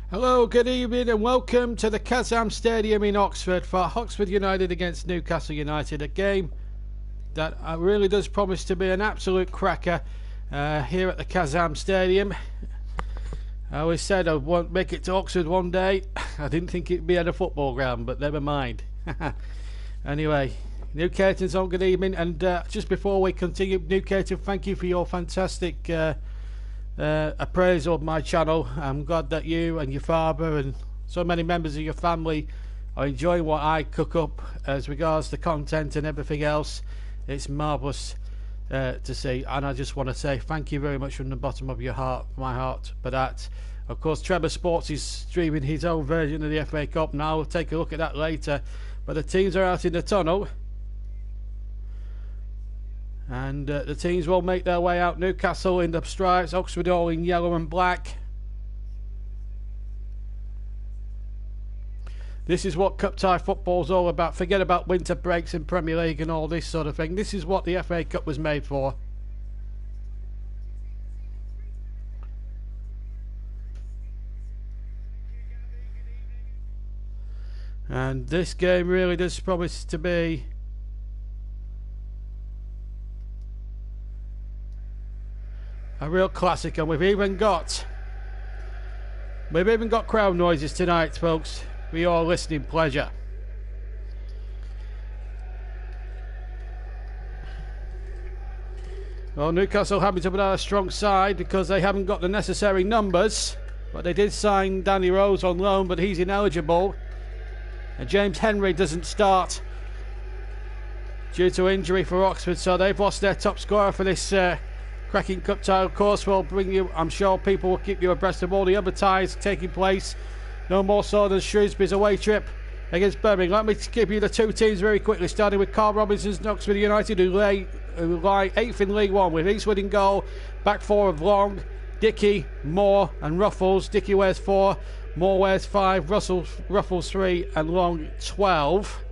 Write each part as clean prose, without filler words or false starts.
Hello, good evening and welcome to the Kazam Stadium in Oxford for Oxford United against Newcastle United, a game that really does promise to be an absolute cracker here at the Kazam Stadium. I always said I won't make it to Oxford one day. I didn't think it'd be at a football ground, but never mind. Anyway, Newcastle, good evening, and just before we continue, Newcastle, thank you for your fantastic appraisal of my channel. I'm glad that you and your father and so many members of your family are enjoying what I cook up as regards to content and everything else. It's marvellous to see, and I just want to say thank you very much from the bottom of my heart for that. Of course, Trevor Sports is streaming his own version of the FA Cup now. We'll take a look at that later, but the teams are out in the tunnel. And the teams will make their way out. Newcastle in the stripes, Oxford all in yellow and black. This is what cup tie football's all about. Forget about winter breaks in Premier League and all this sort of thing. This is what the FA Cup was made for. And this game really does promise to be a real classic, and we've even got crowd noises tonight, folks, for your listening pleasure. Well, Newcastle having to put out a strong side because they haven't got the necessary numbers, but they did sign Danny Rose on loan, but he's ineligible, and James Henry doesn't start due to injury for Oxford, so they've lost their top scorer for this cracking cup tie. Of course, we'll bring you, I'm sure people will keep you abreast of all the other ties taking place. No more so than Shrewsbury's away trip against Birmingham. Let me give you the two teams very quickly, starting with Carl Robinson's Oxford United, who lie 8th in League One with Eastwood in goal, back four of Long, Dickey, Moore and Ruffles. Dickey wears 4, Moore wears 5, Ruffles 3 and Long 12.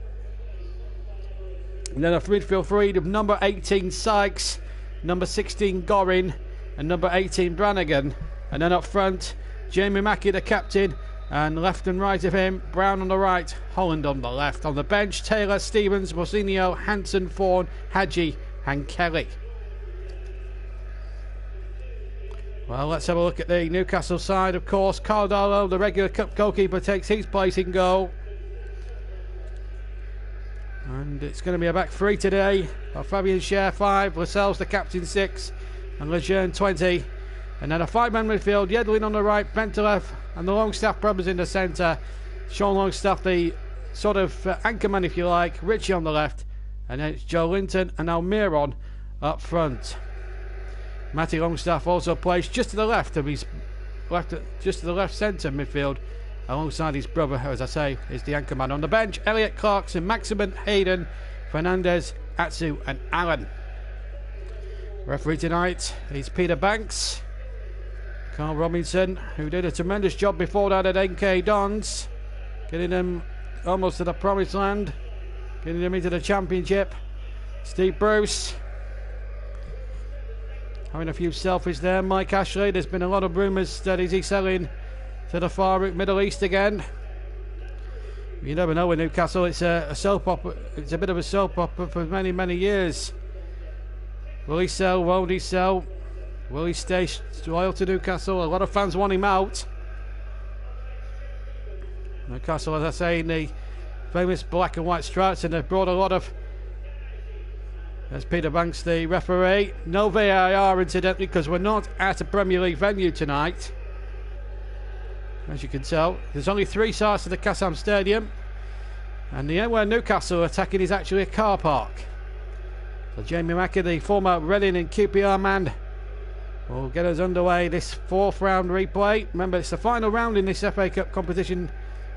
And then a midfield three of number 18 Sykes, number 16 Gorin and number 18 Brannigan, and then up front Jamie Mackey the captain, and left and right of him Brown on the right, Holland on the left. On the bench Taylor, Stevens, Mosinio, Hanson, Fawn, Hadji and Kelly. Well, let's have a look at the Newcastle side. Of course, Cardallo, the regular cup goalkeeper, takes his place in goal. And it's going to be a back three today. Fabian Scher 5, Lascelles the captain 6, and Lejeune 20. And then a 5-man midfield, Yedlin on the right, Bentaleb and the Longstaff brothers in the centre. Sean Longstaff, the sort of anchorman if you like, Richie on the left, and then it's Joe Linton and Almiron up front. Matty Longstaff also plays just to the left of his just to the left centre midfield, alongside his brother, as I say, is the anchorman. On the bench, Elliot Clarkson, Maximin, Hayden, Fernandez, Atsu and Allen. Referee tonight is Peter Banks. Carl Robinson, who did a tremendous job before that at NK Dons, getting them almost to the promised land, getting them into the championship. Steve Bruce, having a few selfies there. Mike Ashley, there's been a lot of rumours that he's selling to the far Middle East again. You never know with Newcastle. It's a soap opera. It's a bit of a soap opera for many years. Will he sell? Won't he sell? Will he stay loyal to Newcastle? A lot of fans want him out. Newcastle, as I say, in the famous black and white stripes, and they've brought a lot of, as Peter Banks, the referee. No VAR, incidentally, because we're not at a Premier League venue tonight. As you can tell, there's only 3 sides to the Kazam Stadium, and the end where Newcastle are attacking is actually a car park. So Jamie Mackey, the former Reading and QPR man, will get us underway this 4th round replay. Remember, it's the final round in this FA Cup competition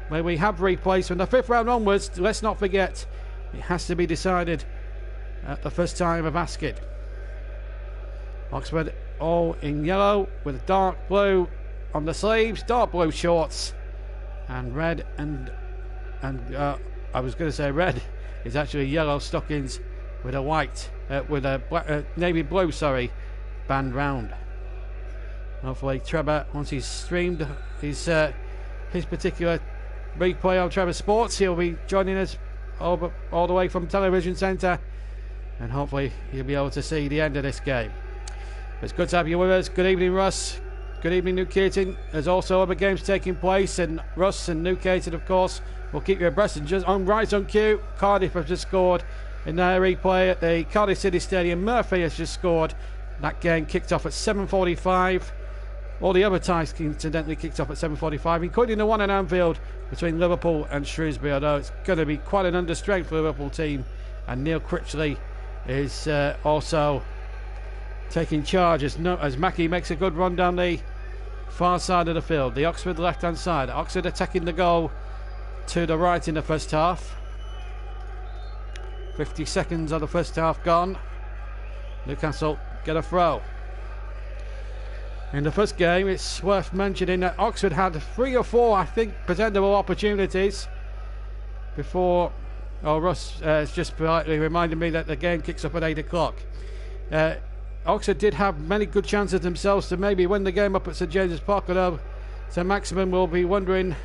where we have replays. From the 5th round onwards, let's not forget, it has to be decided at the first time of asking. Oxford all in yellow with dark blue on the sleeves, dark blue shorts, and red and I was going to say red, it's actually yellow stockings with a white with a black, navy blue, sorry, band round. Hopefully Trevor, once he's streamed his his particular replay on Trevor Sports. He'll be joining us all the way from Television Centre, and hopefully you'll be able to see the end of this game. It's good to have you with us. Good evening, Russ. Good evening, Newcastle. There's also other games taking place, and Russ and Newcastle, of course, will keep you abreast. And just right on cue, Cardiff have just scored in their replay at the Cardiff City Stadium. Murphy has just scored. That game kicked off at 7:45. All the other ties incidentally kicked off at 7:45, including the one at Anfield between Liverpool and Shrewsbury, although it's going to be quite an understrength for the Liverpool team. And Neil Critchley is also taking charge as Mackie makes a good run down the far side of the field. The Oxford left-hand side. Oxford attacking the goal to the right in the first half. 50 seconds of the first half gone. Newcastle get a throw. In the first game, it's worth mentioning that Oxford had 3 or 4, I think, presentable opportunities before. Russ has just politely reminded me that the game kicks up at 8 o'clock. Oxford did have many good chances themselves to maybe win the game up at St James's Park, although Sir Maximin will be wondering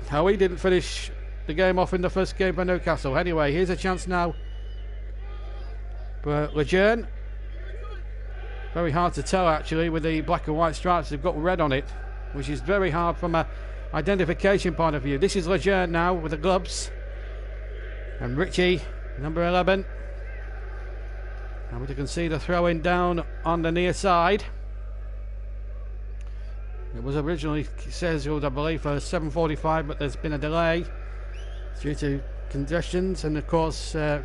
how he didn't finish the game off in the first game for Newcastle. Anyway, here's a chance now for Lejeune. Very hard to tell actually with the black and white stripes. They've got red on it, which is very hard from an identification point of view. This is Lejeune now with the gloves, and Richie, number 11. And we can see the throw-in down on the near side. It was originally scheduled, I believe, for 7:45, but there's been a delay due to congestions, and of course, so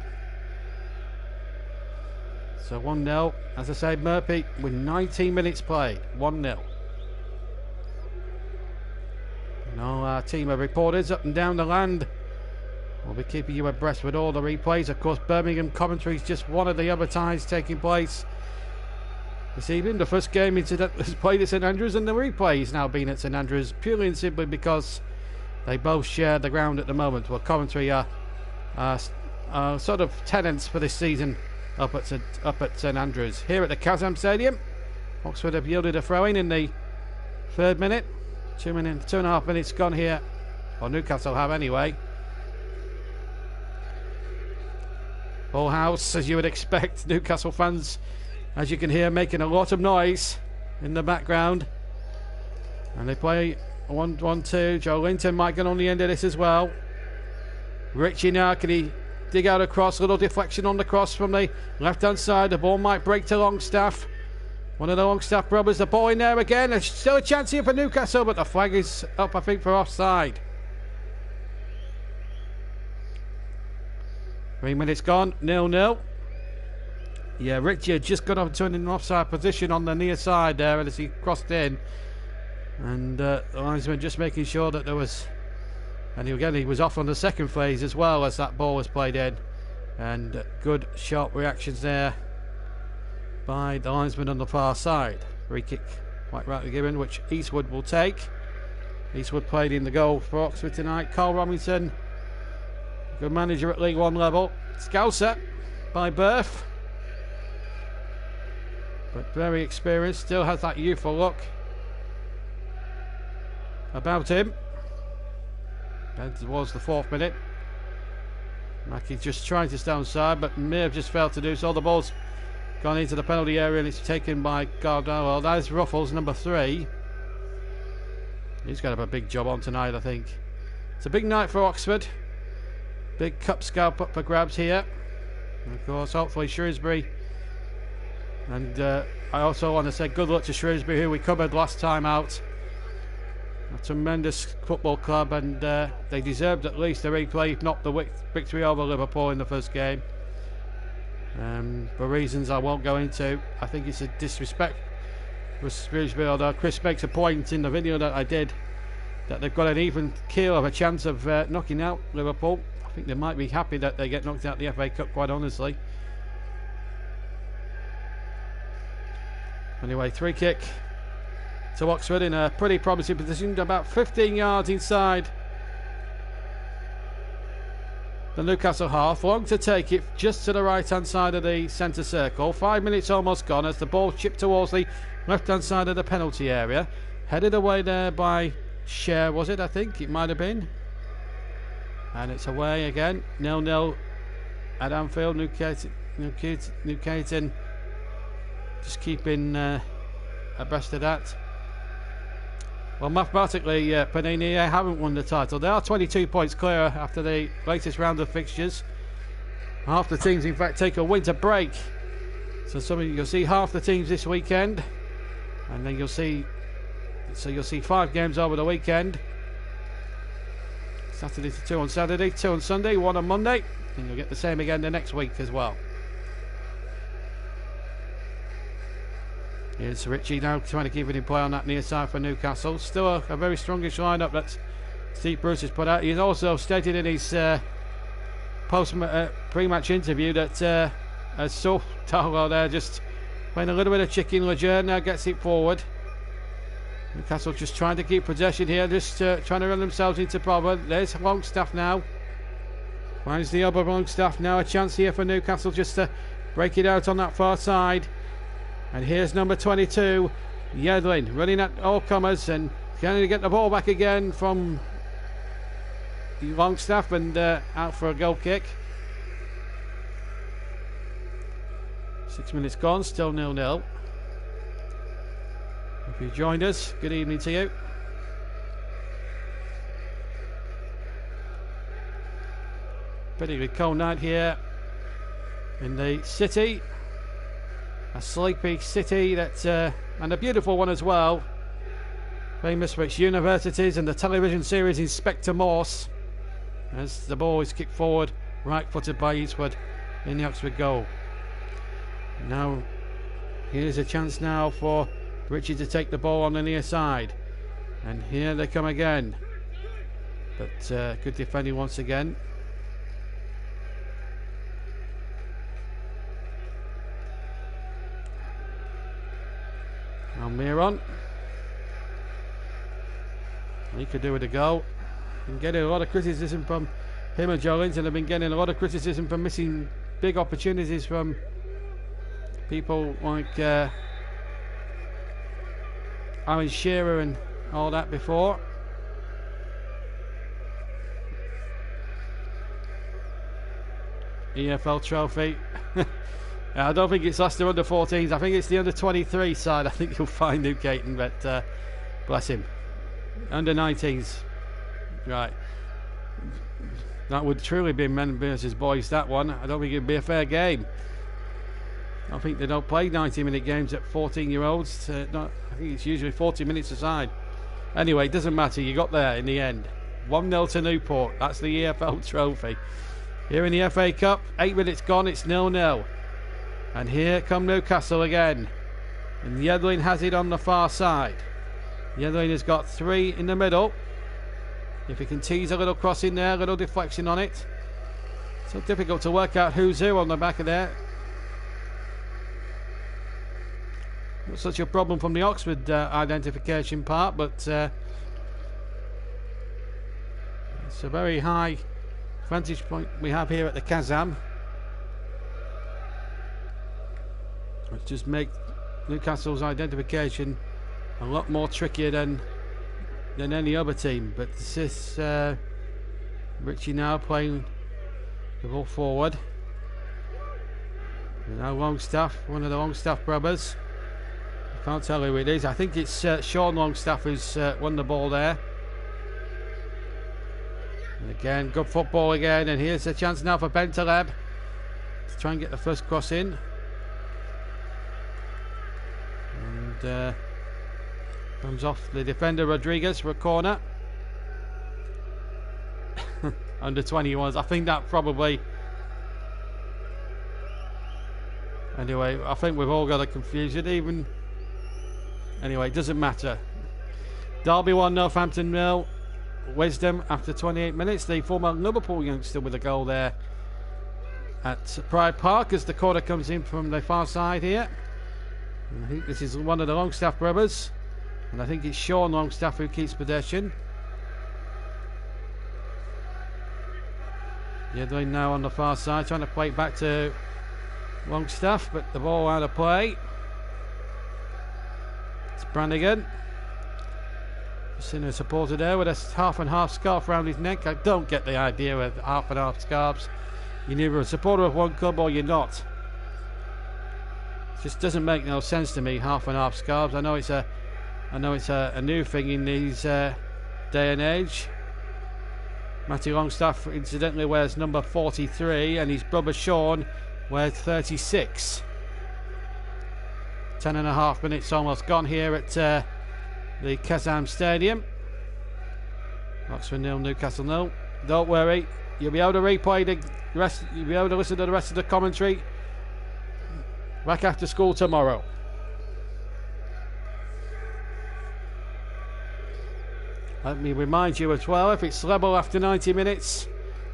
1-0. As I say, Murphy with 19 minutes played, 1-0. Now our team of reporters up and down the land will be keeping you abreast with all the replays. Of course, Birmingham commentary is just one of the other ties taking place this evening. The first game incident was played at St Andrews, and the replay is now being at St Andrews purely and simply because they both share the ground at the moment. Well, commentary are sort of tenants for this season up at St Andrews. Here at the Kazam Stadium, Oxford have yielded a throw-in in the 3rd minute. 2.5 minutes gone here, or Newcastle have anyway. Full house, as you would expect. Newcastle fans, as you can hear, making a lot of noise in the background. And they play 1-1-2. Joe Linton might get on the end of this as well. Richie now, can he dig out a cross? Little deflection on the cross from the left-hand side. The ball might break to Longstaff. One of the Longstaff brothers. The ball in there again. There's still a chance here for Newcastle, but the flag is up, I think, for offside. 3 minutes gone, 0-0. Yeah, Richie had just got up to an offside position on the near side there as he crossed in. And the linesman just making sure that there was... And again, he was off on the second phase as well as that ball was played in. And good, sharp reactions there by the linesman on the far side. Free kick, quite rightly given, which Eastwood will take. Eastwood played in the goal for Oxford tonight. Carl Robinson, good manager at League One level. Scouser by birth, but very experienced. Still has that youthful look about him. And towards the 4th minute, Mackey just trying to stay onside, but may have just failed to do so. The ball's gone into the penalty area and it's taken by Gardner. Well, that is Ruffles, number 3. He's going to have a big job on tonight, I think. It's a big night for Oxford. Big cup scalp up for grabs here. And of course, hopefully Shrewsbury. And I also want to say good luck to Shrewsbury, who we covered last time out. A tremendous football club, and they deserved at least a replay, if not the victory over Liverpool in the first game. For reasons I won't go into. I think it's a disrespect for Shrewsbury, although Chris makes a point in the video that I did that they've got an even keel of a chance of knocking out Liverpool. I think they might be happy that they get knocked out the FA Cup, quite honestly. Anyway, free kick to Oxford in a pretty promising position, about 15 yards inside the Newcastle half. Long to take it, just to the right hand side of the centre circle. 5 minutes almost gone as the ball chipped towards the left hand side of the penalty area, headed away there by share, was it? I think it might have been. And it's away again. 0-0 at Anfield. Newcastle just keeping abreast of that. Well, mathematically, Panini haven't won the title. They are 22 points clear after the latest round of fixtures. Half the teams, in fact, take a winter break. So you'll see half the teams this weekend, and then you'll see 5 games over the weekend. Saturday to 2 on Saturday, 2 on Sunday, 1 on Monday, and you'll get the same again the next week as well. Here's Richie now trying to keep it in play on that near side for Newcastle. Still a very strongish lineup that Steve Bruce has put out. He's also stated in his pre-match interview that as Tarwell there just playing a little bit of chicken. Lejeune now gets it forward. Newcastle just trying to keep possession here, just trying to run themselves into problem. There's Longstaff now. Finds the other Longstaff now. A chance here for Newcastle just to break it out on that far side. And here's number 22, Yedlin, running at all comers and can he get the ball back again from Longstaff and out for a goal kick. 6 minutes gone, still 0-0. If you joined us, good evening to you. Pretty cold night here in the city. A sleepy city that, and a beautiful one as well. Famous for its universities and the television series Inspector Morse. As the ball is kicked forward, right-footed by Eastwood in the Oxford goal. Now, here's a chance now for Richie to take the ball on the near side. And here they come again. But good defending once again. Almiron. He could do with a goal. Been getting a lot of criticism from him and Joe Linton. Have been getting a lot of criticism for missing big opportunities from people like Alan Shearer and all that before. EFL trophy. I don't think it's Leicester under 14s. I think it's the under 23 side. I think you'll find Newcastle, but bless him. Under 19s. Right. That would truly be men versus boys, that one. I don't think it'd be a fair game. I think they don't play 90-minute games at 14-year-olds. I think it's usually 40 minutes aside. Anyway, it doesn't matter. You got there in the end. 1-0 to Newport. That's the EFL trophy. Here in the FA Cup, 8 minutes gone. It's 0-0. And here come Newcastle again. And Yedlin has it on the far side. Yedlin has got 3 in the middle. If he can tease a little cross in there, a little deflection on it. So difficult to work out who's who on the back of there. Not such a problem from the Oxford identification part, but it's a very high vantage point we have here at the Kazam. Which just make Newcastle's identification a lot more trickier than any other team. But this is Richie now playing the ball forward. And now Longstaff, one of the Longstaff brothers. I can't tell who it is. I think it's Sean Longstaff who's won the ball there. And again, good football again. And here's a chance now for Bentaleb to try and get the first cross in. And comes off the defender Rodriguez for a corner. Under 21s. I think that probably. Anyway, I think we've all got a confusion. Even. Anyway, it doesn't matter. Derby 1, Northampton 0. Wisdom after 28 minutes. The former Liverpool youngster with a goal there at Pride Park as the corner comes in from the far side here. I think this is one of the Longstaff brothers, and I think it's Sean Longstaff who keeps possession. Yedlin now on the far side trying to play it back to Longstaff, but the ball out of play. It's Brannigan Seen a supporter there with a half and half scarf around his neck. I don't get the idea of half and half scarves. You're neither a supporter of one club or you're not. It just doesn't make no sense to me, half and half scarves. I know it's a new thing in these day and age. Matty Longstaff incidentally wears number 43 and his brother Sean wears 36. 10.5 minutes almost gone here at the Kazan Stadium. Oxford 0, Newcastle 0. Don't worry, you'll be able to replay the rest. You'll be able to listen to the rest of the commentary back after school tomorrow. Let me remind you as well, if it's level after 90 minutes,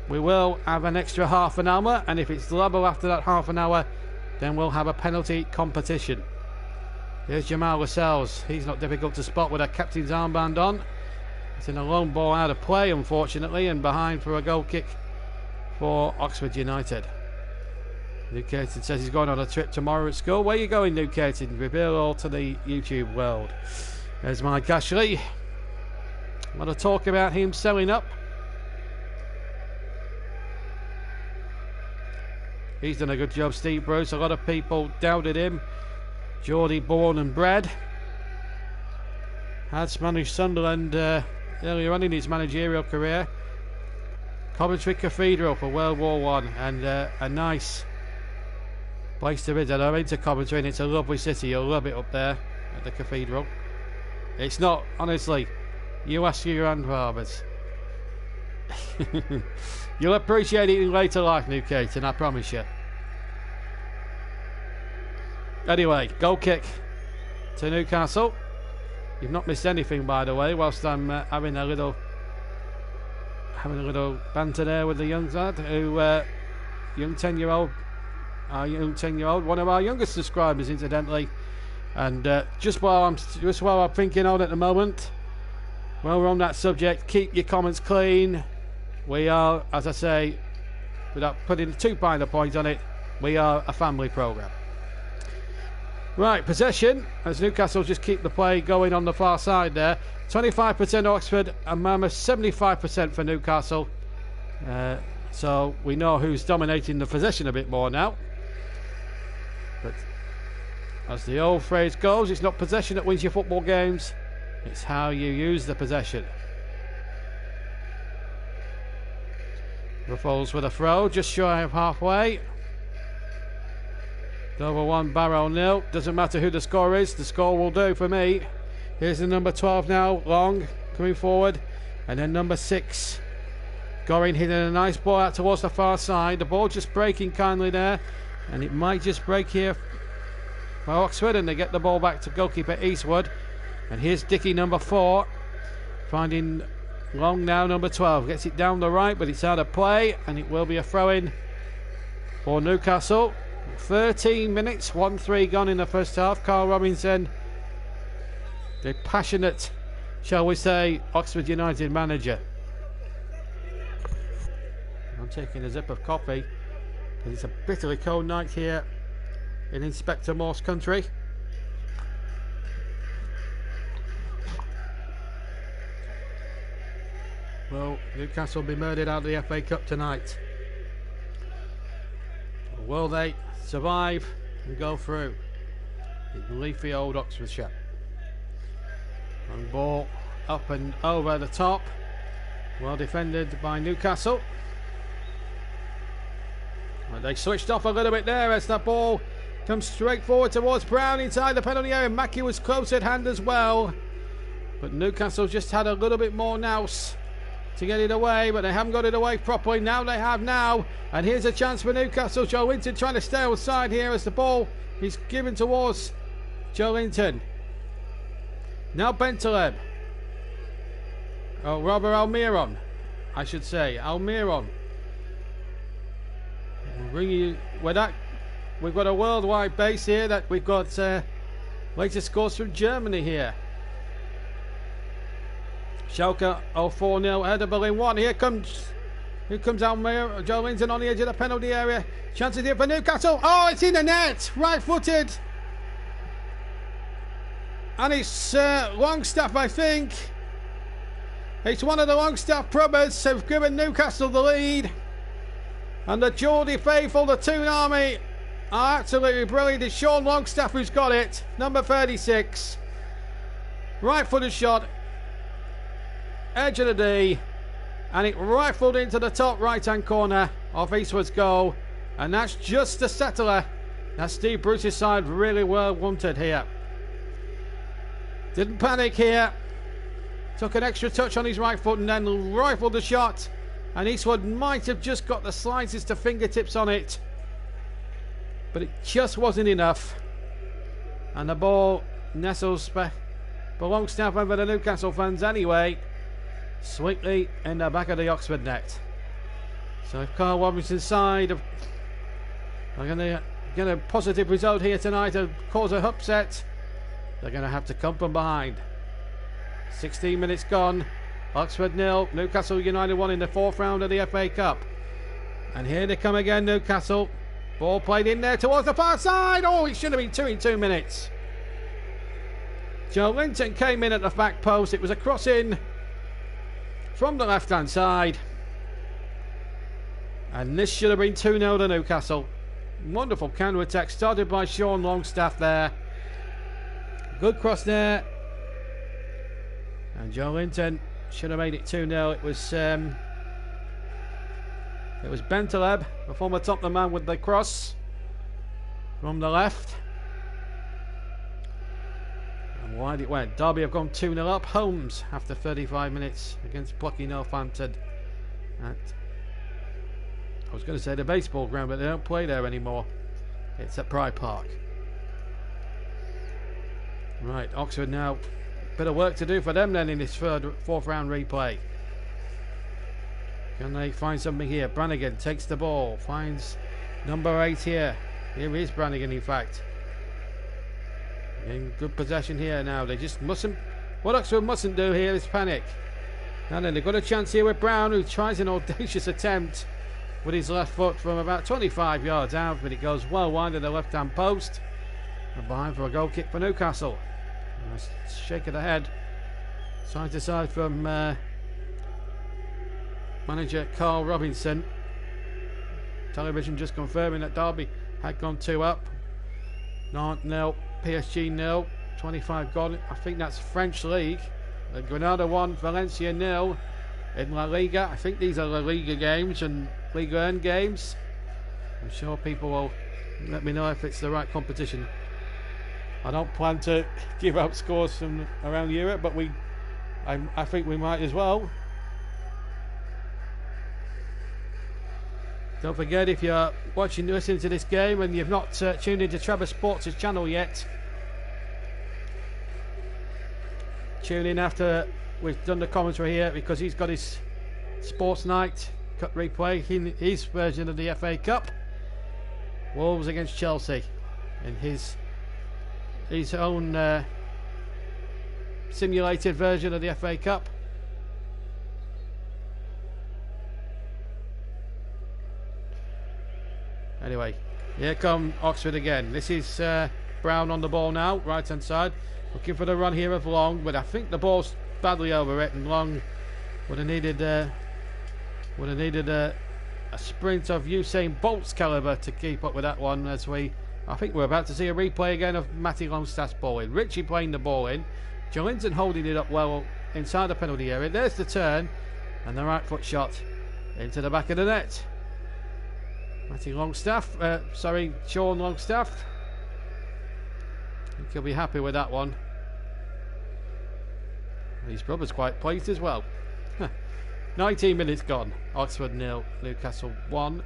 we will have an extra half an hour, and if it's level after that half an hour, then we'll have a penalty competition. Here's Jamal Lascelles. He's not difficult to spot with a captain's armband on. It's in a long ball out of play, unfortunately, and behind for a goal kick for Oxford United. Newcastle says he's going on a trip tomorrow at school. Where are you going, Newcastle? Reveal all to the YouTube world. There's Mike Ashley. I want to talk about him selling up. He's done a good job, Steve Bruce. A lot of people doubted him. Geordie born and bred. Has managed Sunderland earlier on in his managerial career. Coventry Cathedral for World War I, and a nice place to visit. I'm into Coventry and it's a lovely city. You'll love it up there at the cathedral. It's not, honestly, you ask your grandfathers. You'll appreciate it in later life, Newcastle, I promise you. Anyway, goal kick to Newcastle. You've not missed anything, by the way, whilst I'm having a little banter there with the young lad, who young 10-year-old, one of our youngest subscribers, incidentally. And just while I'm thinking on at the moment, while we're on that subject, keep your comments clean. We are, as I say, without putting too fine a point on it, we are a family programme. Right, possession, as Newcastle just keep the play going on the far side there. 25% Oxford and Mammoth, 75% for Newcastle. So we know who's dominating the possession a bit more now. But as the old phrase goes, it's not possession that wins your football games, it's how you use the possession. Ruffles with a throw, just shy of halfway. Dover 1, Barrow 0. Doesn't matter who the score is, the score will do for me. Here's the number 12 now, Long, coming forward. And then number 6, Goring hitting a nice ball out towards the far side. The ball just breaking kindly there. And it might just break here for Oxford, and they get the ball back to goalkeeper Eastwood. And here's Dickey, number 4, finding Long now, number 12. Gets it down the right, but it's out of play, and it will be a throw-in for Newcastle. 13 minutes, 1-3 gone in the first half. Carl Robinson, the passionate, shall we say, Oxford United manager. I'm taking a sip of coffee because it's a bitterly cold night here in Inspector Morse country. Well, Newcastle will be murdered out of the FA Cup tonight. Will they survive and go through in leafy old Oxfordshire? Long ball up and over the top, well defended by Newcastle. Well, they switched off a little bit there as that ball comes straight forward towards Brown inside the penalty area. Mackey was close at hand as well, but Newcastle just had a little bit more nous to get it away, but they haven't got it away properly. Now they have now, and here's a chance for Newcastle. Joe Linton trying to stay outside here as the ball is given towards Joe Linton. Now Bentaleb. Oh, rather Almiron, I should say. Almiron. We'll bring you with that. We've got a worldwide base here that we've got latest scores from Germany here. Schalke 4-0, Hertha Berlin 1. Here comes Almir, Joe Linton on the edge of the penalty area. Chances here for Newcastle. Oh, it's in the net, right-footed. And it's Longstaff, I think. It's one of the Longstaff brothers who've given Newcastle the lead. And the Geordie faithful, the Toon Army, are absolutely brilliant. It's Sean Longstaff who's got it. Number 36. Right footed shot. Edge of the D. And it rifled into the top right hand corner of Eastwood's goal. And that's just the settler. That's Steve Bruce's side really well wanted here. Didn't panic here. Took an extra touch on his right foot and then rifled the shot. And Eastwood might have just got the slightest of fingertips on it. But it just wasn't enough. And the ball nestles belongs now for the Newcastle fans anyway. Sweetly in the back of the Oxford net. So if Carl Robinson's side are going to get a positive result here tonight and cause an upset, they're going to have to come from behind. 16 minutes gone. Oxford 0, Newcastle United 1 in the 4th round of the FA Cup. And here they come again, Newcastle. Ball played in there towards the far side. Oh, it should have been 2 in 2 minutes. Joe Linton came in at the back post. It was a cross in from the left-hand side. And this should have been 2-0 to Newcastle. Wonderful counter-attack started by Sean Longstaff there. Good cross there. And Joe Linton should have made it 2-0. It was Bentaleb, the former Tottenham man, with the cross from the left. And wide it went. Derby have gone 2-0 up. Holmes after 35 minutes against plucky Northampton at, I was going to say the baseball ground, but they don't play there anymore. It's at Pride Park. Right, Oxford now. Bit of work to do for them then in this 4th round replay. Can they find something here? Brannigan takes the ball, finds number 8 here. Here is Brannigan, in fact. In good possession here now. They just mustn't. What Oxford mustn't do here is panic. And then they've got a chance here with Brown, who tries an audacious attempt with his left foot from about 25 yards out, but it goes well wide of the left-hand post. And behind for a goal kick for Newcastle. Nice shake of the head, side to side from manager Carl Robinson. Television just confirming that Derby had gone 2 up. Nantes 0, PSG 0, 25 gone. I think that's French League. Granada 1, Valencia 0 in La Liga. I think these are La Liga games and Ligue 1 games. I'm sure people will let me know if it's the right competition. I don't plan to give out scores from around Europe, but I think we might as well. Don't forget, if you're listening to this game and you've not tuned into Trevor Sports' channel yet, tune in after we've done the commentary here, because he's got his Sports Night Cup replay, his version of the FA Cup. Wolves against Chelsea in his own simulated version of the FA Cup. Anyway, here come Oxford again. This is Brown on the ball now, right hand side, looking for the run here of Long, but I think the ball's badly over it, and Long would have needed a sprint of Usain Bolt's calibre to keep up with that one. I think we're about to see a replay again of Matty Longstaff's ball in. Ritchie playing the ball in. Jolinton holding it up well inside the penalty area. There's the turn and the right foot shot into the back of the net. Matty Longstaff, Sean Longstaff. I think he'll be happy with that one. His brother's quite pleased as well. 19 minutes gone. Oxford 0, Newcastle 1.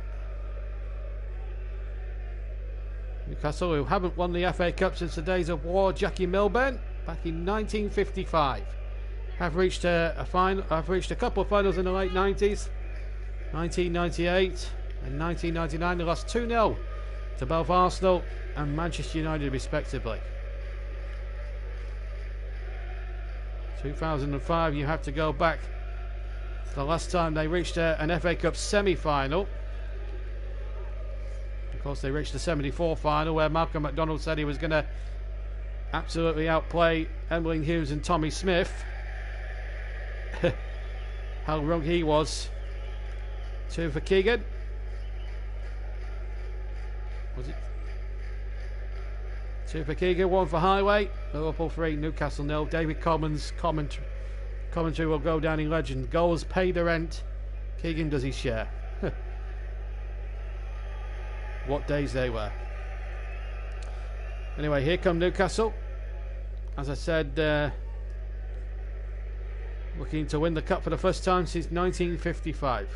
Newcastle, who haven't won the FA Cup since the days of War Jackie Milburn back in 1955, have reached a couple of finals in the late 90s, 1998 and 1999. They lost 2-0 to both Arsenal and Manchester United respectively. 2005, you have to go back to the last time they reached an FA Cup semi-final. Of course, they reached the 74 final, where Malcolm MacDonald said he was going to absolutely outplay Emlyn Hughes and Tommy Smith. how wrong he was. 2 for Keegan. Was it? 2 for Keegan, 1 for Highway. Liverpool 3, Newcastle 0. David Coleman's commentary will go down in legend. Goals pay the rent. Keegan does his share. What days they were. Anyway, here come Newcastle. As I said, looking to win the cup for the first time since 1955.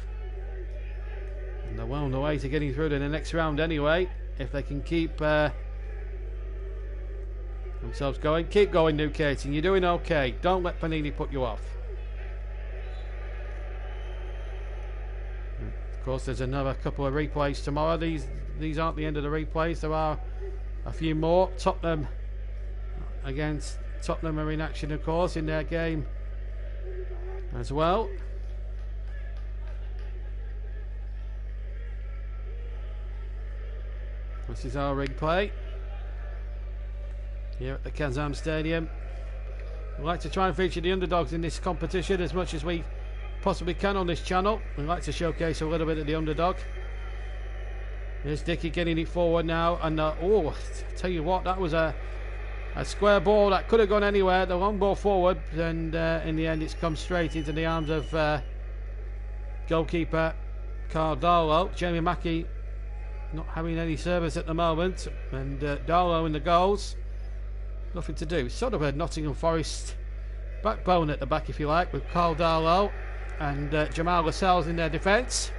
And they're well on the way to getting through to the next round anyway, if they can keep themselves going. Keep going, Newcastle. You're doing okay. Don't let Panini put you off. Of course, there's another couple of replays tomorrow. These aren't the end of the replays. There are a few more. Tottenham against Tottenham are in action, of course, in their game as well. This is our replay here at the Kazam Stadium. We like to try and feature the underdogs in this competition as much as we possibly can on this channel. We like to showcase a little bit of the underdog. Here's Dickey getting it forward now, and oh, I tell you what, that was a square ball that could have gone anywhere. The long ball forward, and in the end it's come straight into the arms of goalkeeper Carl Darlow. Jamie Mackie not having any service at the moment, and Darlow in the goals. Nothing to do. Sort of a Nottingham Forest backbone at the back, if you like, with Carl Darlow and Jamal Lascelles in their defence.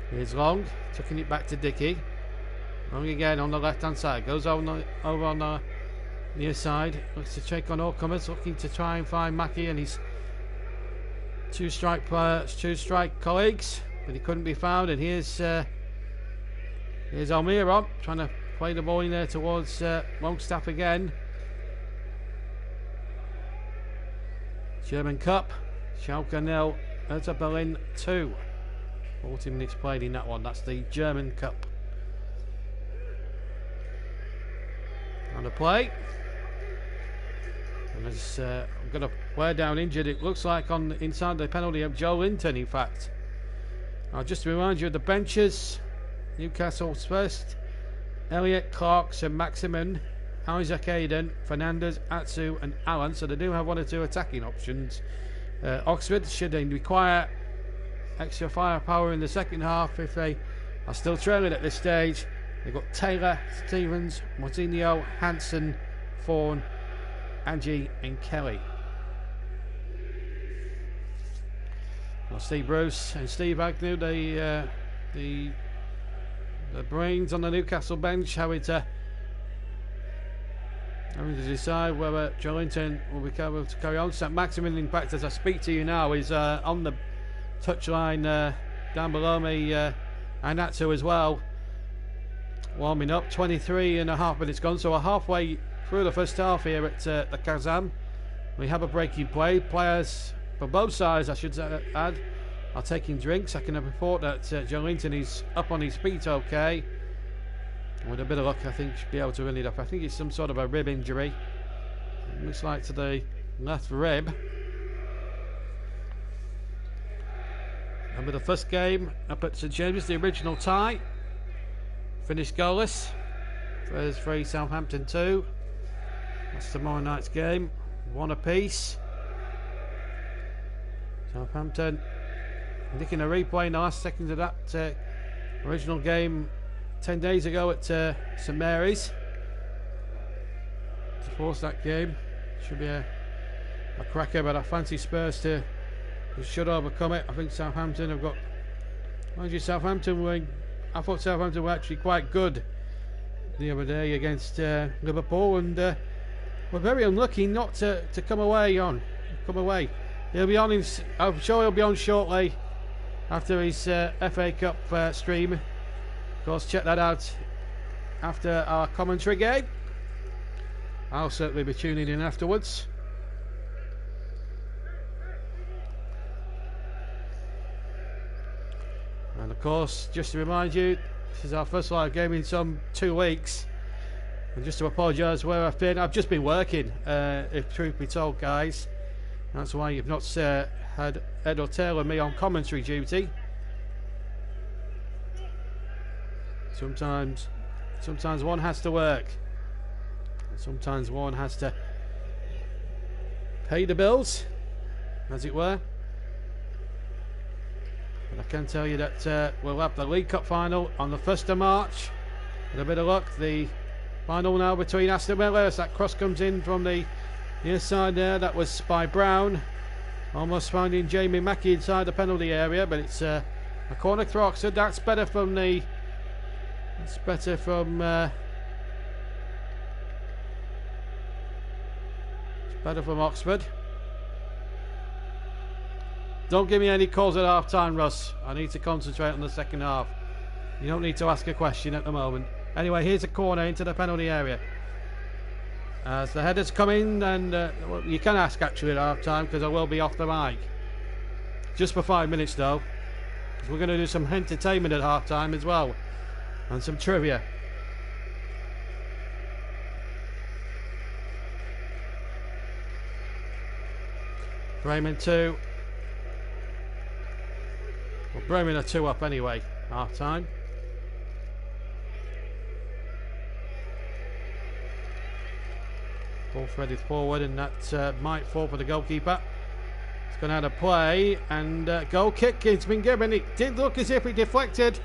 Here's Long, tucking it back to Dickey. Long again on the left hand side, goes over on the near side, looks to take on all comers, looking to try and find Mackie and his two strike colleagues, but he couldn't be found. And here's Almiron trying to play the ball in there towards Longstaff again. German Cup, Schalke 0, Hertha Berlin 2. 40 minutes played in that one. That's the German Cup. On the play, and as I'm going to wear down injured, it looks like on inside the penalty of Joe Linton. In fact, I'll just remind you of the benches. Newcastle's first: Elliott, Clark, and Maximin, Isaac Hayden, Fernandez, Atsu, and Allen. So they do have 1 or 2 attacking options. Oxford, should they require extra firepower in the second half, if they are still trailing at this stage, they've got Taylor, Stevens, Moutinho, Hansen, Fawn, Angie, and Kelly. Well, Steve Bruce and Steve Agnew, the brains on the Newcastle bench, having to decide whether Joelinton will be able to carry on. St. Maximin, in fact, as I speak to you now, is on the touchline down below me, and Atsu as well, warming up. 23.5 minutes gone, so we're halfway through the first half here at the Kazam. We have a breaking play. Players for both sides, I should add, are taking drinks. I can report that Joelinton is up on his feet okay. With a bit of luck, I think should be able to win it up. I think it's some sort of a rib injury. It looks like to the left rib. Remember the first game up at St James's, the original tie, finished goalless. Spurs 3, Southampton 2. That's tomorrow night's game, 1 apiece. Southampton nicking a replay in the last seconds of that original game 10 days ago at St Mary's to force that game. Should be a cracker, but I fancy Spurs to should overcome it. I think Southampton have got, mind you, I thought Southampton were actually quite good the other day against Liverpool, and were very unlucky not to come away. He'll be on. I'm sure he'll be on shortly after his FA Cup stream. Of course, check that out after our commentary game. I'll certainly be tuning in afterwards. And of course, just to remind you, this is our first live game in some 2 weeks. And just to apologise where I've been just been working, if truth be told, guys. That's why you've not had Ed or Taylor me on commentary duty. Sometimes one has to work. Sometimes one has to pay the bills, as it were. But I can tell you that we'll have the League Cup final on the 1st of March. With a bit of luck, the final now between Aston Villa, as that cross comes in from the inside there. That was by Brown, almost finding Jamie Mackie inside the penalty area, but it's a corner to Oxford. That's better from the. It's better from. It's better from Oxford. Don't give me any calls at half time, Russ. I need to concentrate on the second half. You don't need to ask a question at the moment. Anyway, here's a corner into the penalty area. As the headers come in, and well, you can ask actually at half time because I will be off the mic. Just for 5 minutes though. Because we're going to do some entertainment at half time as well. And some trivia. Bremen 2. Well, Bremen are 2 up anyway, half time. Ball threaded forward, and that might fall for the goalkeeper. It's gone out of play, and goal kick has been given. It did look as if it deflected.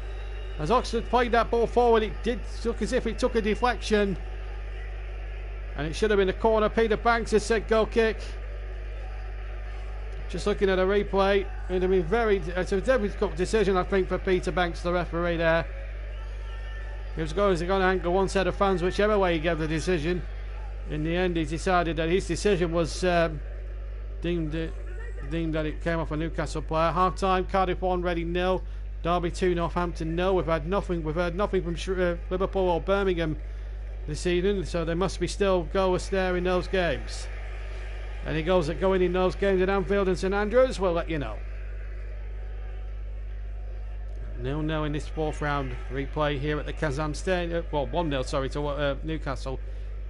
As Oxford played that ball forward, it did look as if it took a deflection. And it should have been a corner. Peter Banks has said goal kick. Just looking at a replay, it would have been it's a difficult decision, I think, for Peter Banks, the referee there. He was going to anger one set of fans, whichever way he gave the decision. In the end, he decided that his decision was deemed that it came off a Newcastle player. Half time, Cardiff 1, Reading 0, Derby 2, Northampton 0. We've heard nothing from Liverpool or Birmingham this evening, so there must be still goalless there in those games. Any goals that go in those games at Anfield and St Andrews, we'll let you know. 0-0 in this 4th round replay here at the Kazan Stadium. Well, 1-0, sorry, to Newcastle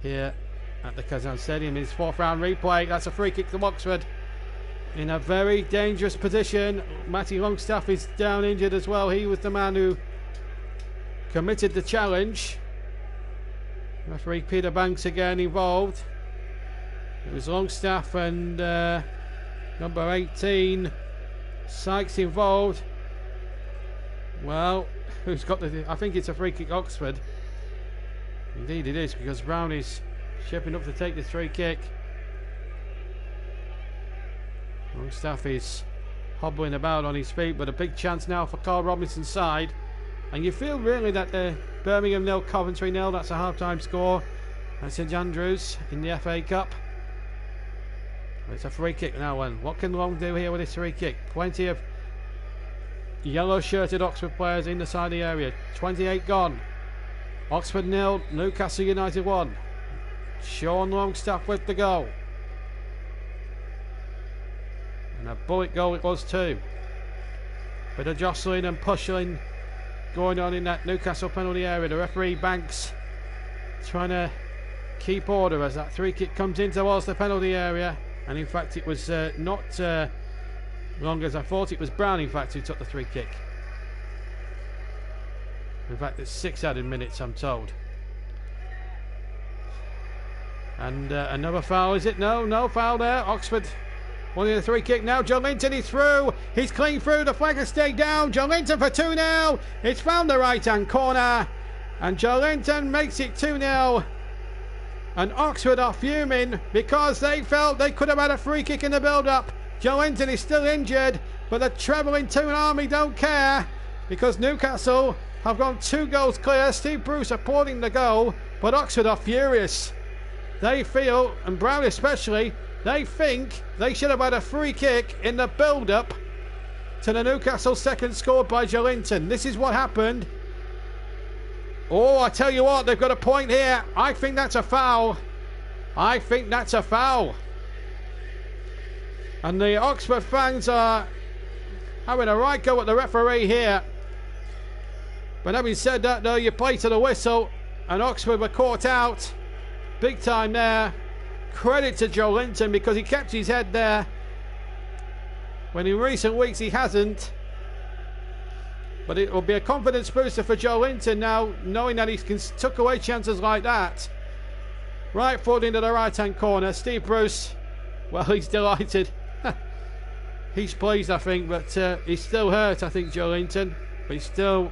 here at the Kazan Stadium. In this 4th round replay, that's a free kick to Oxford. In a very dangerous position. Matty Longstaff is down injured as well. He was the man who committed the challenge. Referee Peter Banks again involved. It was Longstaff and number 18 Sykes involved. Well, who's got the... I think it's a free kick Oxford. Indeed it is, because Brown is shaping up to take this free kick. Longstaff is hobbling about on his feet, but a big chance now for Carl Robinson's side. And you feel really that the Birmingham 0, Coventry 0, that's a half-time score at St Andrews in the FA Cup. It's a free kick now, and what can Long do here with this free kick? Plenty of yellow-shirted Oxford players in the side of the area. 28 gone. Oxford 0, Newcastle United 1. Sean Longstaff with the goal. And a bullet goal it was too. Bit of jostling and pushing going on in that Newcastle penalty area. The referee Banks trying to keep order as that free kick comes in towards the penalty area. And in fact it was not long as I thought. It was Brown in fact who took the free kick. In fact it's 6 added minutes, I'm told. And another foul, is it? No foul there. Oxford wanting the free kick now. Joe Linton is through. He's clean through. The flag has stayed down. Joe Linton for 2-0. It's found the right hand corner. And Joe Linton makes it 2-0. And Oxford are fuming because they felt they could have had a free kick in the build-up. Joe Linton is still injured, but the travelling Toon Army don't care because Newcastle have gone 2 goals clear. Steve Bruce applauding the goal, but Oxford are furious. They feel, and Brown especially, they think they should have had a free kick in the build-up to the Newcastle second scored by Joe Linton. This is what happened. Oh, I tell you what, they've got a point here. I think that's a foul. I think that's a foul. And the Oxford fans are having a right go at the referee here. But having said that, though, you play to the whistle, and Oxford were caught out. Big time there. Credit to Joe Linton because he kept his head there. when in recent weeks he hasn't. But it will be a confidence booster for Joe Linton now, knowing that he can tuck away chances like that. Right foot into the right-hand corner. Steve Bruce, well, he's delighted. He's pleased, I think, but he's still hurt, I think, Joe Linton. But he still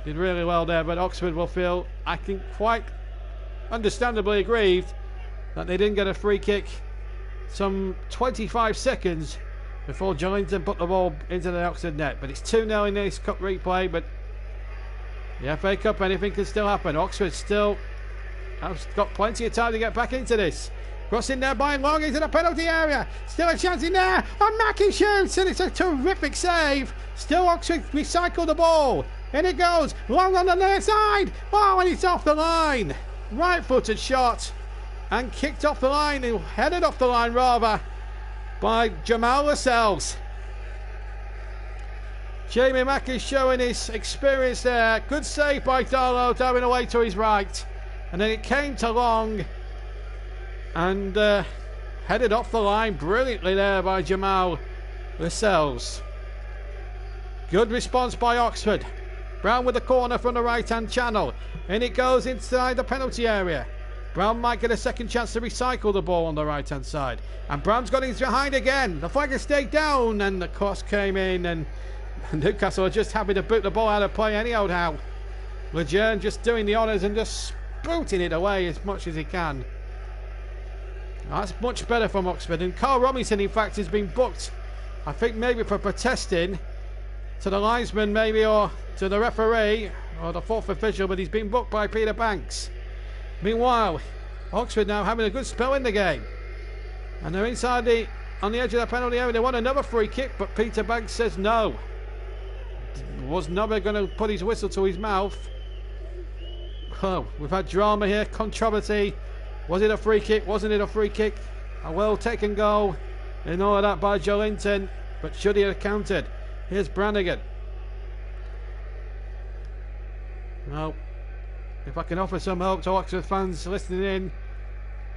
did really well there. But Oxford will feel, I think, quite understandably aggrieved that they didn't get a free kick some 25 seconds before Joe Linton put the ball into the Oxford net. But it's 2-0 in this cup replay. But the FA Cup, anything can still happen. Oxford still has got plenty of time to get back into this. Crossing there by Long into the penalty area. Still a chance in there. And Mackie shoots, and it's a terrific save. Still Oxford recycle the ball. In it goes. Long on the near side. Oh, and it's off the line. Right-footed shot. And kicked off the line. Headed off the line, rather, by Jamal Lascelles. Jamie Mackey showing his experience there. Good save by Darlow, diving away to his right. And then it came to Long. And headed off the line brilliantly there by Jamal Lascelles. Good response by Oxford. Brown with the corner from the right-hand channel. In it goes inside the penalty area. Brown might get a second chance to recycle the ball on the right-hand side. And Brown's got his behind again. The flag has stayed down, and the cross came in, and Newcastle are just happy to boot the ball out of play any old how. Lejeune just doing the honours and just booting it away as much as he can. That's much better from Oxford. And Carl Robinson, in fact, has been booked, I think, maybe for protesting to the linesman, maybe, or to the referee, or the fourth official, but he's been booked by Peter Banks. Meanwhile, Oxford now having a good spell in the game. And they're inside on the edge of the penalty area. They want another free kick, but Peter Banks says no. Was never going to put his whistle to his mouth. Oh, we've had drama here, controversy. Was it a free kick? Wasn't it a free kick? A well taken goal and all of that by Joe Linton, but should he have counted? Here's Brannigan. Well, if I can offer some hope to Oxford fans listening in,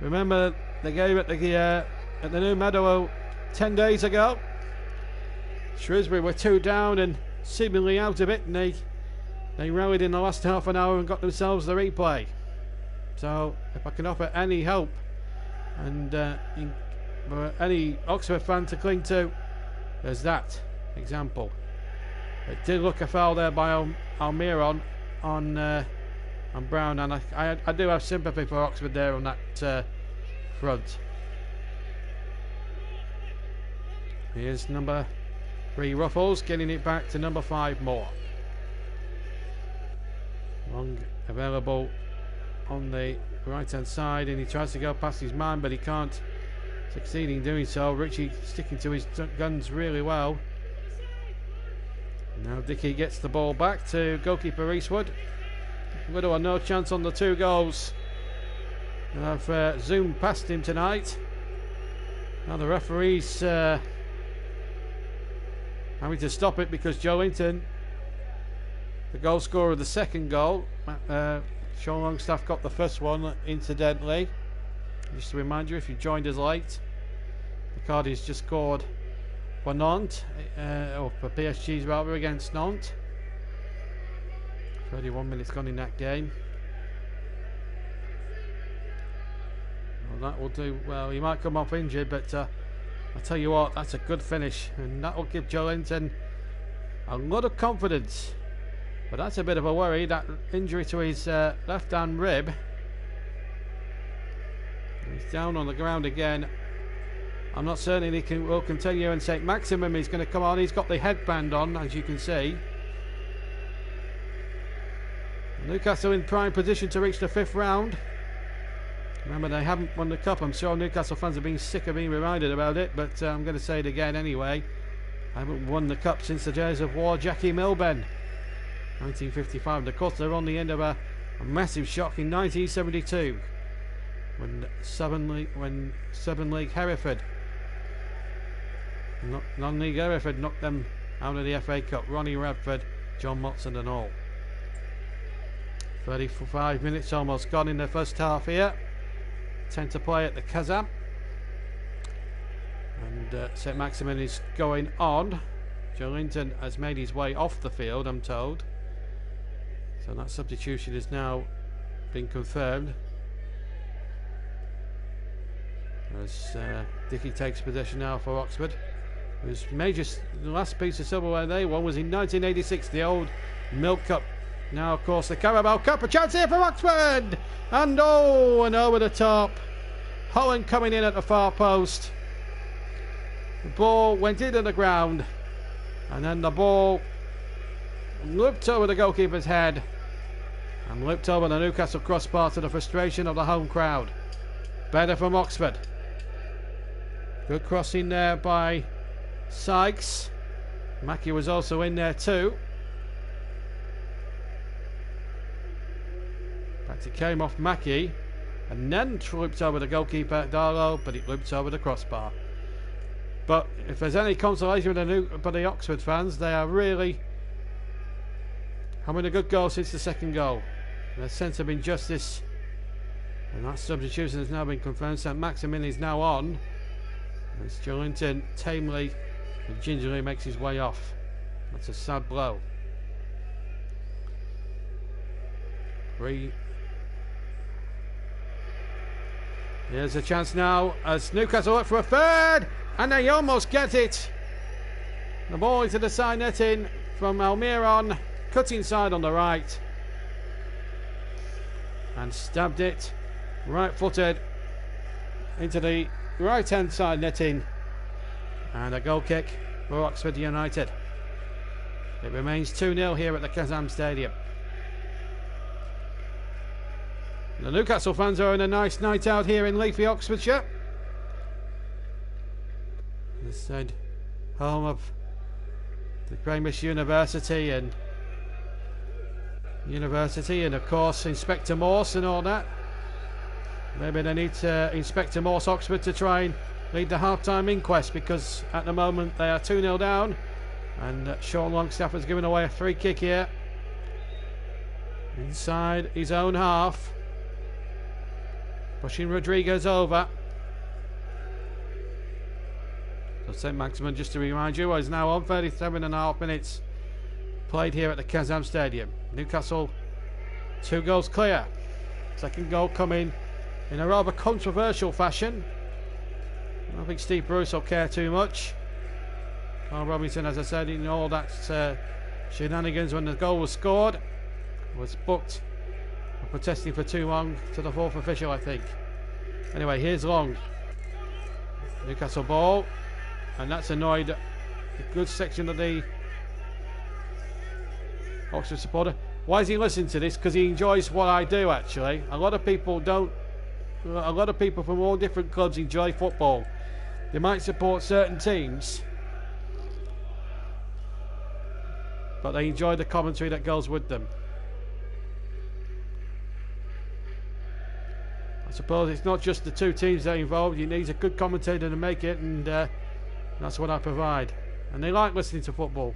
remember the game at the New Meadow 10 days ago. Shrewsbury were 2 down and seemingly out of it, and they rallied in the last half an hour and got themselves the replay. So if I can offer any hope and for any Oxford fan to cling to, there's that example. It did look a foul there by Almiron on Brown, and I do have sympathy for Oxford there on that front. Here's number 3 Ruffles getting it back to number 5 Moore. Long available on the right hand side, and he tries to go past his man, but he can't succeed in doing so. Richie sticking to his guns really well. Now Dickey gets the ball back to goalkeeper Eastwood. Little or no chance on the 2 goals. I've zoomed past him tonight. Now the referee's having to stop it because Joe Linton, the goal scorer of the second goal, Sean Longstaff got the first one incidentally. Just to remind you, if you joined us late, Bacardi's just scored for Nantes, or for PSG's rather, against Nantes. 31 minutes gone in that game. Well, that will do well. He might come off injured, but I tell you what, that's a good finish, and that will give Joe Linton a lot of confidence. But that's a bit of a worry, that injury to his left hand rib. He's down on the ground again. I'm not certain he will continue, and St. Maximum is going to come on. He's got the headband on, as you can see. Newcastle in prime position to reach the 5th round. Remember, they haven't won the cup. I'm sure Newcastle fans have been sick of being reminded about it, but I'm going to say it again anyway. I haven't won the cup since the days of War Jackie Milben, 1955. And of course, they're on the end of a massive shock in 1972 when Seven League Hereford, non-league Hereford, knocked them out of the FA Cup. Ronnie Radford, John Motson and all. 35 minutes almost gone in the first half here. 10 to play at the Kazam. And And St Maximin is going on. Joelinton has made his way off the field, I'm told. So that substitution has now been confirmed. As Dickey takes possession now for Oxford. His the last piece of silverware they won was in 1986, the old Milk Cup. Now, of course, the Carabao Cup. A chance here for Oxford! And over the top. Holland coming in at the far post. The ball went into the ground. And then the ball looped over the goalkeeper's head. And looped over the Newcastle crossbar to the frustration of the home crowd. Better from Oxford. Good crossing there by Sykes. Mackie was also in there too. But it came off Mackie and then looped over the goalkeeper Darlow, but it looped over the crossbar. But if there's any consolation for the Oxford fans, they are really having a good goal since the second goal. Their sense of injustice, and that substitution has now been confirmed. St Maximin is now on. As Joelinton tamely and gingerly makes his way off. That's a sad blow. Here's a chance now as Newcastle up for a third, and they almost get it. The ball into the side netting from Almiron, cut inside on the right, and stabbed it right-footed into the right-hand side netting, and a goal kick for Oxford United. It remains 2-0 here at the Kazam Stadium. The Newcastle fans are in a nice night out here in leafy Oxfordshire. As said, home of the famous University and of course Inspector Morse and all that. Maybe they need Inspector Morse Oxford to try and lead the half-time inquest, because at the moment they are 2-0 down, and Sean Longstaff has given away a free kick here inside his own half, pushing Rodriguez over. So St Maximin, just to remind you, is now on 37.5 minutes played here at the Kazam Stadium. Newcastle 2 goals clear. Second goal coming in a rather controversial fashion. I don't think Steve Bruce will care too much. Carl Robinson, as I said, in all that shenanigans when the goal was scored, was booked for protesting for too long to the fourth official, I think. Anyway, here's Long. Newcastle ball, and that's annoyed a good section of the Oxford supporter. Why is he listening to this? Because he enjoys what I do, actually. A lot of people from all different clubs enjoy football. They might support certain teams, but they enjoy the commentary that goes with them. I suppose it's not just the two teams that are involved. You need a good commentator to make it, and that's what I provide. And they like listening to football.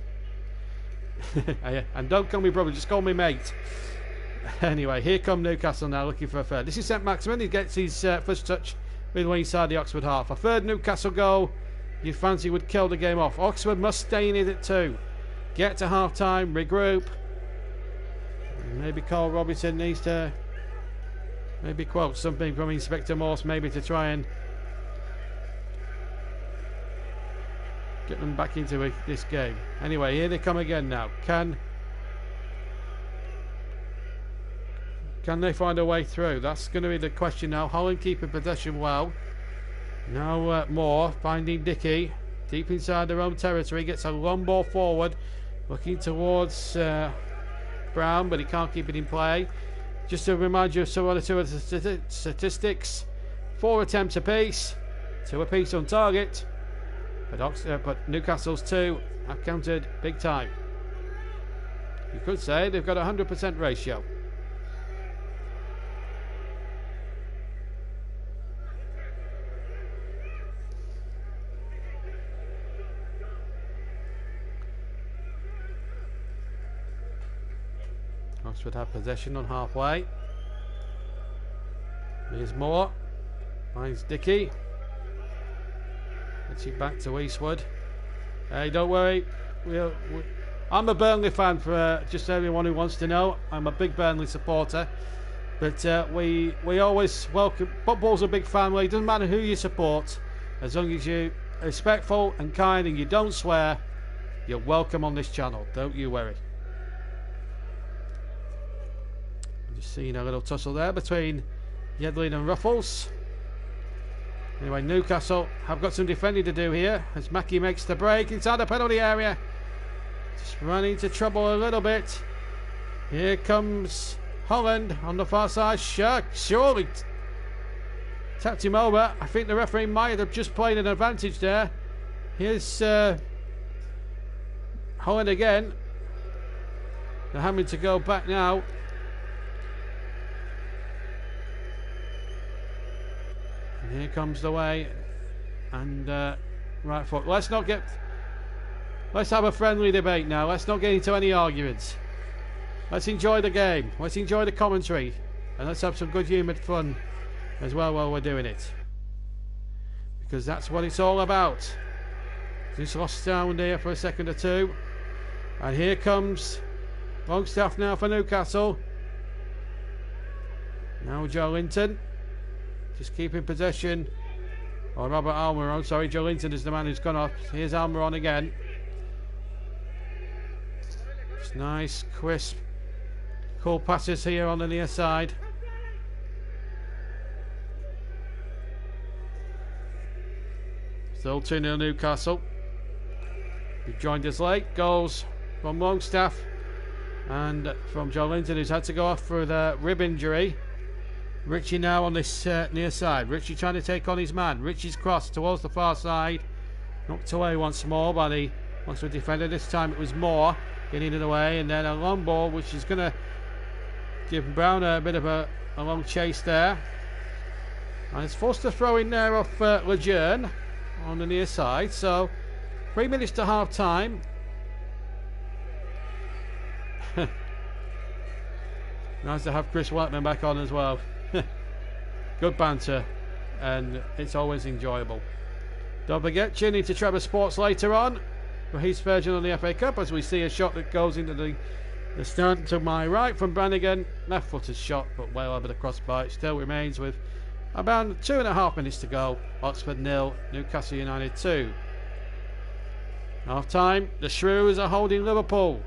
And don't call me brother, just call me mate. Anyway, here come Newcastle now looking for a third. This is St Maximin. He gets his first touch midway inside the Oxford half. A third Newcastle goal, you fancy, would kill the game off. Oxford must stay in it at 2. Get to half time, regroup. Maybe Carl Robinson needs to maybe quote something from Inspector Morse, maybe to try and get them back into this game. Anyway, here they come again now. Can they find a way through? That's going to be the question now. Holland keeping possession well. Now Moore finding Dickey deep inside their own territory. Gets a long ball forward, looking towards Brown, but he can't keep it in play. Just to remind you of some of the statistics: 4 attempts apiece, 2 apiece on target. But Newcastle's 2 have counted big time. You could say they've got a 100% ratio. Oxford have possession on halfway. Here's Moore. Finds Dickey. Gets it back to Eastwood. Hey, don't worry. I'm a Burnley fan, for just everyone who wants to know. I'm a big Burnley supporter. But we always welcome. Football's a big family. Doesn't matter who you support, as long as you're respectful and kind and you don't swear, you're welcome on this channel. Don't you worry. Just seeing a little tussle there between Yedlin and Ruffles. Anyway, Newcastle have got some defending to do here as Mackie makes the break inside the penalty area. Just running into trouble a little bit. Here comes Holland on the far side. Surely tapped him over. I think the referee might have just played an advantage there. Here's Holland again. They're having to go back now. And here comes the way. And right foot. Let's have a friendly debate now. Let's not get into any arguments. Let's enjoy the game. Let's enjoy the commentary. And let's have some good humoured fun as well while we're doing it. Because that's what it's all about. Just lost down here for a second or two. And here comes Longstaff now for Newcastle. Now Joe Linton. Just keeping possession. Or Robert Almiron. Sorry, Joe Linton is the man who's gone off. Here's Almiron again. Just nice, crisp, cool passes here on the near side. Still 2-0 Newcastle. You've joined us late. Goals from Longstaff and from Joe Linton, who's had to go off for the rib injury. Richie now on this near side. Richie trying to take on his man. Richie's cross towards the far side. Knocked away once more by the Oxford defender. This time it was Moore getting in the way, and then a long ball which is going to give Brown a bit of a long chase there. And it's forced to throw in there off Lejeune on the near side. So 3 minutes to half time. Nice to have Chris Whiteman back on as well. Good banter, and it's always enjoyable. Don't forget, tune into Trevor Sports later on for his version of the FA Cup, as we see a shot that goes into the stand to my right from Brannigan. Left footed shot, but well over the crossbar. It still remains with about 2.5 minutes to go. Oxford 0, Newcastle United 2. Half time, the Shrews are holding Liverpool.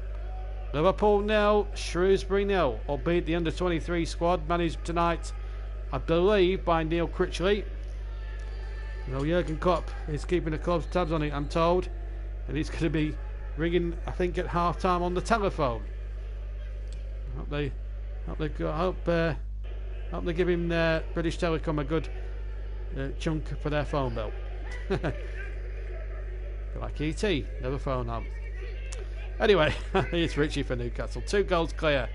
Liverpool 0, Shrewsbury 0, albeit the under-23 squad managed tonight, I believe, by Neil Critchley. Well, Jurgen Klopp is keeping the club's tabs on it, I'm told, and he's going to be ringing, I think, at half-time on the telephone. Hope they give him British Telecom a good chunk for their phone bill. Like ET, never phone up. Anyway, it's Richie for Newcastle. 2 goals clear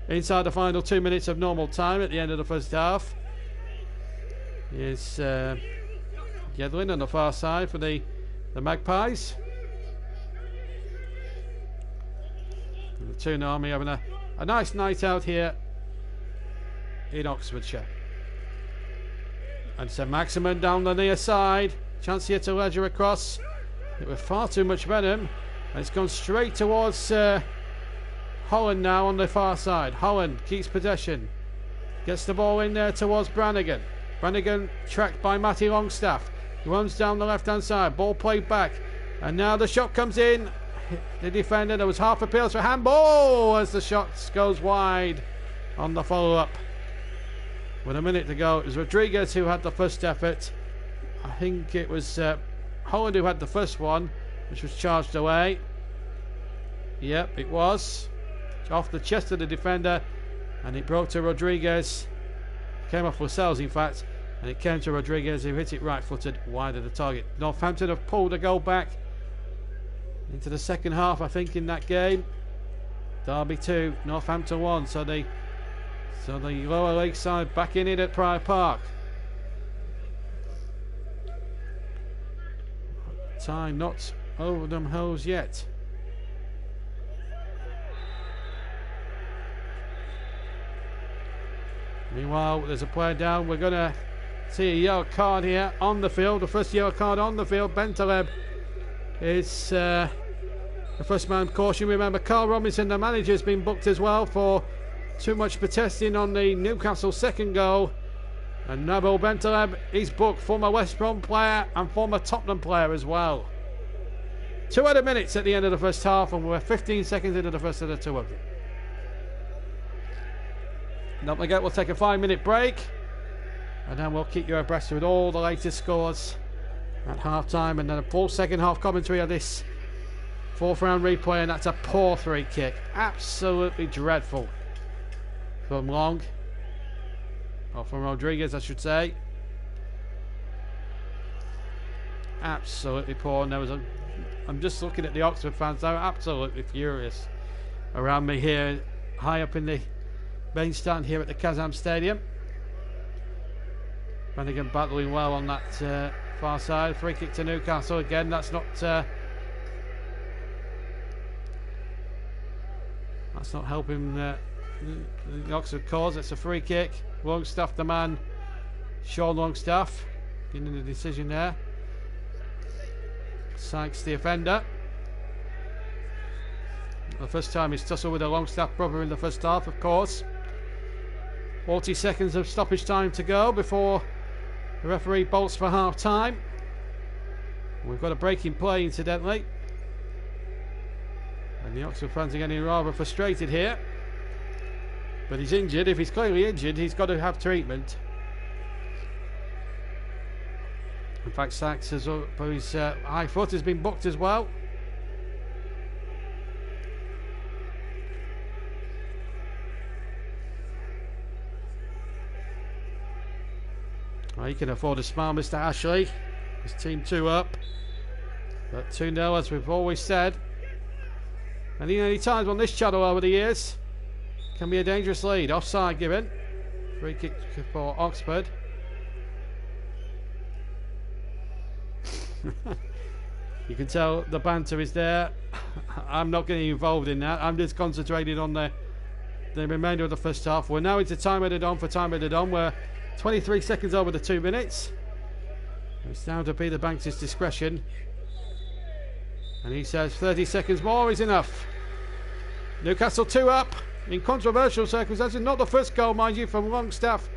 inside the final 2 minutes of normal time at the end of the first half. Here's Yedlin on the far side for the Magpies. And the Toon Army having a nice night out here in Oxfordshire. And St Maximin down the near side. Chance here to ledger across. It was far too much venom. And it's gone straight towards Holland now on the far side. Holland keeps possession. Gets the ball in there towards Brannigan. Brannigan tracked by Matty Longstaff. Runs down the left hand side. Ball played back. And now the shot comes in. The defender, there was half appeals for handball as the shot goes wide on the follow up. With a minute to go, it was Rodriguez who had the first effort. I think it was Holland who had the first one, which was charged away. Yep, it was. Off the chest of the defender, and it broke to Rodriguez. Came off Lascelles, in fact, and it came to Rodriguez, who hit it right-footed wide of the target. Northampton have pulled a goal back into the second half, I think, in that game. Derby 2, Northampton 1. So the lower league side back in it at Pryor Park. Time not over them hills yet. Meanwhile, there's a player down. We're going to See a yellow card here on the field. The first yellow card on the field. Bentaleb is the first man caution. Remember, Carl Robinson, the manager, has been booked as well for too much protesting on the Newcastle second goal. And Nabil Bentaleb, he's booked, former West Brom player and former Tottenham player as well. 2 minutes at the end of the first half, and we're 15 seconds into the first of the two of them. Don't forget, we'll take a 5-minute break, and then we'll keep you abreast with all the latest scores at half time, and then a full second half commentary of this fourth round replay. And that's a poor free kick, absolutely dreadful from Long, or from Rodriguez I should say. Absolutely poor. And there was I'm just looking at the Oxford fans, they're absolutely furious around me here, high up in the main stand here at the Kazam Stadium. Brannigan battling well on that far side. Free kick to Newcastle again. That's not helping the Oxford cause. It's a free kick. Longstaff, the man, Sean Longstaff, getting the decision there. Sykes, the offender. The first time he's tussled with a Longstaff brother in the first half, of course. 40 seconds of stoppage time to go before the referee bolts for half time. We've got a break in play, incidentally. And the Oxford fans are getting rather frustrated here. But he's injured. If he's clearly injured, he's got to have treatment. In fact, Sykes has, his high foot has been booked as well. Well, he can afford a smile, Mr. Ashley. His team 2 up. But 2-0, as we've always said. Any times on this channel over the years, can be a dangerous lead. Offside given. Free kick for Oxford. You can tell the banter is there. I'm not getting involved in that. I'm just concentrating on the remainder of the first half. We're now into time added on for time added on. We're 23 seconds over the 2 minutes. It's down to Peter Banks' discretion. And he says 30 seconds more is enough. Newcastle 2 up in controversial circumstances. Not the first goal, mind you, from Longstaff.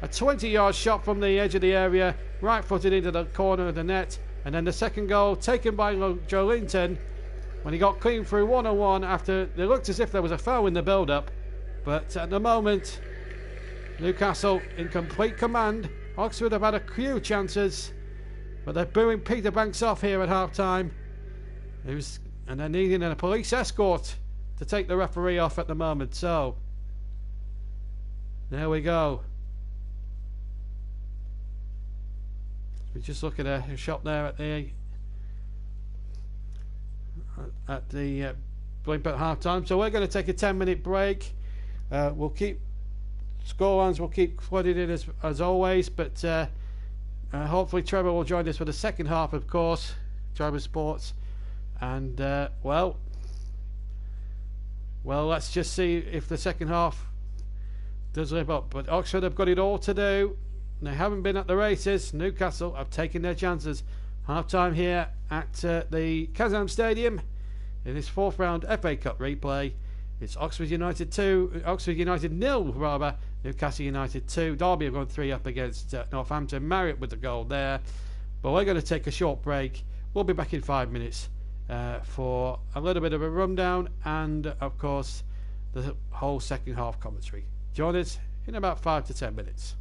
A 20-yard shot from the edge of the area, right-footed into the corner of the net. And then the second goal taken by Joe Linton when he got clean through 1-on-1 after it looked as if there was a foul in the build-up. But at the moment, Newcastle in complete command. Oxford have had a few chances, but they're booing Peter Banks off here at half-time. And they're needing a police escort to take the referee off at the moment. So, there we go. We just look at a shot there at the blimp at half time. So we're going to take a 10-minute break. We'll keep scorelines, we'll keep flooding in as always, but hopefully Trevor will join us for the second half, of course. Trevor Sports, and well, let's just see if the second half does live up. But Oxford have got it all to do. They haven't been at the races. Newcastle have taken their chances. Half time here at the Kazam Stadium in this fourth round FA Cup replay. It's Oxford United 0 rather, Newcastle United 2. Derby have gone 3 up against Northampton. Marriott with the goal there. But we're going to take a short break. We'll be back in 5 minutes for a little bit of a rundown and, of course, the whole second half commentary. Join us in about 5 to 10 minutes.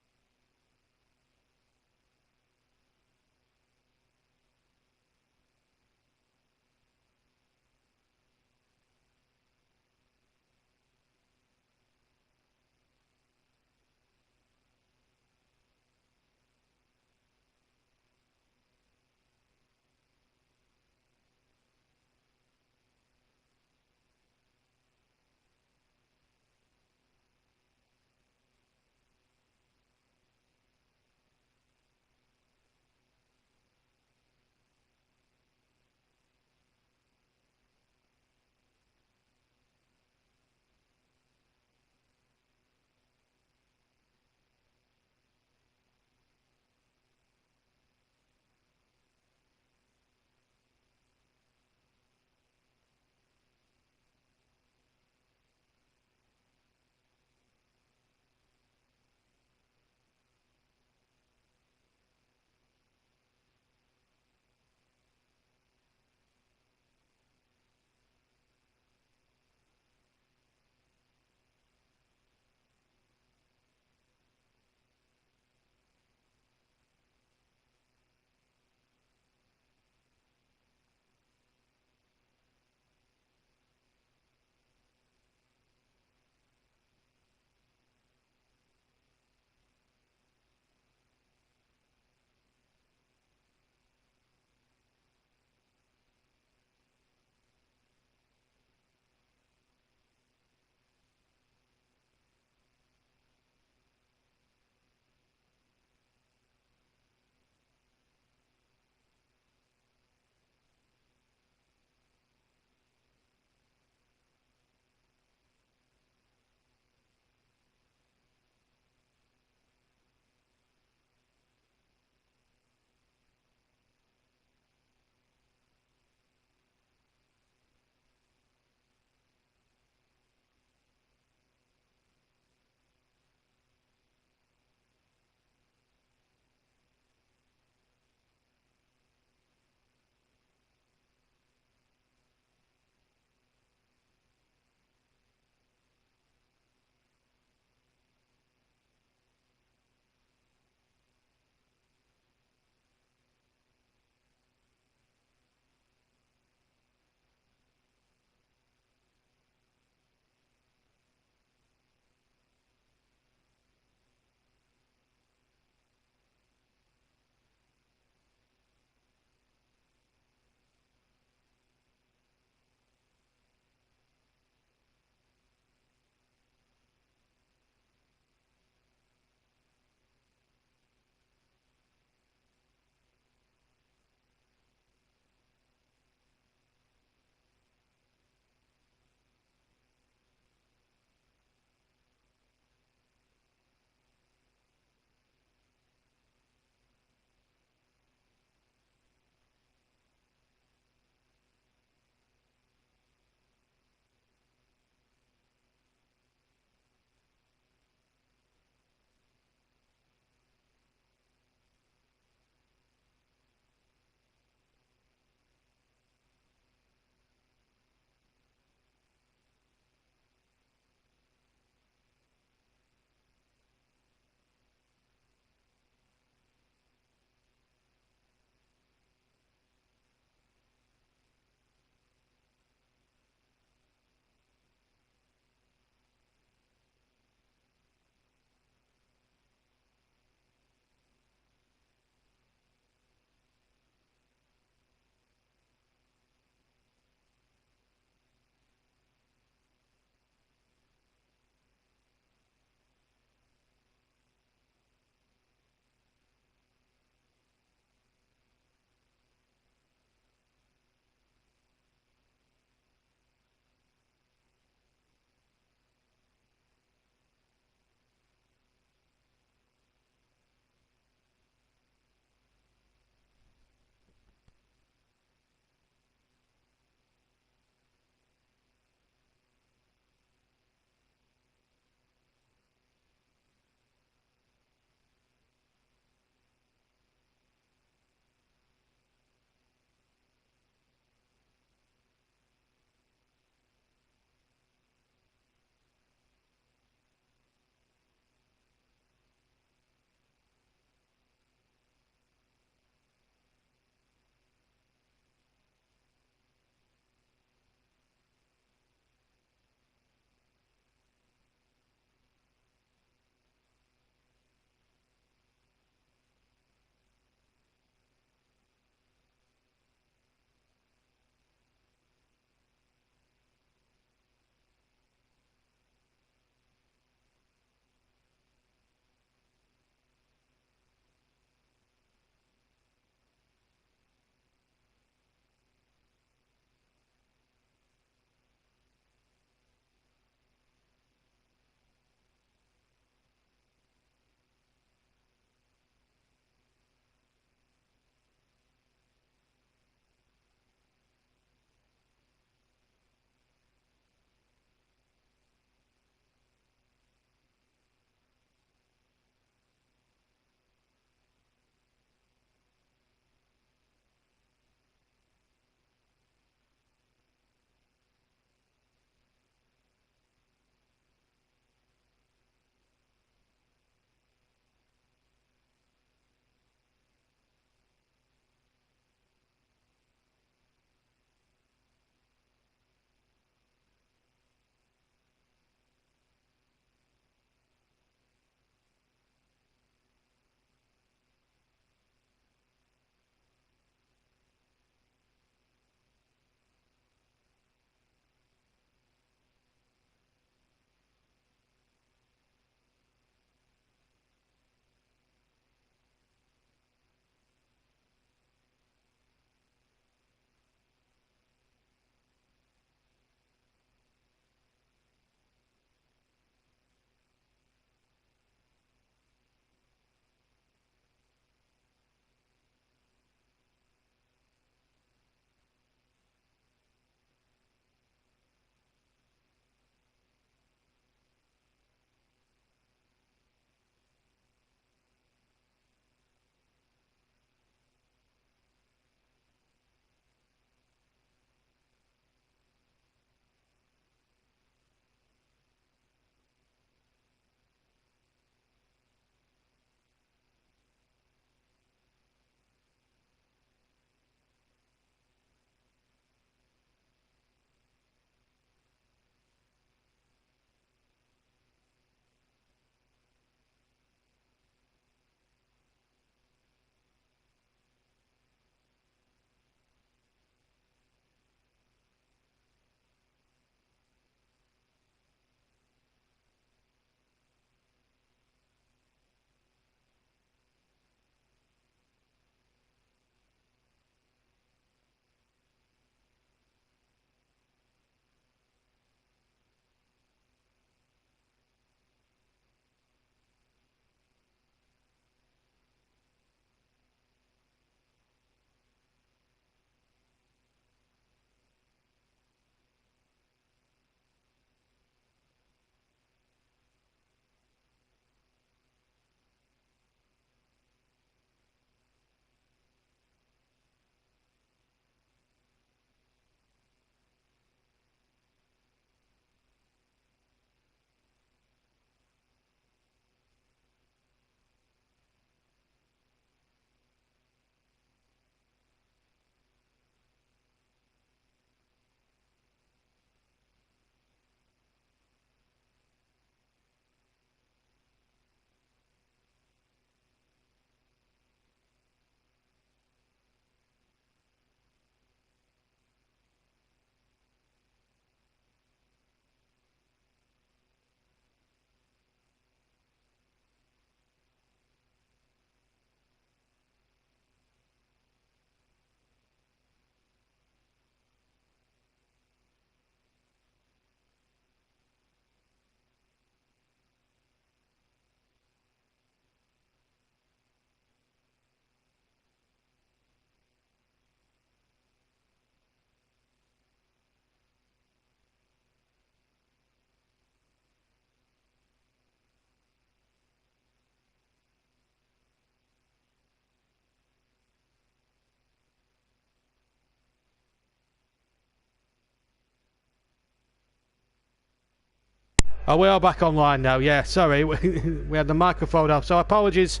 Oh, we are back online now. Yeah, sorry, we had the microphone off, so apologies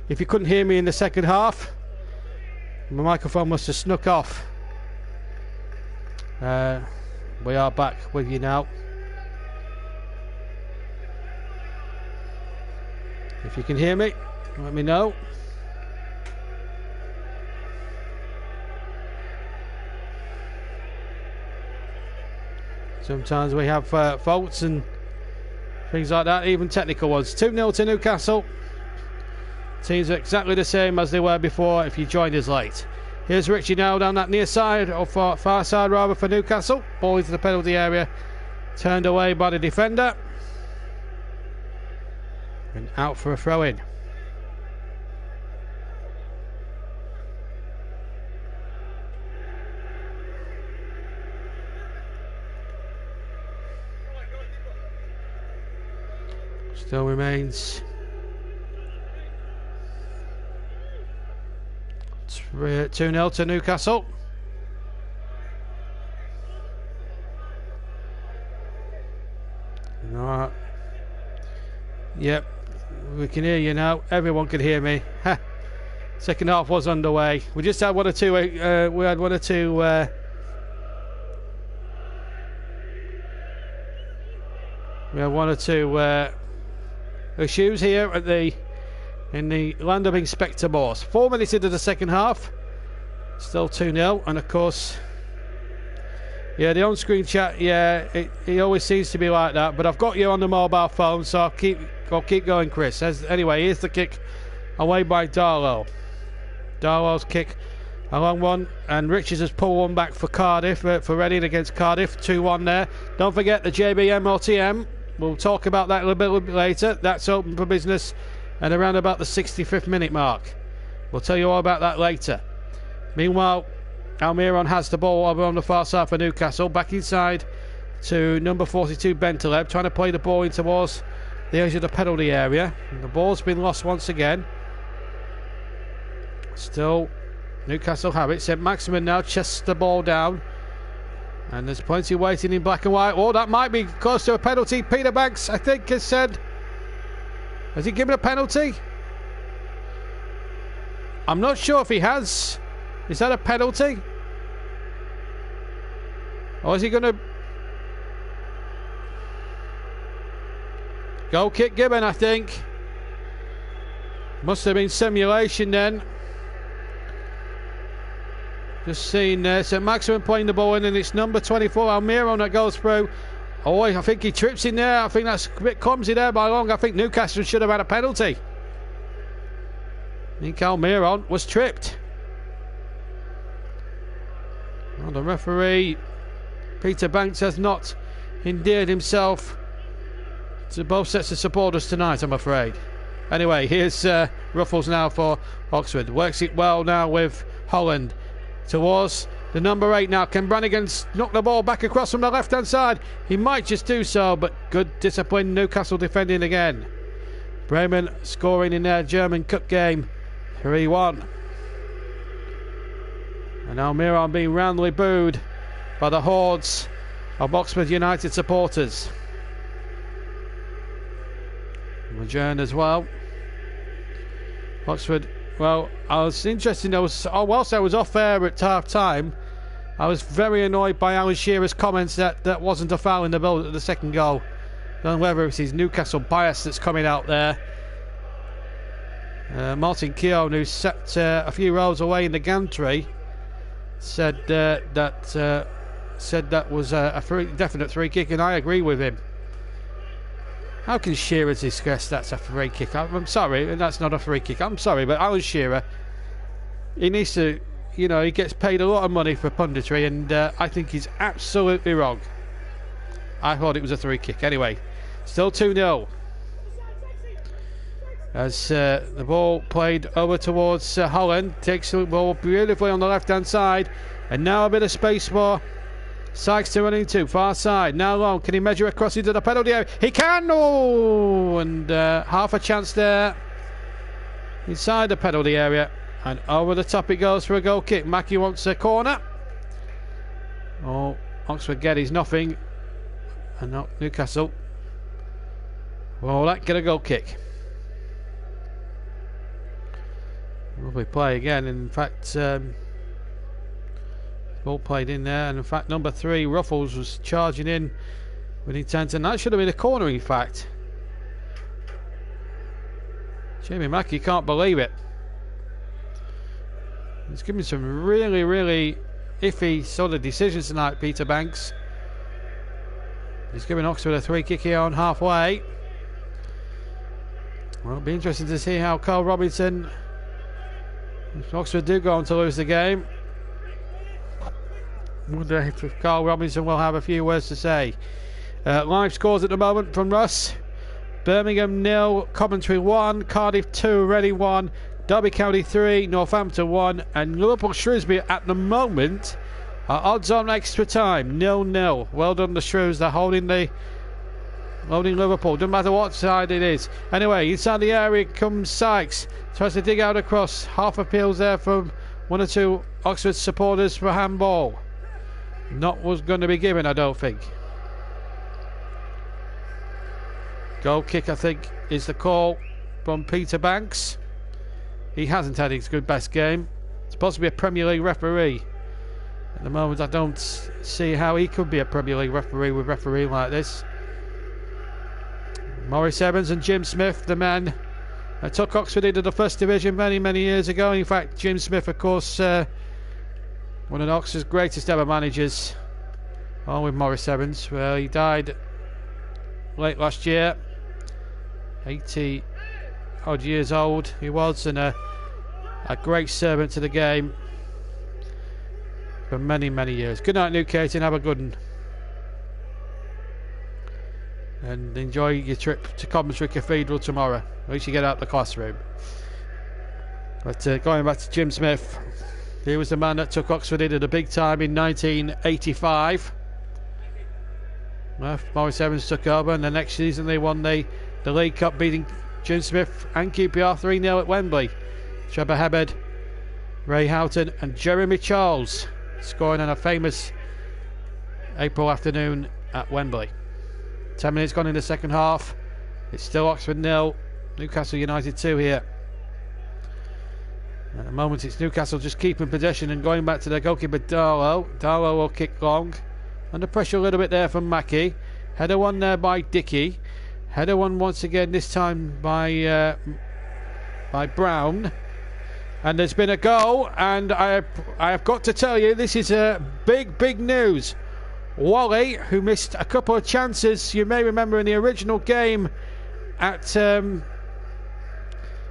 if you couldn't hear me in the second half. My microphone must have snuck off. We are back with you now. If you can hear me, let me know. Sometimes we have faults and things like that, even technical ones. 2-0 to Newcastle. Teams are exactly the same as they were before if you joined us late. Here's Richie now down that near side, or far side rather, for Newcastle. Ball into the penalty area. Turned away by the defender. And out for a throw-in. Still remains 2-0 to Newcastle. No. Yep, we can hear you now. Everyone can hear me. Second half was underway. We just had one or two. We had one or two. Issues here at in the land of Inspector Morse. 4 minutes into the second half, still 2-0, and of course, yeah, the on-screen chat, yeah, it always seems to be like that. But I've got you on the mobile phone, so I'll keep going, Chris. Anyway, here's the kick away by Darlow. Darlow's kick, a long one, and Richards has pulled one back for Cardiff, for Reading against Cardiff. 2-1 there. Don't forget the JBM LTM. We'll talk about that a little bit later. That's open for business and around about the 65th minute mark. We'll tell you all about that later. Meanwhile, Almiron has the ball over on the far side for Newcastle. Back inside to number 42, Bentaleb, trying to play the ball in towards the edge of the penalty area. And the ball's been lost once again. Still, Newcastle have it. St. Maximin now chests the ball down. And there's plenty waiting in black and white. Oh, that might be close to a penalty. Peter Banks, I think, has said... Has he given a penalty? I'm not sure if he has. Is that a penalty? Or is he going to... Goal kick given, I think. Must have been simulation then. Just seen St. Maximin playing the ball in, and it's number 24, Almiron, that goes through. Oh, I think he trips in there. I think that's a bit clumsy there by long. I think Newcastle should have had a penalty. I think Almiron was tripped. Well, the referee, Peter Banks, has not endeared himself to both sets of supporters tonight, I'm afraid. Anyway, here's Ruffles now for Oxford. Works it well now with Holland. Towards the number 8 now. Can Brannigan knock the ball back across from the left hand side? He might just do so, but good discipline. Newcastle defending again. Bremen scoring in their German Cup game 3-1. And Almiron being roundly booed by the hordes of Oxford United supporters. Majourn as well. Oxford. Well, I was interested. Whilst I was off air at half time, I was very annoyed by Alan Shearer's comments that wasn't a foul in the build at the second goal. I don't know whether it's his Newcastle bias that's coming out there. Martin Keown, who sat a few rows away in the gantry, said that was a definite free kick, and I agree with him. How can Shearer discuss that's a free kick? I'm sorry, that's not a free kick. I'm sorry, but Alan Shearer, he needs to, he gets paid a lot of money for punditry, and I think he's absolutely wrong. I thought it was a free kick. Anyway, still 2-0. As the ball played over towards Holland, takes the ball beautifully on the left-hand side, and now a bit of space for Sykes to run into, far side, now long, can he measure across into the penalty area? He can! Oh! And half a chance there inside the penalty area, and over the top it goes for a goal kick. Mackie wants a corner. Oh, Oxford Geddes nothing, and not Newcastle Well, that get a goal kick. Lovely play again. In fact, ball played in there, and in fact, number 3 Ruffles was charging in with intent, and that should have been a corner. In fact, Jamie Mackey can't believe it. He's giving some really, really iffy sort of decisions tonight, Peter Banks. He's giving Oxford a 3 kick here on halfway. Well, it'll be interesting to see how Carl Robinson, if Oxford do go on to lose the game, wonder if Carl Robinson will have a few words to say. Live scores at the moment from Russ. Birmingham 0, Coventry 1, Cardiff 2, Reading 1, Derby County 3, Northampton 1, and Liverpool Shrewsbury at the moment are odds on extra time, 0-0. Well done the Shrews, they're holding Liverpool, doesn't matter what side it is. Anyway, inside the area comes Sykes, tries to dig out across, half appeals there from 1 or 2 Oxford supporters for handball. Not was going to be given, I don't think. Goal kick, I think, is the call from Peter Banks. He hasn't had his good best game. It's supposed to be a Premier League referee. At the moment, I don't see how he could be a Premier League referee with refereeing like this. Maurice Evans and Jim Smith, the men that took Oxford into the First Division many, many years ago. In fact, Jim Smith, of course, one of Oxford's greatest ever managers, along with Maurice Evans. Well, he died late last year, 80 odd years old he was, and a great servant to the game for many, many years. Good night, Newcastle, and have a good one. And enjoy your trip to Coventry Cathedral tomorrow. At least you get out the classroom. But going back to Jim Smith, he was the man that took Oxford into the big time in 1985. Maurice Evans took over, and the next season they won the League Cup, beating Jim Smith and QPR 3-0 at Wembley. Trevor Hebard, Ray Houghton and Jeremy Charles scoring on a famous April afternoon at Wembley. 10 minutes gone in the second half. It's still Oxford 0, Newcastle United 2 here. At the moment it's Newcastle just keeping possession and going back to their goalkeeper Darlow. Darlow will kick long. Under pressure a little bit there from Mackey. Header one there by Dickey. Header one once again, this time by Brown. And there's been a goal, and I have got to tell you, this is big news. Wally, who missed a couple of chances, you may remember in the original game at the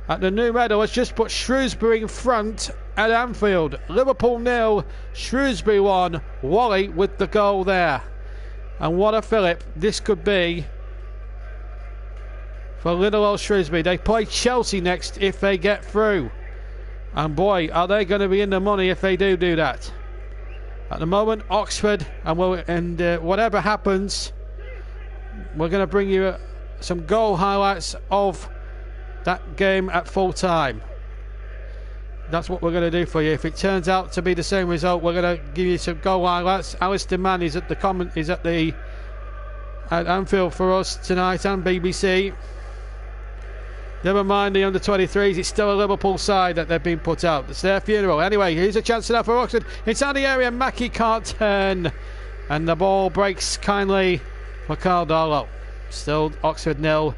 New Meadow, has just put Shrewsbury in front at Anfield. Liverpool 0, Shrewsbury 1. Wally with the goal there. And what a fillip this could be for little old Shrewsbury. They play Chelsea next if they get through. And boy, are they going to be in the money if they do that. At the moment, Oxford, and whatever happens, we're going to bring you some goal highlights of that game at full time. That's what we're going to do for you. If it turns out to be the same result, we're going to give you some goal highlights. Alistair Mann is at Anfield for us tonight, and BBC. Never mind the under-23s, it's still a Liverpool side that they've been put out. It's their funeral. Anyway, here's a chance now for Oxford. Inside the area, Mackey can't turn. And the ball breaks kindly for Carl Darlow. Still Oxford 0,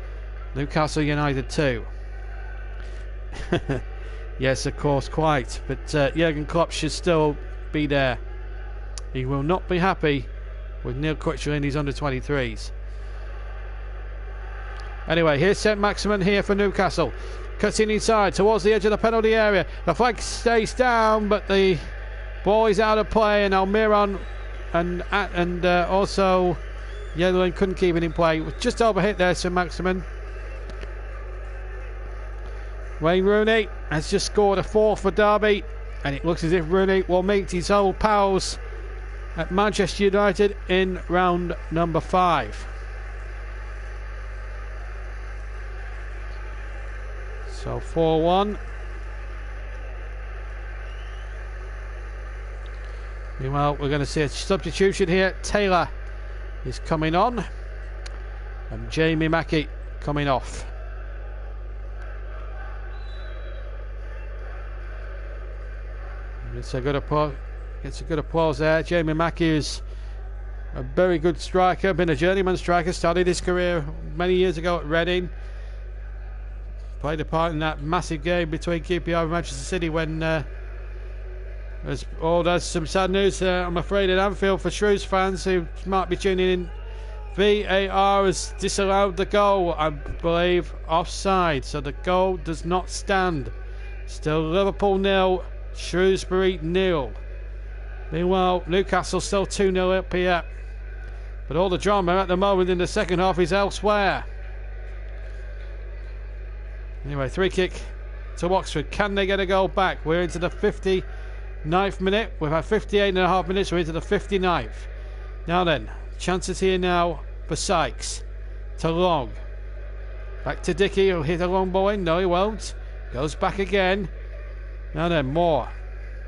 Newcastle United 2. Yes, of course, quite. But Jurgen Klopp should still be there. He will not be happy with Neil Critchley in his under-23s. Anyway, here's St Maximin here for Newcastle. Cutting inside towards the edge of the penalty area. The flag stays down, but the ball is out of play, and Almiron and also Yedlin couldn't keep it in play. It was just overhit there, St Maximin. Wayne Rooney has just scored a fourth for Derby, and it looks as if Rooney will meet his old pals at Manchester United in round number 5. So 4-1. Meanwhile, we're going to see a substitution here. Taylor is coming on, and Jamie Mackey coming off. It's a good applause there. Jamie Mackey's a very good striker, been a journeyman striker, started his career many years ago at Reading. Played a part in that massive game between QPR and Manchester City when there's some sad news I'm afraid at Anfield for Shrews fans who might be tuning in. VAR has disallowed the goal, I believe, offside, so the goal does not stand. Still Liverpool 0, Shrewsbury 0. Meanwhile, Newcastle still 2-0 up here. But all the drama at the moment in the second half is elsewhere. Anyway, free kick to Oxford. Can they get a goal back? We're into the 59th minute. We've had 58.5 minutes. We're into the 59th. Now then, chances here now for Sykes. To Long. Back to Dickey. He'll hit a long ball in. No, he won't. Goes back again. Now then, Moore.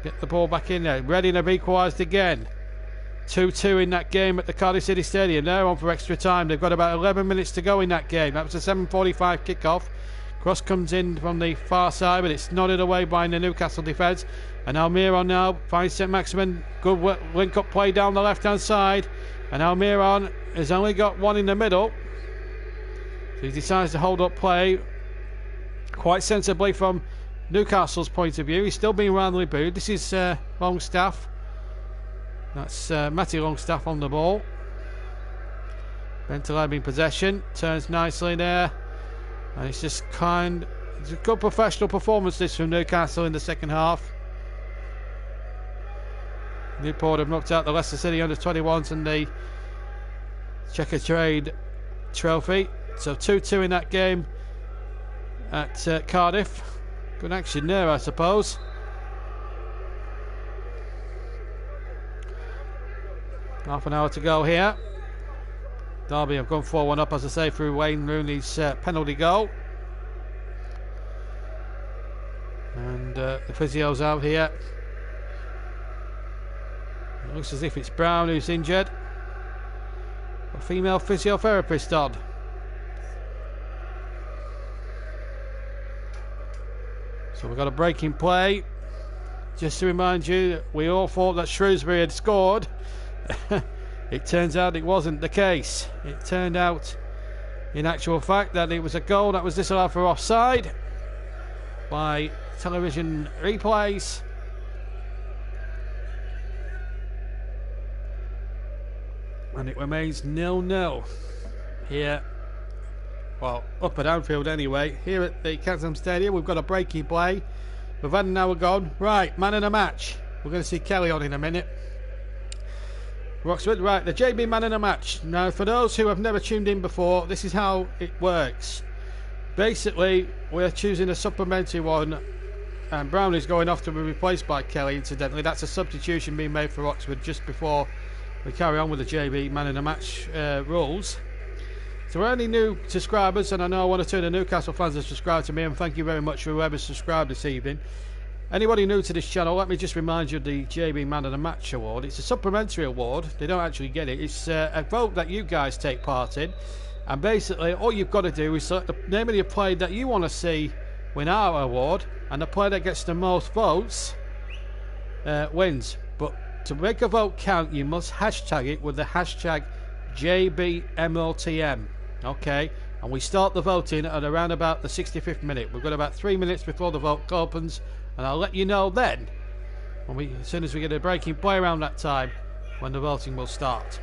Get the ball back in there. Reading have equalised again. 2-2 in that game at the Cardiff City Stadium. They're on for extra time. They've got about 11 minutes to go in that game. That was a 7:45 kickoff. Cross comes in from the far side, but it's nodded away by the Newcastle defence. And Almiron now finds St Maximin. Good link-up play down the left-hand side. And Almiron has only got one in the middle. So he decides to hold up play quite sensibly from Newcastle's point of view. He's still being roundly booed. This is Longstaff. That's Matty Longstaff on the ball. Bentaleb in possession. Turns nicely there. And it's just it's a good professional performance this from Newcastle in the second half. Newport have knocked out the Leicester City under-21s and the Checker Trade Trophy. So 2-2 in that game at Cardiff. Good action there, I suppose. Half an hour to go here. Derby have gone 4-1 up, as I say, through Wayne Rooney's penalty goal. And the physio's out here. It looks as if it's Brown who's injured. A female physiotherapist on. So we've got a break in play. Just to remind you that we all thought that Shrewsbury had scored. It turns out it wasn't the case. It turned out, in actual fact, that it was a goal that was disallowed for offside by television replays. And it remains 0-0 here. Well, up at Anfield anyway. Here at the Kazam Stadium, we've got a break in play. We've had an hour gone. Right, man of the match. We're going to see Kelly on in a minute. Roxford, right, the JB man of the match. Now, for those who have never tuned in before, this is how it works. Basically, we're choosing a supplementary one, and Brown is going off to be replaced by Kelly, incidentally. That's a substitution being made for Oxford just before we carry on with the JB man of the match rules. So we're only new subscribers, and I know one or two of the Newcastle fans have subscribed to me, and thank you very much for whoever's subscribed this evening. Anybody new to this channel, let me just remind you of the JB Man of the Match award. It's a supplementary award. They don't actually get it. It's a vote that you guys take part in. And basically, all you've got to do is select the name of the player that you want to see win our award. And the player that gets the most votes wins. But to make a vote count, you must hashtag it with the hashtag JBMLTM. Okay? And we start the voting at around about the 65th minute. We've got about 3 minutes before the vote opens. And I'll let you know then, as soon as we get a break in play around that time, when the voting will start.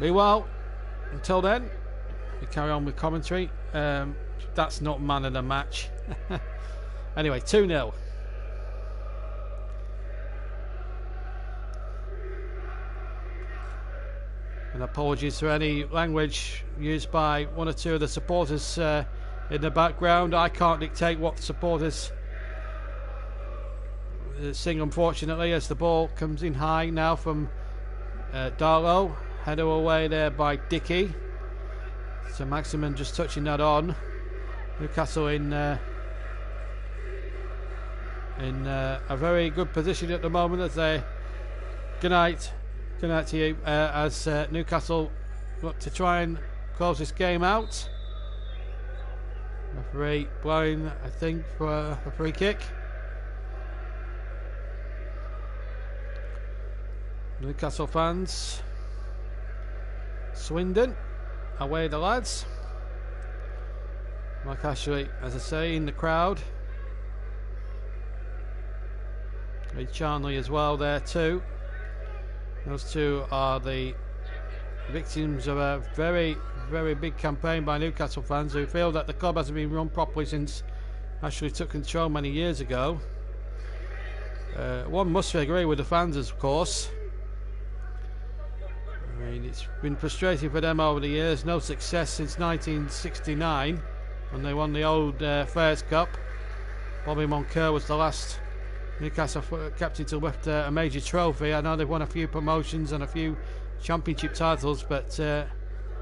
Meanwhile, until then, we carry on with commentary. That's not man of the match. Anyway, 2-0. And apologies for any language used by one or two of the supporters in the background. I can't dictate what the supporters sing, unfortunately, as the ball comes in high now from Darlow. Header away there by Dickey. So Maximin just touching that on. Newcastle in a very good position at the moment as they... Good night to you, as Newcastle look to try and close this game out. Referee blowing, I think, for a free kick. Newcastle fans. Swindon, away the lads. Mike Ashley, as I say, in the crowd. Ray Charnley as well there too. Those two are the victims of a very, very big campaign by Newcastle fans who feel that the club hasn't been run properly since Ashley took control many years ago. One must agree with the fans, of course. I mean, it's been frustrating for them over the years. No success since 1969 when they won the old Fairs Cup. Bobby Moncur was the last Newcastle captain to lift a major trophy. I know they've won a few promotions and a few championship titles, but to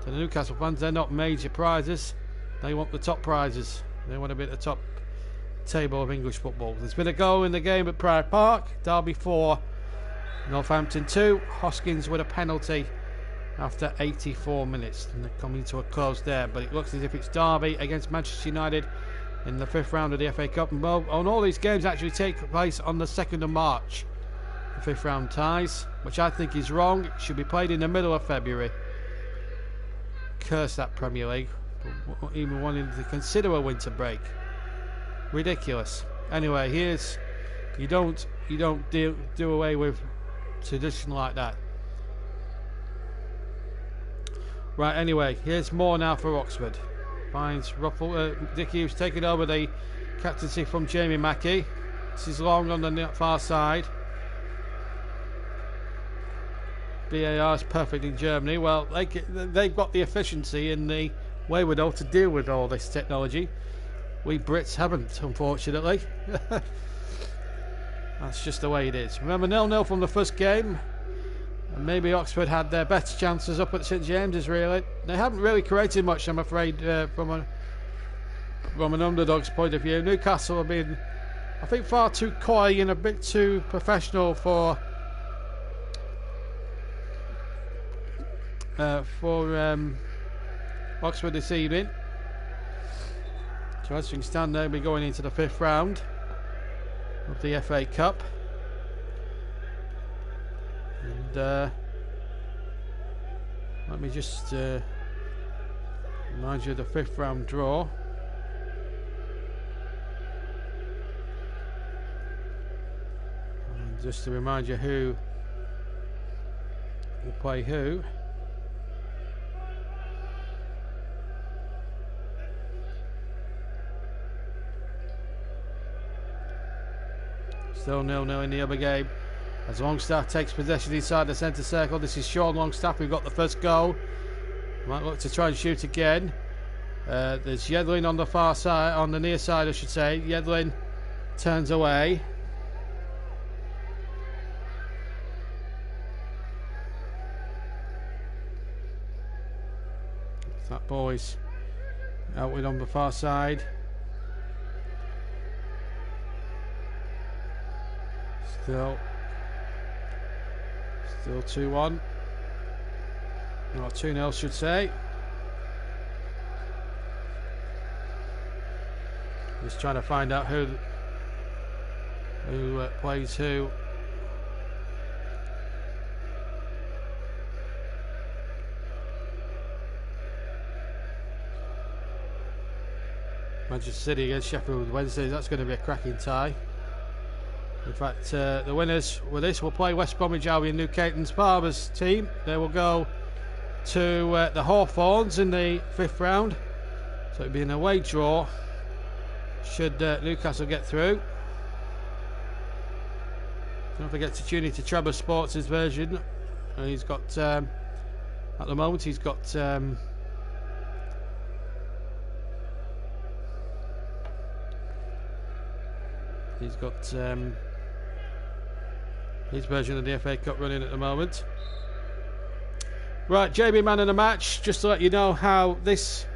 the Newcastle fans, they're not major prizes. They want the top prizes. They want to be at the top table of English football. There's been a goal in the game at Pride Park. Derby 4, Northampton 2. Hoskins with a penalty after 84 minutes. And they're coming to a close there, but it looks as if it's Derby against Manchester United in the 5th round of the FA Cup. And all these games actually take place on the 2nd of March. The 5th round ties, which I think is wrong. It should be played in the middle of February. Curse that Premier League for even wanting to consider a winter break. Ridiculous. Anyway, here's you don't do away with tradition like that. Right, anyway, here's more now for Oxford. Finds Dick Hughes taking over the captaincy from Jamie Mackey. This is Long on the far side. VAR is perfect in Germany. Well, they've got the efficiency and the wherewithal to deal with all this technology. We Brits haven't, unfortunately. That's just the way it is. Remember, 0-0 from the first game. And maybe Oxford had their better chances up at St James's, really. They haven't really created much, I'm afraid, from an underdog's point of view. Newcastle have been, I think, far too coy and a bit too professional for Oxford this evening. So as you can stand there, we're going into the 5th round of the FA Cup. And let me just remind you of the 5th round draw. And just to remind you who will play who. Still 0-0 in the other game. As Longstaff takes possession inside the centre circle. This is Sean Longstaff who got the first goal. Might look to try and shoot again. There's Yedlin on the far side, on the near side I should say. Yedlin turns away. That boy's out with on the far side. Still 2-1. Or 2-0 should say. Just trying to find out who plays who. Manchester City against Sheffield Wednesday. That's going to be a cracking tie. In fact, the winners with this will play West Bromwich Albion, New Caton's Farmers team. They will go to the Hawthorns in the 5th round. So it'll be an away draw should Newcastle get through. Don't forget to tune into Trevor Sports' version. He's got, at the moment, he's got his version of the FA Cup running at the moment. Right, JB Man of the Match, just to let you know how this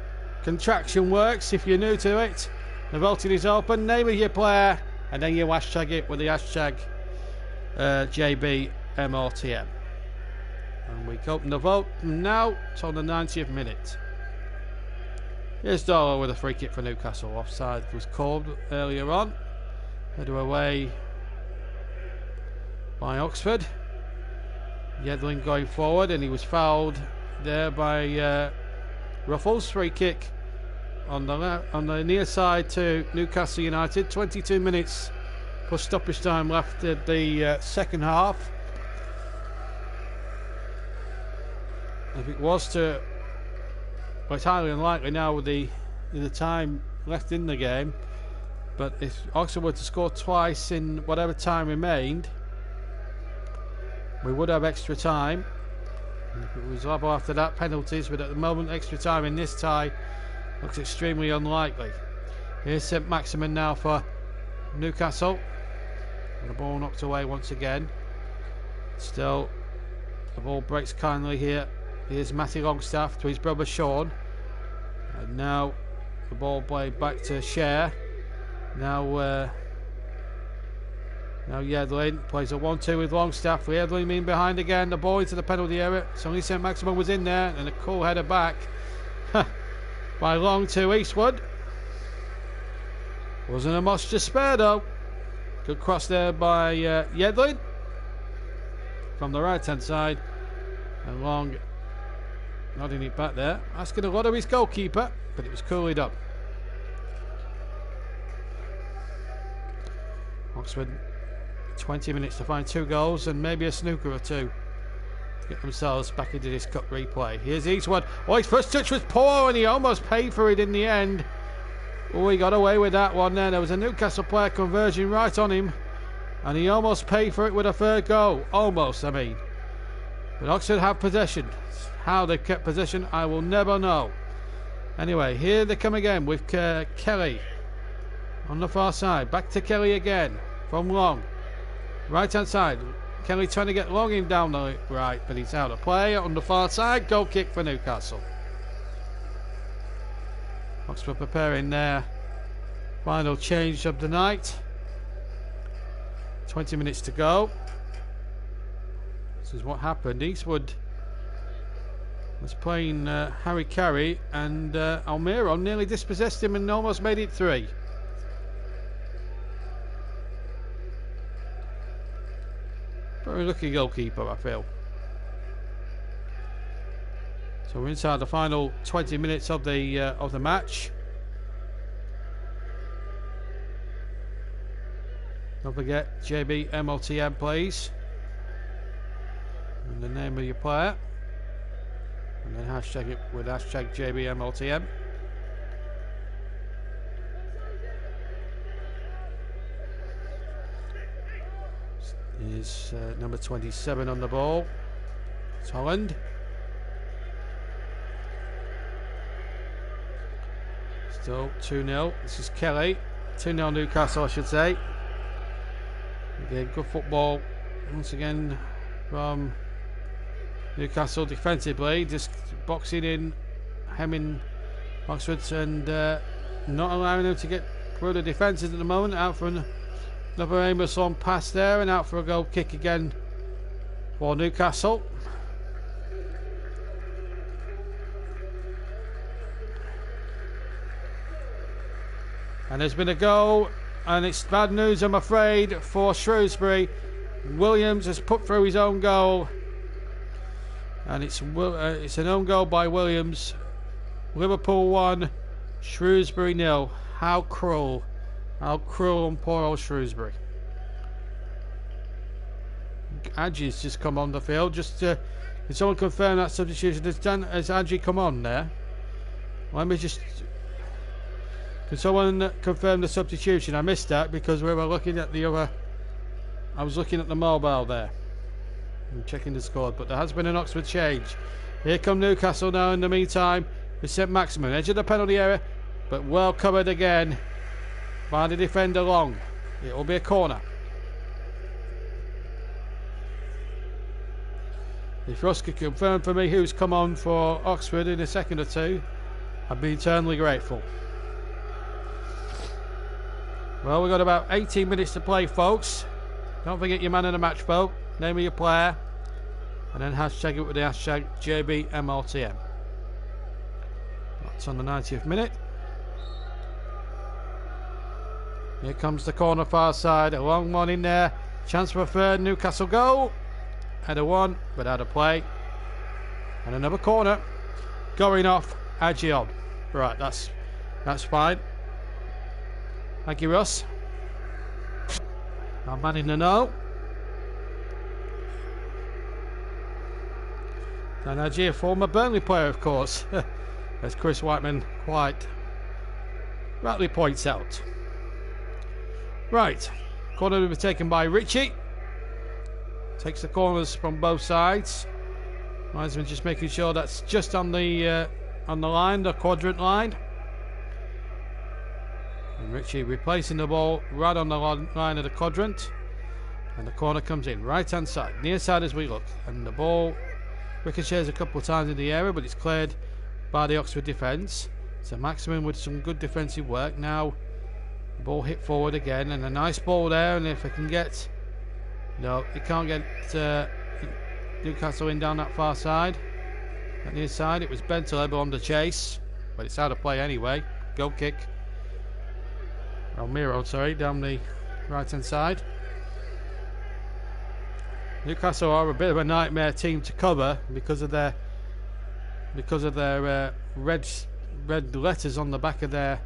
contraction works if you're new to it. The voting is open. Name of your player and then you hashtag it with the hashtag JBMRTM. And we open the vote now. It's on the 90th minute. Here's Darlow with a free kick for Newcastle. Offside was called earlier on. Header away by Oxford. Yedlin going forward, and he was fouled there by Ruffles. Free kick on the near side to Newcastle United. 22 minutes plus stoppage time left at the second half. If it was to, well, it's highly unlikely now with the time left in the game. But if Oxford were to score twice in whatever time remained, we would have extra time. And if it was level after that, penalties. But at the moment, extra time in this tie looks extremely unlikely. Here's St Maximin now for Newcastle. And the ball knocked away once again. Still, the ball breaks kindly here. Here's Matty Longstaff to his brother Sean. And now the ball played back to Cher. Now Yedlin plays a 1-2 with Longstaff. Yedlin in behind again. The ball into the penalty area. Suddenly St Maximin was in there, and a cool header back by Long to Eastwood. Wasn't a much to spare though. Good cross there by Yedlin from the right hand side, and Long nodding it back there, asking a lot of his goalkeeper, but it was coolly done. Oxford 20 minutes to find 2 goals and maybe a snooker or 2 to get themselves back into this cup replay. Here's Eastwood. Oh, his first touch was poor and he almost paid for it in the end. Oh, he got away with that one there. There was a Newcastle player converging right on him and he almost paid for it with a third goal. Almost, I mean. But Oxford have possession. How they kept possession, I will never know. Anyway, here they come again with Kelly on the far side. Back to Kelly again from Long. Right hand side. Kelly trying to get Long in down the right, but he's out of play on the far side. Goal kick for Newcastle. Oxford preparing their final change of the night. 20 minutes to go. This is what happened. Eastwood was playing Harry Carey, and Almiro nearly dispossessed him and almost made it 3. Very lucky goalkeeper, I feel. So we're inside the final 20 minutes of the match. Don't forget JB MLTM, please, and the name of your player, and then hashtag it with hashtag JB MLTM. Is number 27 on the ball. It's Holland. Still 2-0. This is Kelly. 2-0 Newcastle, I should say. Again, good football once again from Newcastle defensively, just boxing in, hemming Oxford and not allowing them to get through the defences at the moment. Out for another aimless long pass there, and out for a goal kick again for Newcastle. And there's been a goal, and it's bad news, I'm afraid, for Shrewsbury. Williams has put through his own goal, and it's an own goal by Williams. Liverpool 1, Shrewsbury 0. How cruel. How cruel on poor old Shrewsbury. Adji's just come on the field. Can someone confirm that substitution? Has Adji come on there? Let me just... Can someone confirm the substitution? I missed that because we were looking at the other... I was looking at the mobile there. I'm checking the score, but there has been an Oxford change. Here come Newcastle now in the meantime. With St Maximin, edge of the penalty area, but well covered again by the defender Long. It will be a corner. If Ross could confirm for me who's come on for Oxford in a second or two, I'd be eternally grateful. Well, we've got about 18 minutes to play, folks. Don't forget your man of the match vote, name of your player, and then hashtag it with the hashtag JBMLTM. It's on the 90th minute. Here comes the corner far side. A long one in there. Chance for a third Newcastle goal. Header one, but out of play. And another corner. Going off Agion. Right, that's fine. Thank you, Russ. Our man in the know. And Agier, former Burnley player, of course, as Chris Whiteman quite rightly points out. Right, corner will be taken by Richie. Takes the corners from both sides. Linesman just making sure that's just on the line, the quadrant line. And Richie replacing the ball right on the line of the quadrant. And the corner comes in, right hand side, near side as we look. And the ball ricochets a couple of times in the area, but it's cleared by the Oxford defence. So Maximum with some good defensive work. Now the ball hit forward again, and a nice ball there. And if it can get, no, it can't get Newcastle in down that far side. At the inside, it was Bentaleb on the chase, but it's out of play anyway. Goal kick. Almiro, sorry, down the right hand side. Newcastle are a bit of a nightmare team to cover because of their red letters on the back of their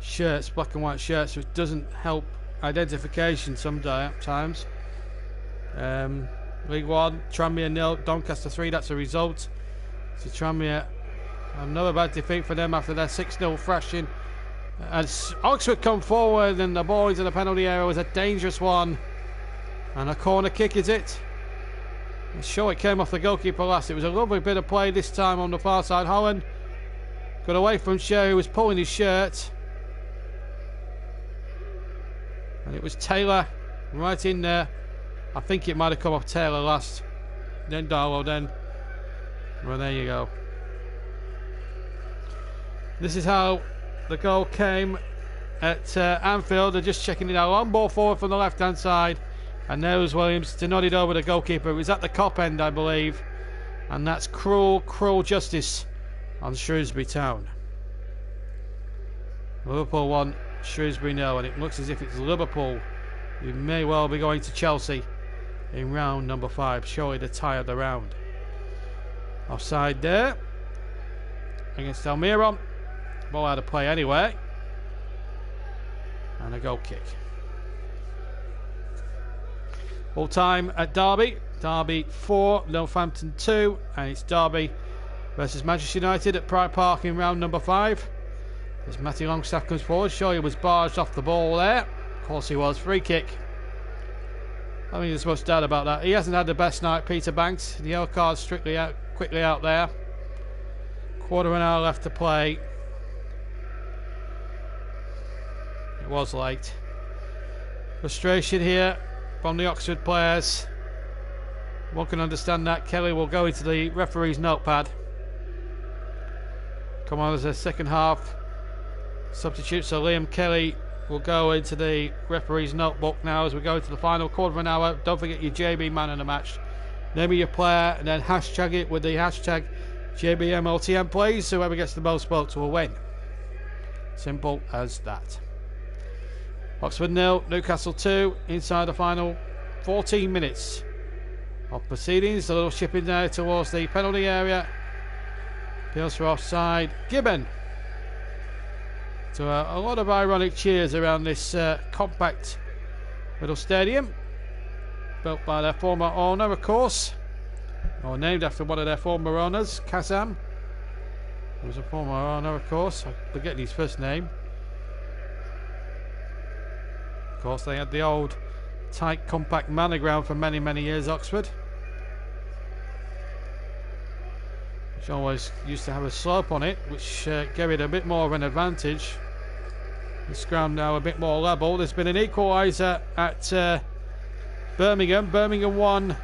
shirts, black and white shirts, which doesn't help identification sometimes. League 1, Tranmere 0, Doncaster 3, that's a result. So Tranmere, another bad defeat for them after their 6-0 thrashing. As Oxford come forward and the ball into the penalty area was a dangerous one. And a corner kick, is it? I'm sure it came off the goalkeeper last. It was a lovely bit of play this time on the far side. Holland got away from Shea, who was pulling his shirt. And it was Taylor right in there. I think it might have come off Taylor last. Then Darlow, then. Well, there you go. This is how the goal came at Anfield. They're just checking it out. Long ball forward from the left-hand side. And there's Williams to nod it over the goalkeeper. It was at the Kop end, I believe. And that's cruel, cruel justice on Shrewsbury Town. Liverpool 1, Shrewsbury 0. And it looks as if it's Liverpool who may well be going to Chelsea in round number 5. Surely the tie of the round. Offside there against Almiron. Ball out of play anyway. And a goal kick. Full time at Derby. Derby 4, Northampton 2. And it's Derby versus Manchester United at Pride Park in round number 5. As Matty Longstaff comes forward. Sure, was barged off the ball there. Of course he was. Free kick. I think there's much doubt about that. He hasn't had the best night, Peter Banks. The yellow card strictly out, quickly out there. Quarter of an hour left to play. It was late. Frustration here from the Oxford players. One can understand that. Kelly will go into the referee's notepad. Come on, as a second half substitute. So Liam Kelly will go into the referee's notebook now as we go into the final quarter of an hour. Don't forget your JB man of the match. Name of your player and then hashtag it with the hashtag JBMLTM plays. Whoever gets the most votes will win. Simple as that. Oxford 0, Newcastle 2, inside the final 14 minutes of proceedings. A little chipping there towards the penalty area. Appeals for offside. Gibbon. So a lot of ironic cheers around this compact little stadium. Built by their former owner, of course. Or named after one of their former owners, Kazam. He was a former owner, of course. I'm forgetting his first name. Of course, they had the old tight, compact manor ground for many, many years, Oxford. Which always used to have a slope on it, which gave it a bit more of an advantage. This ground now a bit more level. There's been an equaliser at Birmingham. Birmingham 1,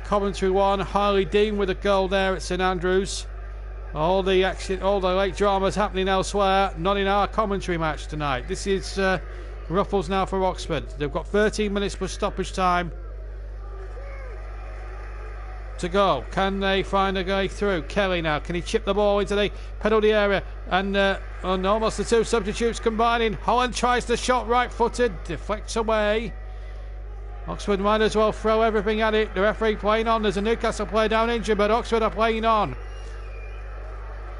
Coventry 1. Harley Dean with a goal there at St Andrews. All the action, all the late dramas happening elsewhere, not in our commentary match tonight. This is ruffles now for Oxford. They've got 13 minutes plus stoppage time. to go. Can they find a guy through? Kelly now. Can he chip the ball into the penalty area? And almost the two substitutes combining. Holland tries the shot, right-footed, deflects away. Oxford might as well throw everything at it. The referee playing on. There's a Newcastle player down injured, but Oxford are playing on.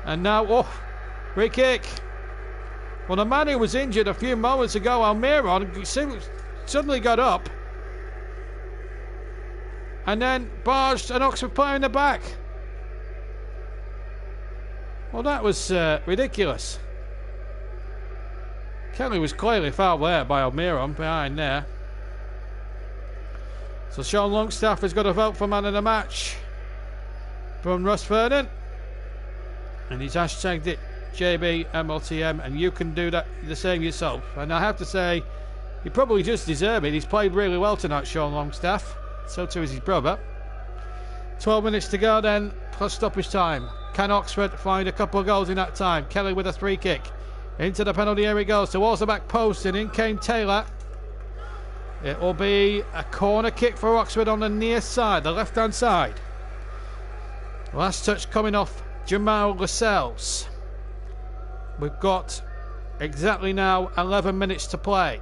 And now, free kick. Well, the man who was injured a few moments ago, Almiron, suddenly got up. And then barged an Oxford player in the back. Well, that was ridiculous. Kelly was clearly fouled there by Almiron behind there. So Sean Longstaff has got a vote for man of the match from Russ Vernon. And he's hashtagged it JBMLTM, and you can do that the same yourself. And I have to say, he probably just deserved it. He's played really well tonight, Sean Longstaff. So too is his brother. 12 minutes to go then, plus stoppage time. Can Oxford find a couple of goals in that time? Kelly with a free kick. Into the penalty area he goes, towards the back post, and in came Taylor. It will be a corner kick for Oxford on the near side, the left-hand side. Last touch coming off Jamal Lascelles. We've got exactly now 11 minutes to play.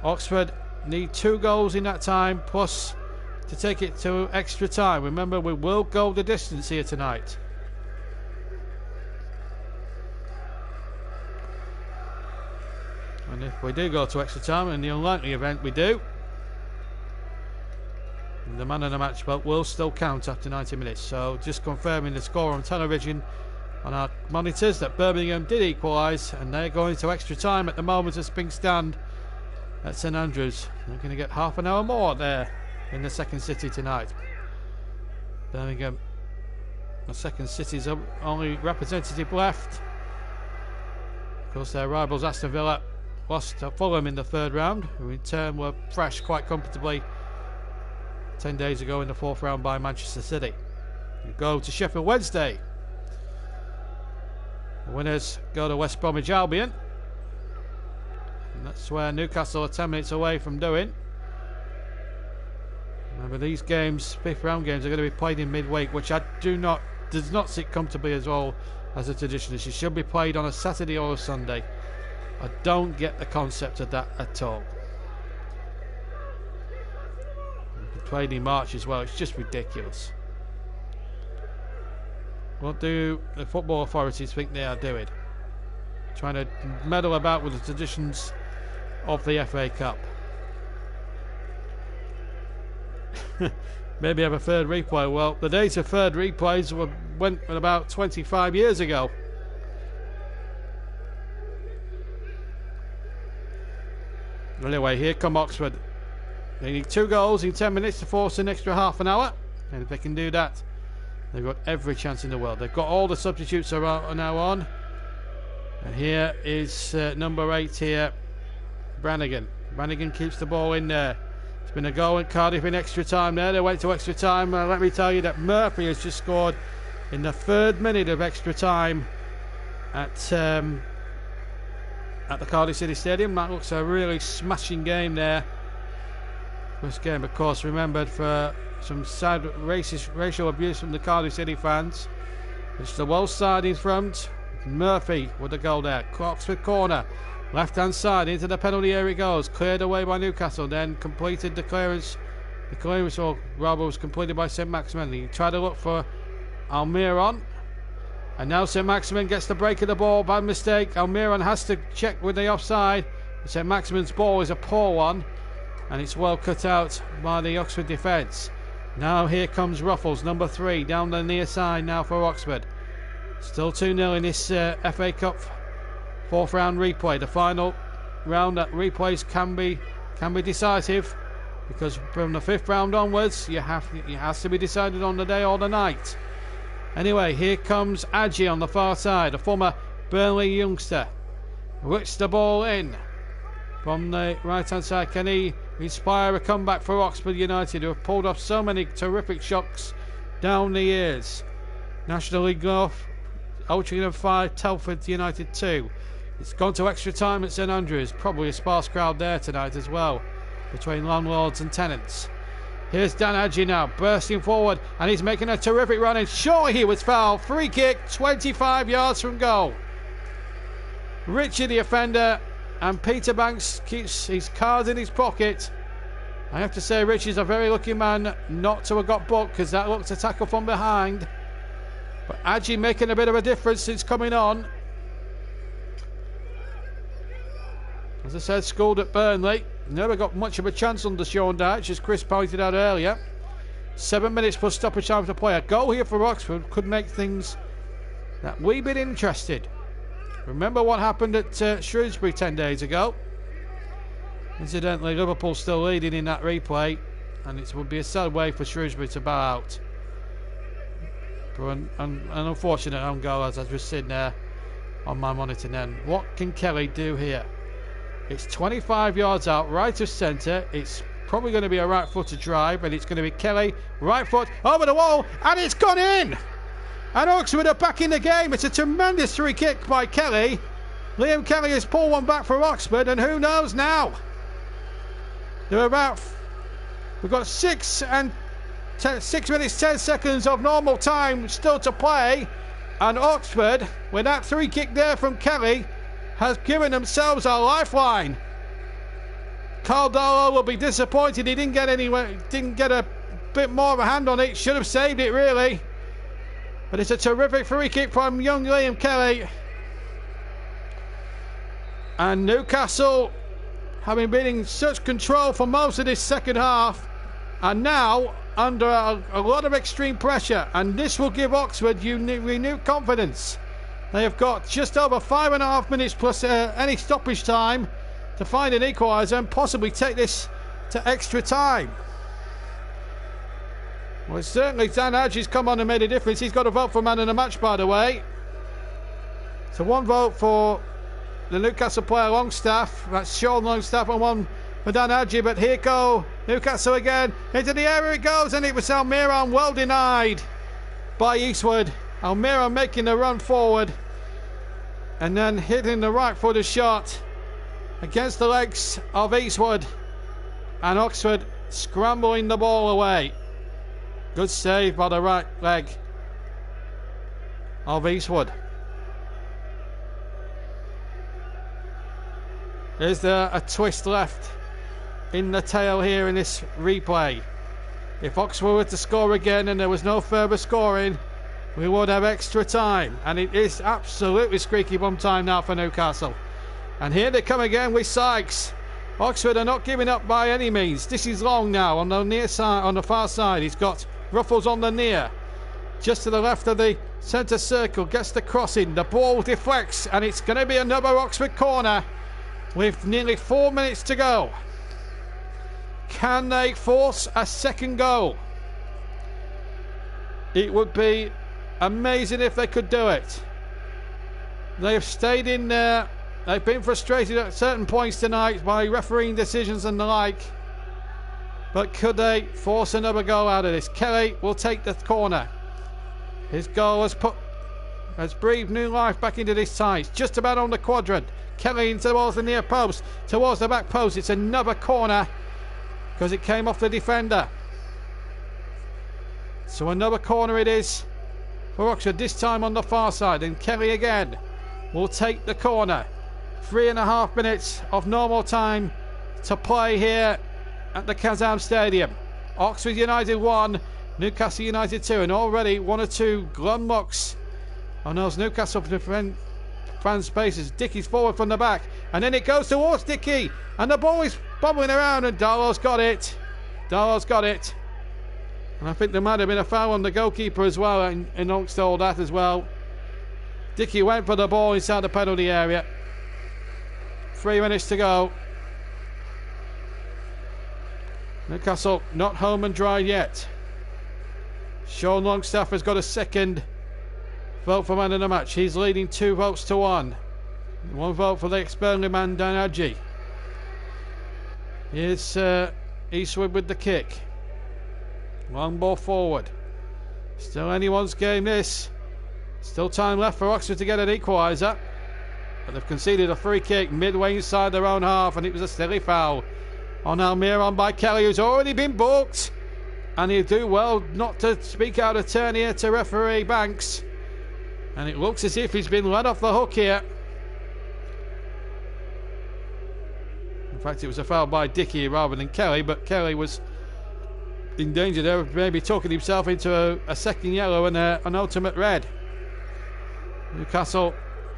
Oxford need 2 goals in that time, plus to take it to extra time. Remember, we will go the distance here tonight. And if we do go to extra time, in the unlikely event we do, the man of the match vote will still count after 90 minutes. So just confirming the score on television on our monitors that Birmingham did equalise, and they're going to extra time at the moment as things stand at St Andrews. They're going to get half an hour more there in the second city tonight. Birmingham, the second city's only representative left. Of course, their rivals Aston Villa lost to Fulham in the third round, who in turn were thrashed quite comfortably 10 days ago in the fourth round by Manchester City. We go to Sheffield Wednesday. The winners go to West Bromwich Albion. And that's where Newcastle are 10 minutes away from doing. Remember, these games, fifth round games, are going to be played in midweek, which does not sit comfortably as well as a tradition. It should be played on a Saturday or a Sunday. I don't get the concept of that at all. Played in March as well. It's just ridiculous. What do the football authorities think they are doing? Trying to meddle about with the traditions of the FA Cup. Maybe have a third replay. Well, the days of third replays went about 25 years ago. Anyway, here come Oxford. They need 2 goals in 10 minutes to force an extra half an hour. And if they can do that, they've got every chance in the world. They've got all the substitutes are now on. And here is number 8 here, Brannigan. Brannigan keeps the ball in there. It's been a goal at Cardiff in extra time there. They went to extra time. Let me tell you that Murphy has just scored in the 3rd minute of extra time at the Cardiff City Stadium. That looks a really smashing game there. This game, of course, remembered for some sad racial abuse from the Cardiff City fans. It's the Welsh side in front. Murphy with the goal there. Oxford corner, left hand side into the penalty area it goes. Cleared away by Newcastle, then completed the clearance. The clearance, or rather, was completed by St Maximin. He tried to look for Almiron, and now St Maximin gets the break of the ball. Bad mistake. Almiron has to check with the offside. St Maximin's ball is a poor one, and it's well cut out by the Oxford defence. Now here comes Ruffles, number 3, down the near side now for Oxford. Still 2-0 in this FA Cup 4th round replay. The final round that replays can be decisive, because from the 5th round onwards, it has to be decided on the day or the night. Anyway, here comes Adji on the far side, a former Burnley youngster. Whips the ball in from the right hand side. Can he inspire a comeback for Oxford United, who have pulled off so many terrific shocks down the years? National League North, Altrincham 5, Telford United 2. It's gone to extra time at St Andrews. Probably a sparse crowd there tonight as well, between landlords and tenants. Here's Dan Hadji now, bursting forward, and he's making a terrific run, and surely he was fouled. Free kick, 25 yards from goal. Richie the offender, and Peter Banks keeps his cards in his pocket. I have to say, Richie's a very lucky man not to have got booked, because that looks a tackle from behind. But Hadji making a bit of a difference since coming on. As I said, schooled at Burnley. Never got much of a chance under Sean Dyche, as Chris pointed out earlier. 7 minutes plus stoppage time to play. A goal here for Oxford could make things that wee bit interested. Remember what happened at Shrewsbury 10 days ago. Incidentally, Liverpool still leading in that replay, and it would be a sad way for Shrewsbury to bow out. For an unfortunate own goal, as I was sitting there on my monitor then. What can Kelly do here? It's 25 yards out, right of centre. It's probably going to be a right-footed drive, and it's going to be Kelly, right foot, over the wall, and it's gone in! And Oxford are back in the game. It's a tremendous free kick by Kelly. Liam Kelly has pulled one back for Oxford, and who knows now? We've got 6 minutes 10 seconds of normal time still to play, and Oxford, with that free kick there from Kelly, has given themselves a lifeline. Carl Darlow will be disappointed he didn't get anywhere, didn't get a bit more of a hand on it. Should have saved it really. But it's a terrific free kick from young Liam Kelly. And Newcastle, having been in such control for most of this second half, are now under a lot of extreme pressure, and this will give Oxford renewed confidence. They have got just over 5.5 minutes plus any stoppage time to find an equaliser and possibly take this to extra time. Well, certainly Dan Hadji's come on and made a difference. He's got a vote for man of the match, by the way. So 1 vote for the Newcastle player Longstaff. That's Sean Longstaff, and 1 for Dan Hadji. But here go Newcastle again. Into the area it goes, and it was Almiron, well denied by Eastwood. Almiron making the run forward and then hitting the right footed shot against the legs of Eastwood, and Oxford scrambling the ball away. Good save by the right leg of Eastwood. Is there a twist left in the tail here in this replay? If Oxford were to score again and there was no further scoring, we would have extra time, and it is absolutely squeaky bum time now for Newcastle. And here they come again with Sykes. Oxford are not giving up by any means. This is Long now on the near side, on the far side. He's got Ruffles on the near, just to the left of the centre circle. Gets the crossing. The ball deflects, and it's going to be another Oxford corner with nearly 4 minutes to go. Can they force a second goal? It would be amazing if they could do it. They have stayed in there. They've been frustrated at certain points tonight by refereeing decisions and the like. But could they force another goal out of this? Kelly will take the corner. His goal has breathed new life back into this tie. It's just about on the quadrant. Kelly towards the near post, towards the back post. It's another corner because it came off the defender. So another corner it is for Oxford, this time on the far side, and Kelly again will take the corner. 3.5 minutes of normal time to play here at the Kazan Stadium. Oxford United 1, Newcastle United 2, and already 1 or 2 glum looks on those Newcastle fan spaces. Dickey's forward from the back, and then it goes towards Dickey, and the ball is bobbling around, and Darlow's got it. Darlow's got it. And I think there might have been a foul on the goalkeeper as well, and amongst all that as well. Dickey went for the ball inside the penalty area. 3 minutes to go. Newcastle not home and dry yet. Sean Longstaff has got a second vote for man of the match. He's leading 2 votes to 1. 1 vote for the ex-Burnley man Dan Hadji. Here's Eastwood with the kick. Long ball forward. Still anyone's game this. Still time left for Oxford to get an equaliser. But they've conceded a free kick midway inside their own half, and it was a silly foul on Almiron by Kelly, who's already been booked. And he'll do well not to speak out of turn here to referee Banks. And it looks as if he's been let off the hook here. In fact, it was a foul by Dickey rather than Kelly, but Kelly was in danger there of maybe talking himself into a second yellow and an ultimate red. Newcastle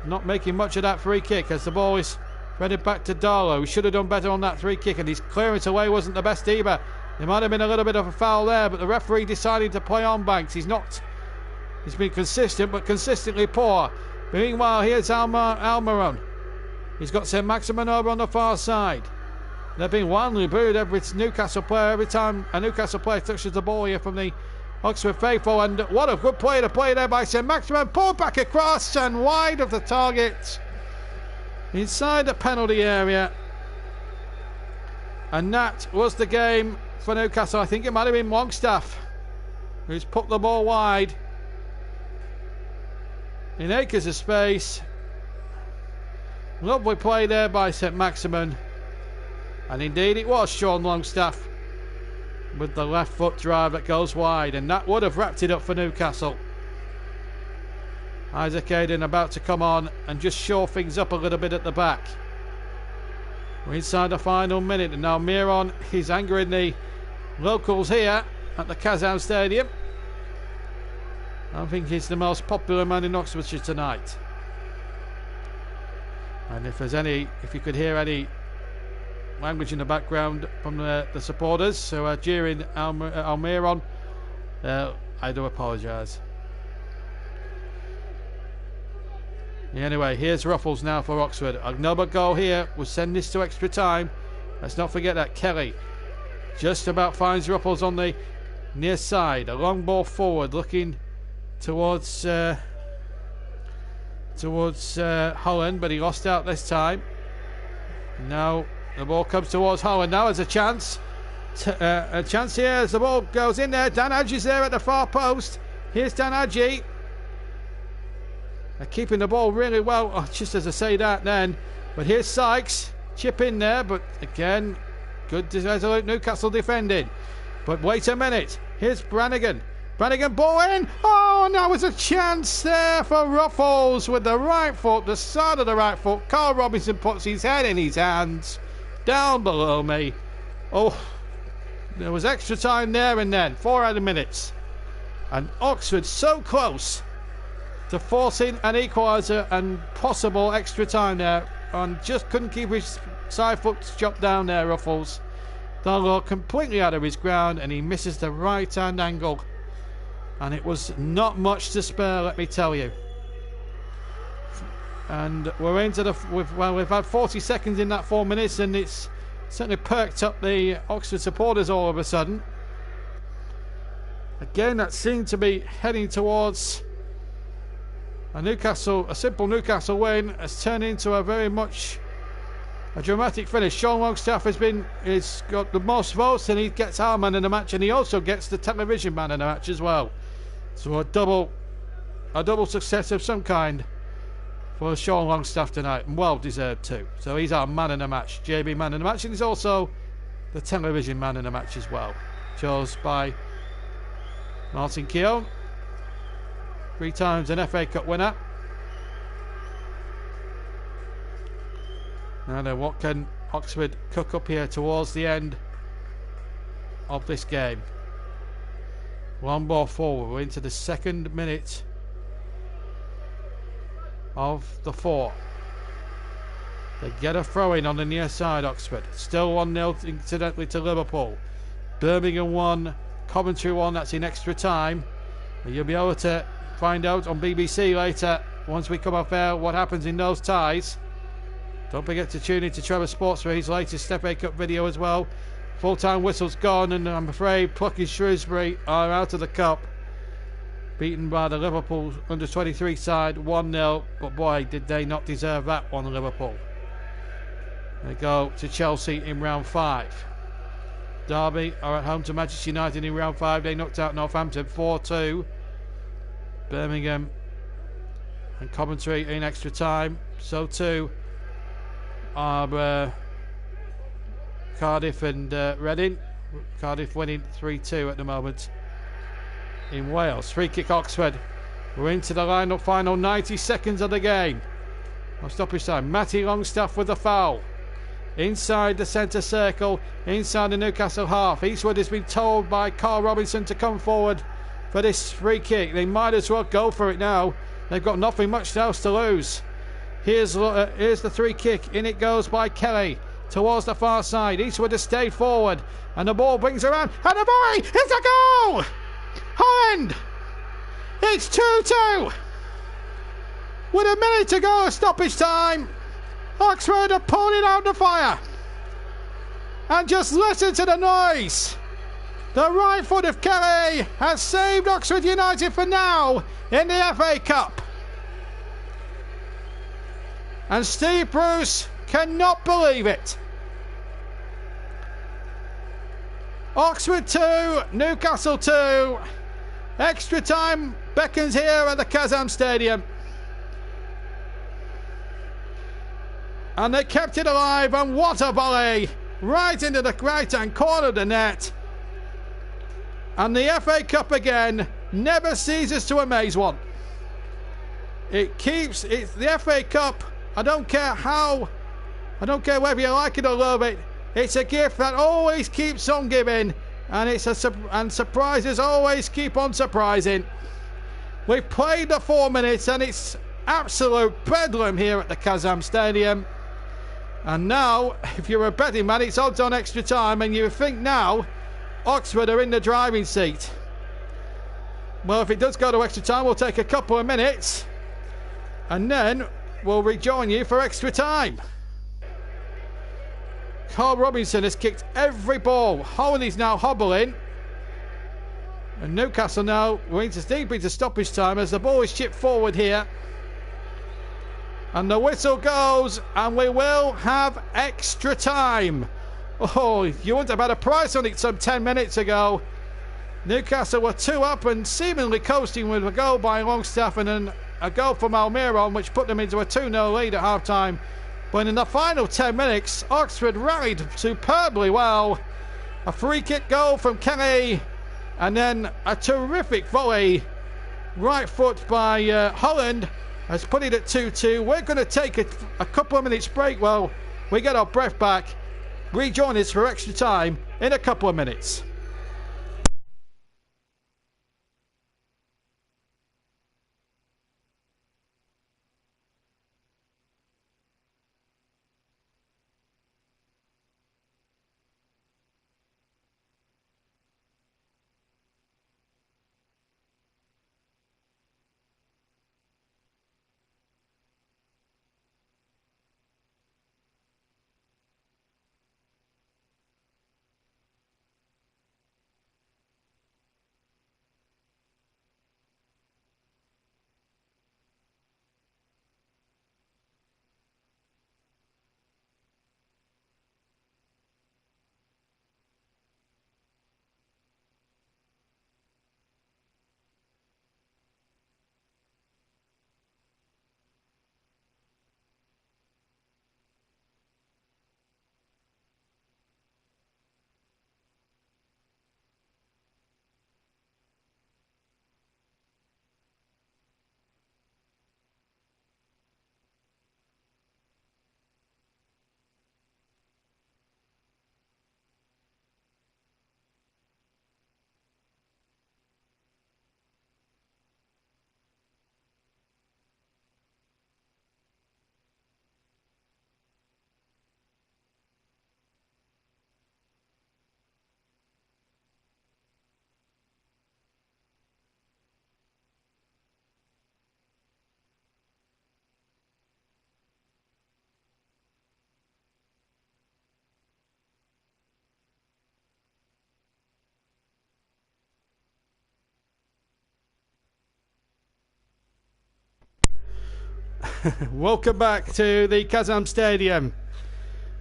not making much of that free kick as the ball is threaded back to Darlow. He should have done better on that free kick, and his clearance away wasn't the best either. There might have been a little bit of a foul there, but the referee decided to play on Banks. He's been consistent, but consistently poor. Meanwhile, here's Almiron. He's got St. Maximin over on the far side. They're being wildly booed every Newcastle player every time a Newcastle player touches the ball here from the Oxford faithful. And what a good play to play there by St. Maximin. Pulled back across and wide of the target. Inside the penalty area. And that was the game for Newcastle. I think it might have been Longstaff who's put the ball wide in acres of space. Lovely play there by St. Maximin. And indeed it was Sean Longstaff with the left foot drive that goes wide, and that would have wrapped it up for Newcastle. Isaac Hayden about to come on and just shore things up a little bit at the back. We're inside the final minute, and now Miron is angering the locals here at the Kazan Stadium. I think he's the most popular man in Oxfordshire tonight. And if you could hear any language in the background from the supporters who are jeering Almiron, I do apologise. Anyway, here's Ruffles now for Oxford. Another goal here will send this to extra time. Let's not forget that Kelly just about finds Ruffles on the near side. A long ball forward, looking towards Holland, but he lost out this time. Now the ball comes towards Holland. Now there's a chance. A chance here as the ball goes in there. Dan Hadji's there at the far post. Here's Dan Hadji. They're keeping the ball really well, just as I say that then. But here's Sykes. Chip in there, but again, good resolute Newcastle defending. But wait a minute. Here's Brannigan. Brannigan ball in. Oh, and that was a chance there for Ruffles with the right foot, the side of the right foot. Carl Robinson puts his head in his hands. Down below me. Oh, there was extra time there and then. 4 added minutes. And Oxford so close to forcing an equaliser and possible extra time there. And just couldn't keep his side foot chopped down there, Ruffles. Darlow completely out of his ground, and he misses the right hand angle. And it was not much to spare, let me tell you. And we're into we've had 40 seconds in that 4 minutes, and it's certainly perked up the Oxford supporters all of a sudden. Again, that seemed to be heading towards a simple Newcastle win has turned into a very much a dramatic finish. Sean Longstaff has got the most votes, and he gets our man in the match, and he also gets the television man in the match as well. So a double success of some kind for Sean Longstaff tonight, and well deserved too. So he's our man in the match, JB man in the match, and he's also the television man in the match as well. Chose by Martin Keown, 3 times an FA Cup winner. Now then, what can Oxford cook up here towards the end of this game? Long ball forward. We're into the 2nd minute of the 4. They get a throw in on the near side, Oxford. Still 1-0 incidentally to Liverpool. Birmingham 1, Coventry 1, that's in extra time. You'll be able to find out on BBC later, once we come off air, what happens in those ties. Don't forget to tune in to Trevor Sports for his latest FA Cup video as well. Full-time whistle's gone, and I'm afraid Plucky Shrewsbury are out of the cup. Beaten by the Liverpool under-23 side 1-0, but boy, did they not deserve that one, Liverpool. They go to Chelsea in round 5. Derby are at home to Manchester United in round 5. They knocked out Northampton 4-2. Birmingham and Coventry in extra time. So too are Cardiff and Reading. Cardiff winning 3-2 at the moment in Wales. Free kick Oxford. We're into the final 90 seconds of the game. No stoppage time. Matty Longstaff with the foul. Inside the centre circle, inside the Newcastle half. Eastwood has been told by Carl Robinson to come forward for this free kick. They might as well go for it now. They've got nothing much else to lose. Here's the free kick. In it goes by Kelly towards the far side. Eastwood has stayed forward, and the ball brings around, and the volley! It's a goal! Holland! It's 2-2! With a minute to go of stoppage time, Oxford are pulling out the fire. And just listen to the noise. The right foot of Kelly has saved Oxford United for now in the FA Cup. And Steve Bruce cannot believe it. Oxford 2, Newcastle 2. Extra time beckons here at the Kazam Stadium. And they kept it alive, and what a volley! Right into the right-hand corner of the net. And the FA Cup again never ceases to amaze one. It's the FA Cup. I don't care whether you like it or love it. It's a gift that always keeps on giving, and surprises always keep on surprising. We've played the 4 minutes, and it's absolute bedlam here at the Kazam Stadium. And now, if you're a betting man, it's odds on extra time, and you think now Oxford are in the driving seat. Well, if it does go to extra time, we'll take a couple of minutes, and then we'll rejoin you for extra time. Carl Robinson has kicked every ball. Holland is now hobbling. And Newcastle now, we're deep into stoppage time as the ball is chipped forward here. And the whistle goes, and we will have extra time. Oh, you wouldn't have had a price on it some 10 minutes ago. Newcastle were 2 up and seemingly coasting with a goal by Longstaff and then a goal from Almiron, which put them into a 2-0 lead at half-time. But in the final 10 minutes, Oxford rallied superbly well. A free kick goal from Kenny, and then a terrific volley. Right foot by Holland has put it at 2-2. We're going to take a couple of minutes break while we get our breath back. Rejoin us for extra time in a couple of minutes. Welcome back to the Kazam Stadium.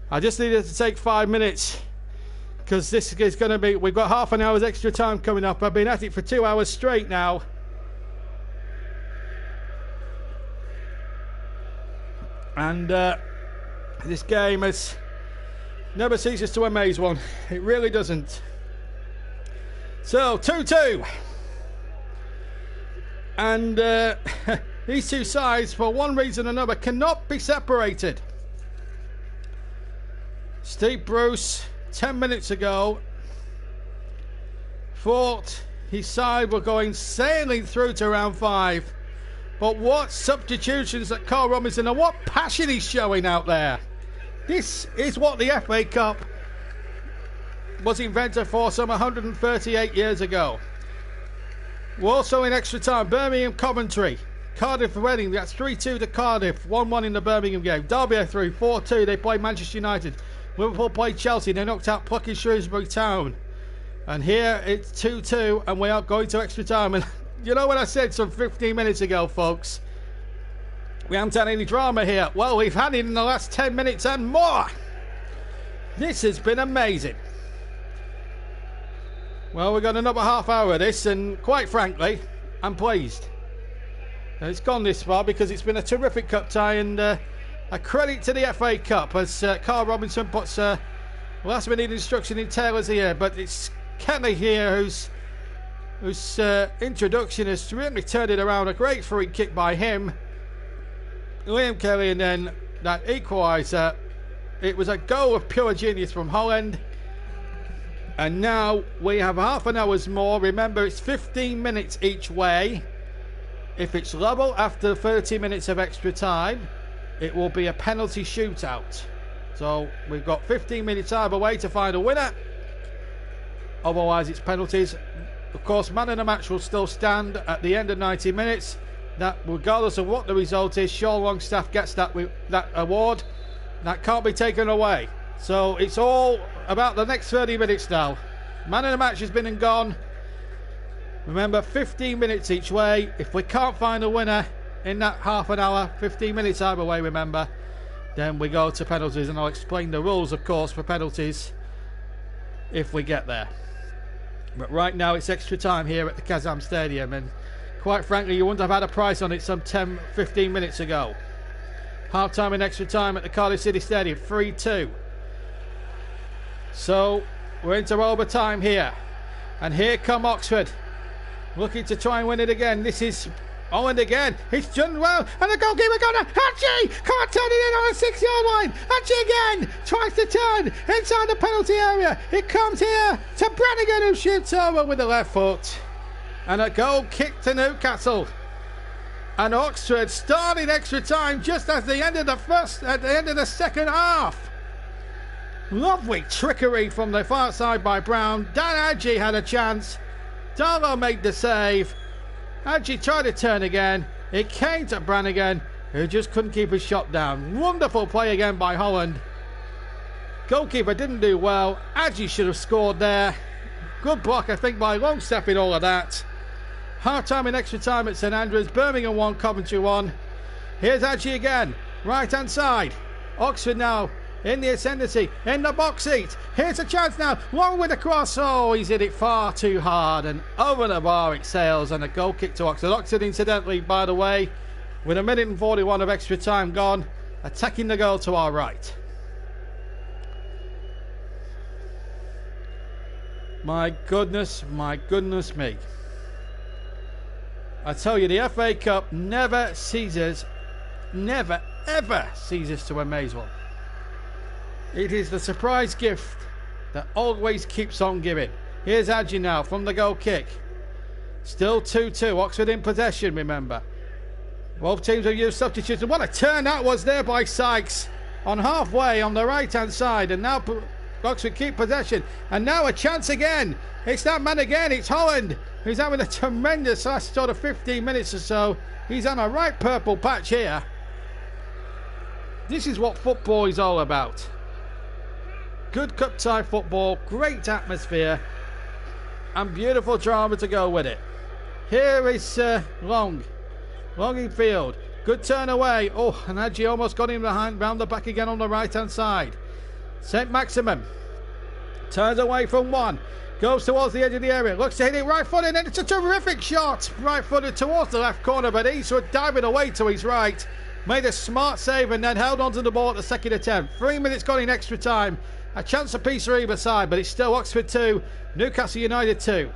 I just needed to take 5 minutes because this is going to be, we've got half an hour's extra time coming up. I've been at it for 2 hours straight now. And this game has never ceases to amaze one. It really doesn't. So 2-2. And these two sides, for one reason or another, cannot be separated. Steve Bruce, 10 minutes ago, thought his side were going sailing through to round 5. But what substitutions that Carl Robinson, and what passion he's showing out there. This is what the FA Cup was invented for some 138 years ago. We're also in extra time. Birmingham, Coventry, Cardiff, Reading. That's 3-2 to Cardiff. 1-1 in the Birmingham game. Derby are through 4-2. They play Manchester United. Liverpool played Chelsea. They knocked out Plucky Shrewsbury Town. And here it's 2-2, and we are going to extra time. And you know what I said some 15 minutes ago, folks? We haven't had any drama here. Well, we've had it in the last 10 minutes and more. This has been amazing. Well, we've got another half hour of this, and quite frankly, I'm pleased. It's gone this far because it's been a terrific cup tie, and a credit to the FA Cup as Carl Robinson puts last minute instruction in Taylor's ear. But it's Kelly here whose introduction has really turned it around. A great free kick by him, Liam Kelly, and then that equaliser. It was a goal of pure genius from Holland. And now we have half an hour's more. Remember, it's 15 minutes each way. If it's level after 30 minutes of extra time, it will be a penalty shootout. So we've got 15 minutes either way to find a winner. Otherwise, it's penalties. Of course, man of the match will still stand at the end of 90 minutes. That, regardless of what the result is, Sean Longstaff gets that award. That can't be taken away. So it's all about the next 30 minutes now. Man of the match has been and gone. Remember, 15 minutes each way. If we can't find a winner in that half an hour, 15 minutes either way, remember, then we go to penalties. And I'll explain the rules, of course, for penalties if we get there. But right now it's extra time here at the Kazam Stadium, and quite frankly, you wouldn't have had a price on it some 10-15 minutes ago. Half time and extra time at the Cardiff City Stadium, 3-2. So we're into overtime here, and here come Oxford, looking to try and win it again. This is Holland again. He's done well, and the goalkeeper got it. Hachi can't turn it in on the 6-yard line. Hachi again tries to turn inside the penalty area. It comes here to Brannigan, who shoots over with the left foot, and a goal kick to Newcastle. And Oxford started extra time just at the end of the second half. Lovely trickery from the far side by Brown. Dan Hadji had a chance. Darlow made the save. Hadji tried to turn again. It came to Brannigan, who just couldn't keep his shot down. Wonderful play again by Holland. Goalkeeper didn't do well. Hadji should have scored there. Good block, I think, by Longstaff in all of that. Half time and extra time at St Andrews. Birmingham 1, Coventry 1. Here's Hadji again. Right hand side. Oxford now in the ascendancy, in the box seat. Here's a chance now. Long with the cross. Oh, he's hit it far too hard, and over the bar it sails, and a goal kick to Oxford. Oxford, incidentally, by the way, with 1:41 of extra time gone, attacking the goal to our right. My goodness me. I tell you, the FA Cup never ever ceases to amaze one. It is the surprise gift that always keeps on giving. Here's Hadji now from the goal kick. Still 2-2. Oxford in possession, remember. Both teams have used substitutes. And what a turn that was there by Sykes on halfway on the right-hand side. And now Oxford keep possession. And now a chance again. It's that man again. It's Holland, who's having a tremendous last sort of 15 minutes or so. He's on a right purple patch here. This is what football is all about. Good cup tie football, great atmosphere, and beautiful drama to go with it. Here is Long in field. Good turn away. Oh, and Hadji almost got him behind, round the back again on the right hand side. St Maximum turns away from one, goes towards the edge of the area, looks to hit it right footed, and it's a terrific shot, right footed towards the left corner, but Eastwood diving away to his right, made a smart save and then held onto the ball at the second attempt. 3 minutes gone in extra time. A chance apiece for either side, but it's still Oxford 2, Newcastle United 2.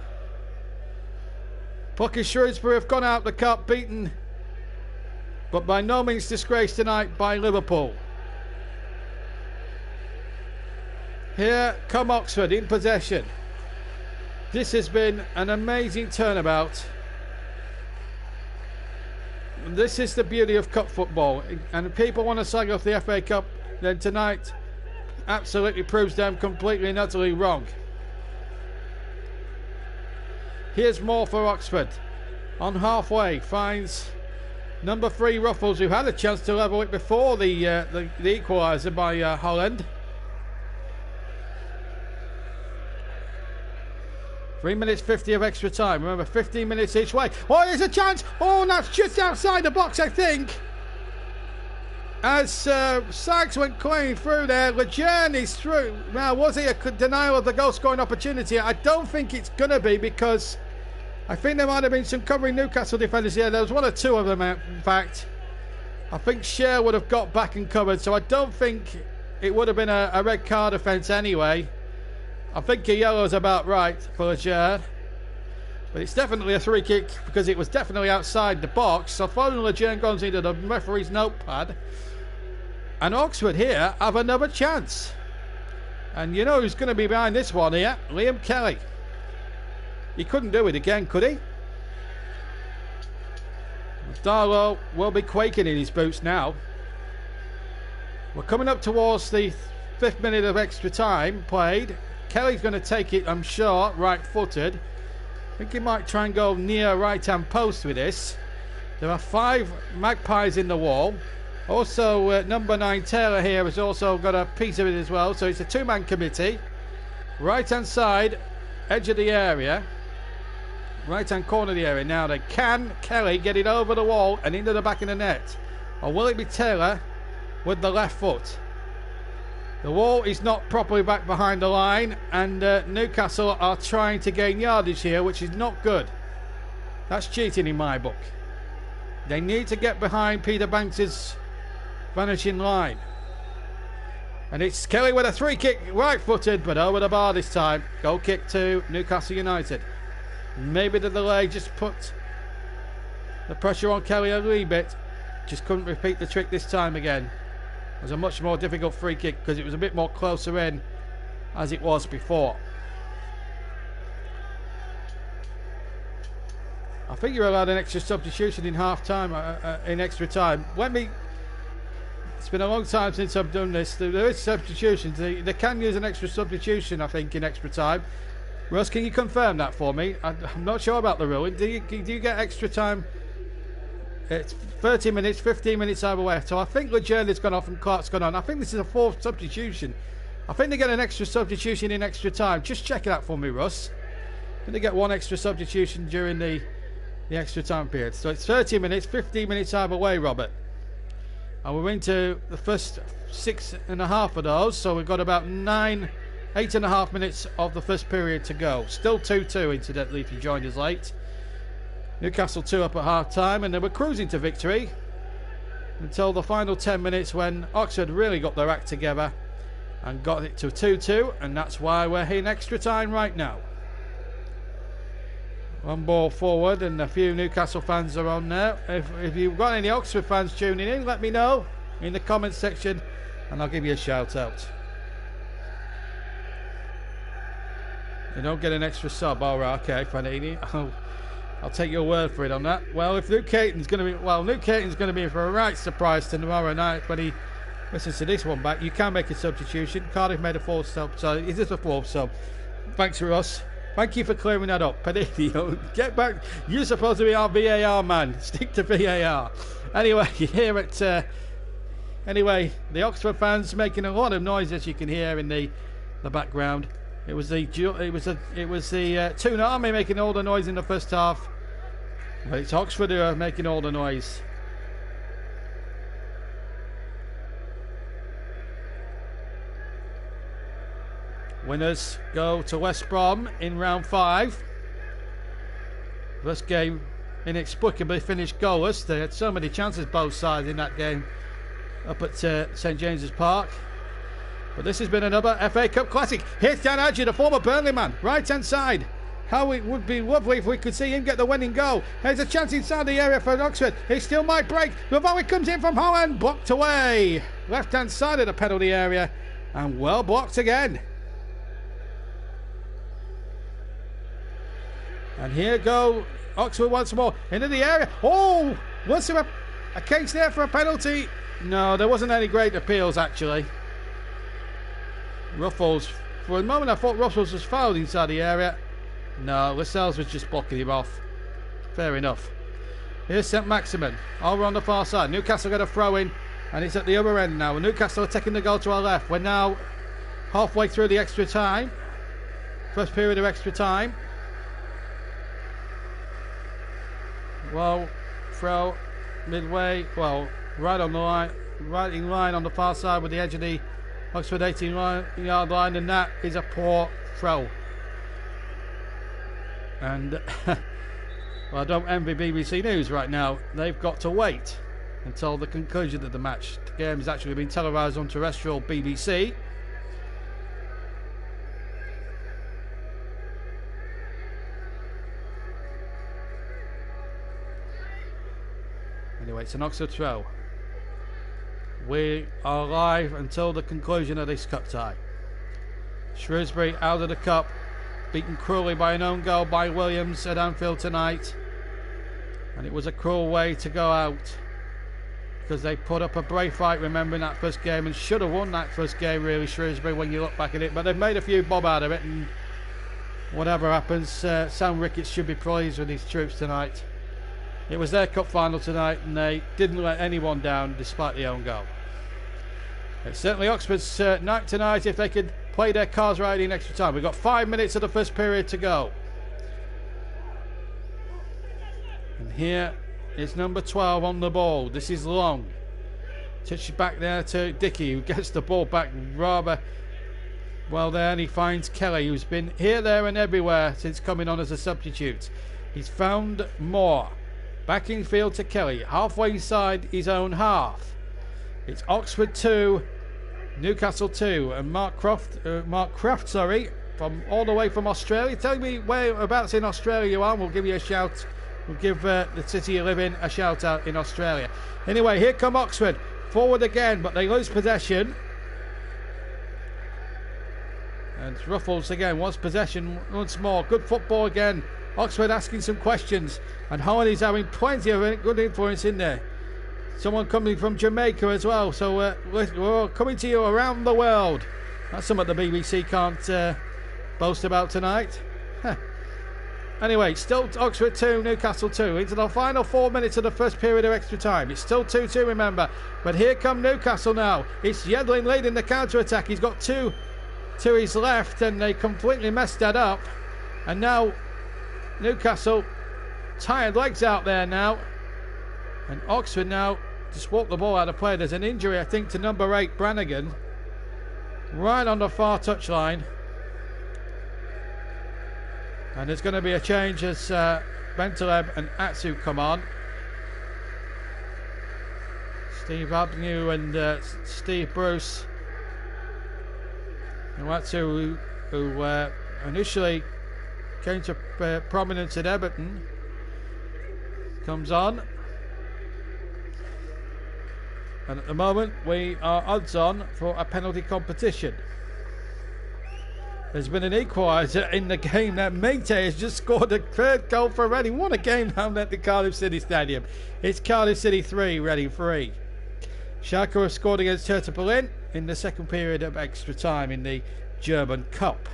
Puck and Shrewsbury have gone out the cup, beaten, but by no means disgraced tonight by Liverpool. Here come Oxford in possession. This has been an amazing turnabout. This is the beauty of cup football, and if people want to slag off the FA Cup, then tonight absolutely proves them completely and utterly wrong. Here's more for Oxford. On halfway finds number 3 Ruffles, who had a chance to level it before the equaliser by Holland. 3 minutes 50 of extra time. Remember, 15 minutes each way. Oh, there's a chance. Oh, and that's just outside the box, I think. As Sykes went clean through there, Lejeune is through. Now, was it a denial of the goal scoring opportunity? I don't think it's going to be, because I think there might have been some covering Newcastle defenders here. There was 1 or 2 of them, in fact. I think Scher would have got back and covered, so I don't think it would have been a red card offence anyway. I think a yellow is about right for Lejeune. But it's definitely a free kick, because it was definitely outside the box. So following Lejeune goes into the referee's notepad. And Oxford here have another chance. And you know who's going to be behind this one here? Liam Kelly. He couldn't do it again, could he? Darlow will be quaking in his boots now. We're coming up towards the 5th minute of extra time played. Kelly's going to take it, I'm sure, right-footed. I think he might try and go near right-hand post with this. There are 5 Magpies in the wall. Also, number 9 Taylor here has also got a piece of it as well. So it's a 2-man committee. Right-hand side, edge of the area. Right-hand corner of the area. Now, can Kelly get it over the wall and into the back of the net? Or will it be Taylor with the left foot? The wall is not properly back behind the line, and Newcastle are trying to gain yardage here, which is not good. That's cheating in my book. They need to get behind Peter Banks's vanishing line. And it's Kelly with a free kick, right-footed, but over the bar this time. Goal kick to Newcastle United. Maybe the delay just put the pressure on Kelly a wee bit. Just couldn't repeat the trick this time again. It was a much more difficult free kick because it was a bit more closer in as it was before. I think you're allowed an extra substitution in half-time, in extra time. It's been a long time since I've done this. There is substitutions. They can use an extra substitution, I think, in extra time. Russ, can you confirm that for me? I'm not sure about the rule. Do you get extra time? It's 30 minutes, 15 minutes either way. So I think Lejeune has gone off and Clark's gone on. I think this is a 4th substitution. I think they get an extra substitution in extra time. Just check it out for me, Russ. I think they get 1 extra substitution during the extra time period. So it's 30 minutes, 15 minutes either way, Robert. And we're into the first 6.5 of those. So we've got about 8.5 minutes of the first period to go. Still 2-2, incidentally, if you joined us late. Newcastle 2 up at half-time, and they were cruising to victory until the final 10 minutes when Oxford really got their act together and got it to 2-2, and that's why we're in extra time right now. 1 ball forward, and a few Newcastle fans are on there. If you've got any Oxford fans tuning in, let me know in the comments section and I'll give you a shout out. You don't get an extra sub. All right, okay, Fanini. I'll take your word for it on that. Well, if Luke Caton's going to be in for a right surprise tomorrow night when he listens to this one back. You can make a substitution. Cardiff made a 4th sub, so is this a 4th sub? Thanks, Ross. Thank you for clearing that up. Panini, get back. You're supposed to be our VAR man. Stick to VAR. Anyway, here at the Oxford fans making a lot of noise, as you can hear in the background. It was the Toon Army making all the noise in the first half, but it's Oxford who are making all the noise. Winners go to West Brom in round 5. First game inexplicably finished goalless. They had so many chances both sides in that game up at St James's Park. But this has been another FA Cup classic. Here's Dan Adger, the former Burnley man. Right hand side. How it would be lovely if we could see him get the winning goal. There's a chance inside the area for Oxford. He still might break. It comes in from Holland. Blocked away. Left-hand side of the penalty area. And well blocked again. And here go Oxford once more. Into the area. Oh! Was there a case there for a penalty? No, there wasn't any great appeals, actually. Ruffles. For a moment, I thought Ruffles was fouled inside the area. No, Lascelles was just blocking him off. Fair enough. Here's St Maximin, over on the far side. Newcastle get a throw in, and it's at the other end now. Newcastle are taking the goal to our left. We're now halfway through the extra time. First period of extra time. Well, throw midway. Well, right on the line, right in line on the far side with the edge of the Oxford 18-yard line, and that is a poor throw. And well, I don't envy BBC News right now. They've got to wait until the conclusion of the match. The game has actually been televised on terrestrial BBC. Anyway, it's an Oxford throw. We are live until the conclusion of this cup tie. Shrewsbury out of the cup, beaten cruelly by an own goal by Williams at Anfield tonight, and it was a cruel way to go out because they put up a brave fight, remembering that first game, and should have won that first game really, Shrewsbury, when you look back at it, but they've made a few bob out of it, and whatever happens, Sam Ricketts should be pleased with his troops tonight. It was their cup final tonight, and they didn't let anyone down despite the own goal. It's certainly Oxford's night tonight if they could play their cards right in extra time. We've got 5 minutes of the first period to go. And here is number 12 on the ball. This is Long. Touches back there to Dickey, who gets the ball back rather well there, and he finds Kelly, who's been here, there and everywhere since coming on as a substitute. He's found Moore. Back in field to Kelly, halfway inside his own half. It's Oxford 2, Newcastle 2, and Mark Croft, from all the way from Australia. Tell me whereabouts in Australia you are, and we'll give you a shout. We'll give the city you live in a shout out in Australia. Anyway, here come Oxford, forward again, but they lose possession. And Ruffles again wants possession once more. Good football again. Oxford asking some questions, and Holland is having plenty of good influence in there. Someone coming from Jamaica as well, so we're all coming to you around the world. That's something the BBC can't boast about tonight. Anyway, still Oxford 2, Newcastle 2, into the final 4 minutes of the first period of extra time. It's still 2-2, remember, but here come Newcastle now. It's Yedlin leading the counter-attack. He's got two to his left, and they completely messed that up, and now Newcastle tired legs out there now, and Oxford now just walk the ball out of play. There's an injury, I think, to number 8 Brannigan right on the far touchline, and there's going to be a change as Bentaleb and Atsu come on. Steve Abnew and Steve Bruce, and Atsu who initially came to prominence at Everton, comes on. And at the moment we are odds on for a penalty competition. There's been an equaliser in the game. That Mate has just scored a third goal for Reading. What a game down at the Cardiff City Stadium. It's Cardiff City 3, Reading 3. Schalke have scored against Hertha Berlin in the second period of extra time in the German Cup.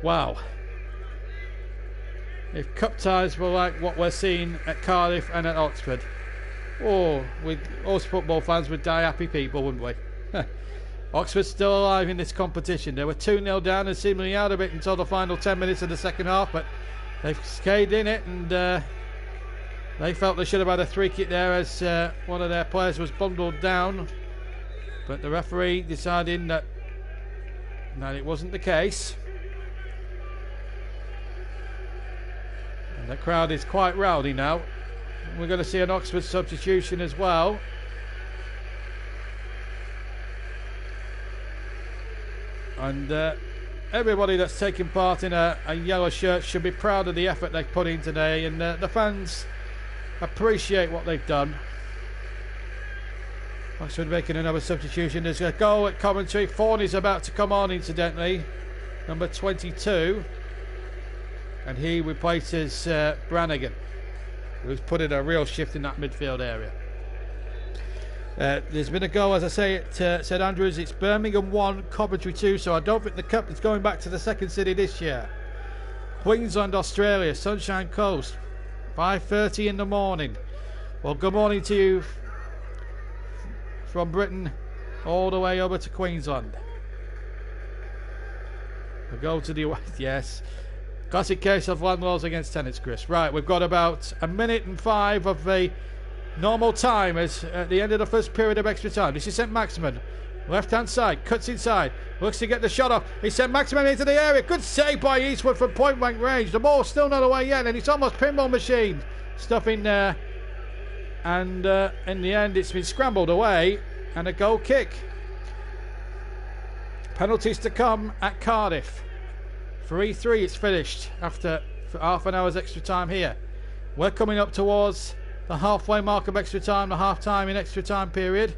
Wow. If cup ties were like what we're seeing at Cardiff and at Oxford, us football fans would die happy people, wouldn't we? Oxford's still alive in this competition. They were 2-0 down and seemingly out of it until the final 10 minutes of the second half, but they've stayed in it, and they felt they should have had a free kick there as one of their players was bundled down, but the referee deciding that it wasn't the case. And the crowd is quite rowdy now. We're going to see an Oxford substitution as well. And everybody that's taking part in a yellow shirt should be proud of the effort they've put in today, and the fans appreciate what they've done. Oxford making another substitution. There's a goal at Coventry. Forney's about to come on, incidentally, number 22, and he replaces Brannigan, who's put in a real shift in that midfield area. There's been a goal, as I say, at St Andrews. It's Birmingham 1, Coventry 2, so I don't think the cup is going back to the second city this year. Queensland, Australia, Sunshine Coast, 5:30 in the morning. Well, good morning to you from Britain all the way over to Queensland. We go to the west, yes. Classic case of landlords against tenants, Chris. Right, we've got about a minute and 5 of the normal time as at the end of the first period of extra time. This is St Maximin, left hand side, cuts inside, looks to get the shot off. He sent Maximin into the area. Good save by Eastwood from point blank range. The ball's still not away yet, and it's almost pinball machine stuff in there. And in the end, it's been scrambled away, and a goal kick. Penalties to come at Cardiff. 3-3, it's finished after half an hour's extra time here. We're coming up towards the halfway mark of extra time, the half time in extra time period.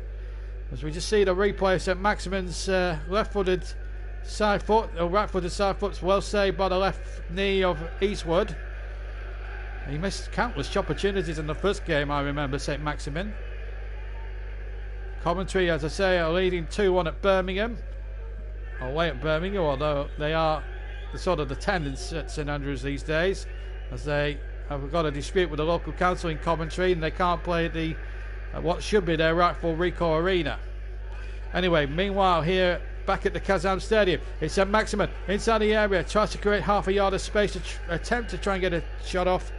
As we just see the replay of St Maximin's left-footed side foot, or right-footed side foot's well saved by the left knee of Eastwood. He missed countless opportunities in the first game, I remember, St Maximin. Coventry, as I say, are leading 2-1 at Birmingham. Away at Birmingham, although they are the sort of the tenants at St Andrews these days, as they have got a dispute with the local council in Coventry, and they can't play at the what should be their rightful Ricoh Arena. Anyway, meanwhile here back at the Kazan Stadium, it's St Maximin inside the area, tries to create half a yard of space to attempt to try and get a shot off.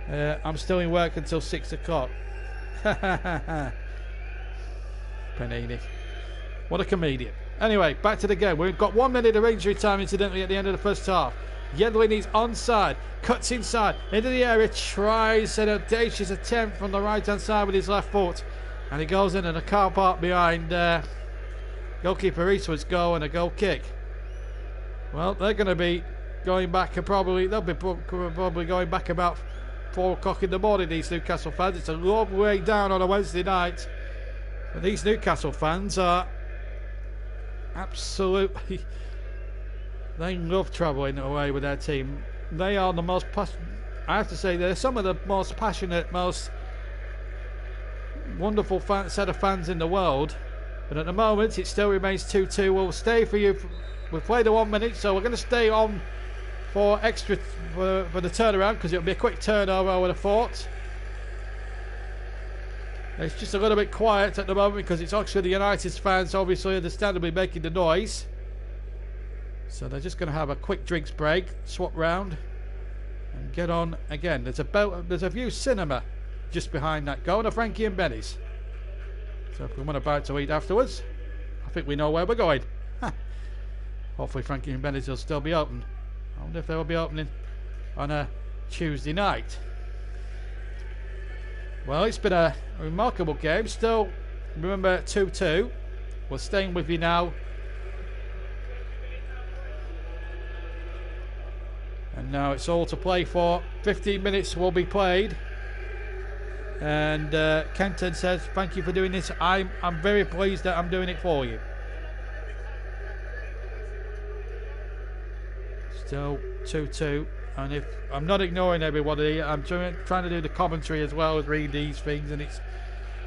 I'm still in work until 6 o'clock. Panini, what a comedian. Anyway, back to the game. We've got 1 minute of injury time, incidentally, at the end of the first half. Yedlin is onside, cuts inside into the area, tries an audacious attempt from the right hand side with his left foot, and he goes in, and a car park behind goalkeeper Eastwood's goal, and a goal kick. Well, they're going to be going back, and they'll be probably going back about 4 o'clock in the morning, these Newcastle fans. It's a long way down on a Wednesday night, but these Newcastle fans are absolutely, they love travelling away with their team. They are the most I have to say, they're some of the most passionate, most wonderful set of fans in the world. But at the moment, it still remains 2-2. We'll stay for you. We've played the 1 minute, so we're going to stay on for extra for the turnaround, because it'll be a quick turnover, I would have thought. It's just a little bit quiet at the moment because it's Oxford United's fans, obviously, understandably making the noise. So they're just going to have a quick drinks break, swap round, and get on again. There's a View Cinema just behind that goal, and a Frankie and Benny's. So if we want a bite to eat afterwards, I think we know where we're going. Hopefully Frankie and Benny's will still be open. I wonder if they will be opening on a Tuesday night. Well, it's been a remarkable game. Still, remember, 2-2. We're staying with you now. And now it's all to play for. 15 minutes will be played. And Kenton says, thank you for doing this. I'm very pleased that I'm doing it for you. Still 2-2. And if I'm not ignoring everybody, I'm trying to do the commentary as well as read these things, and it's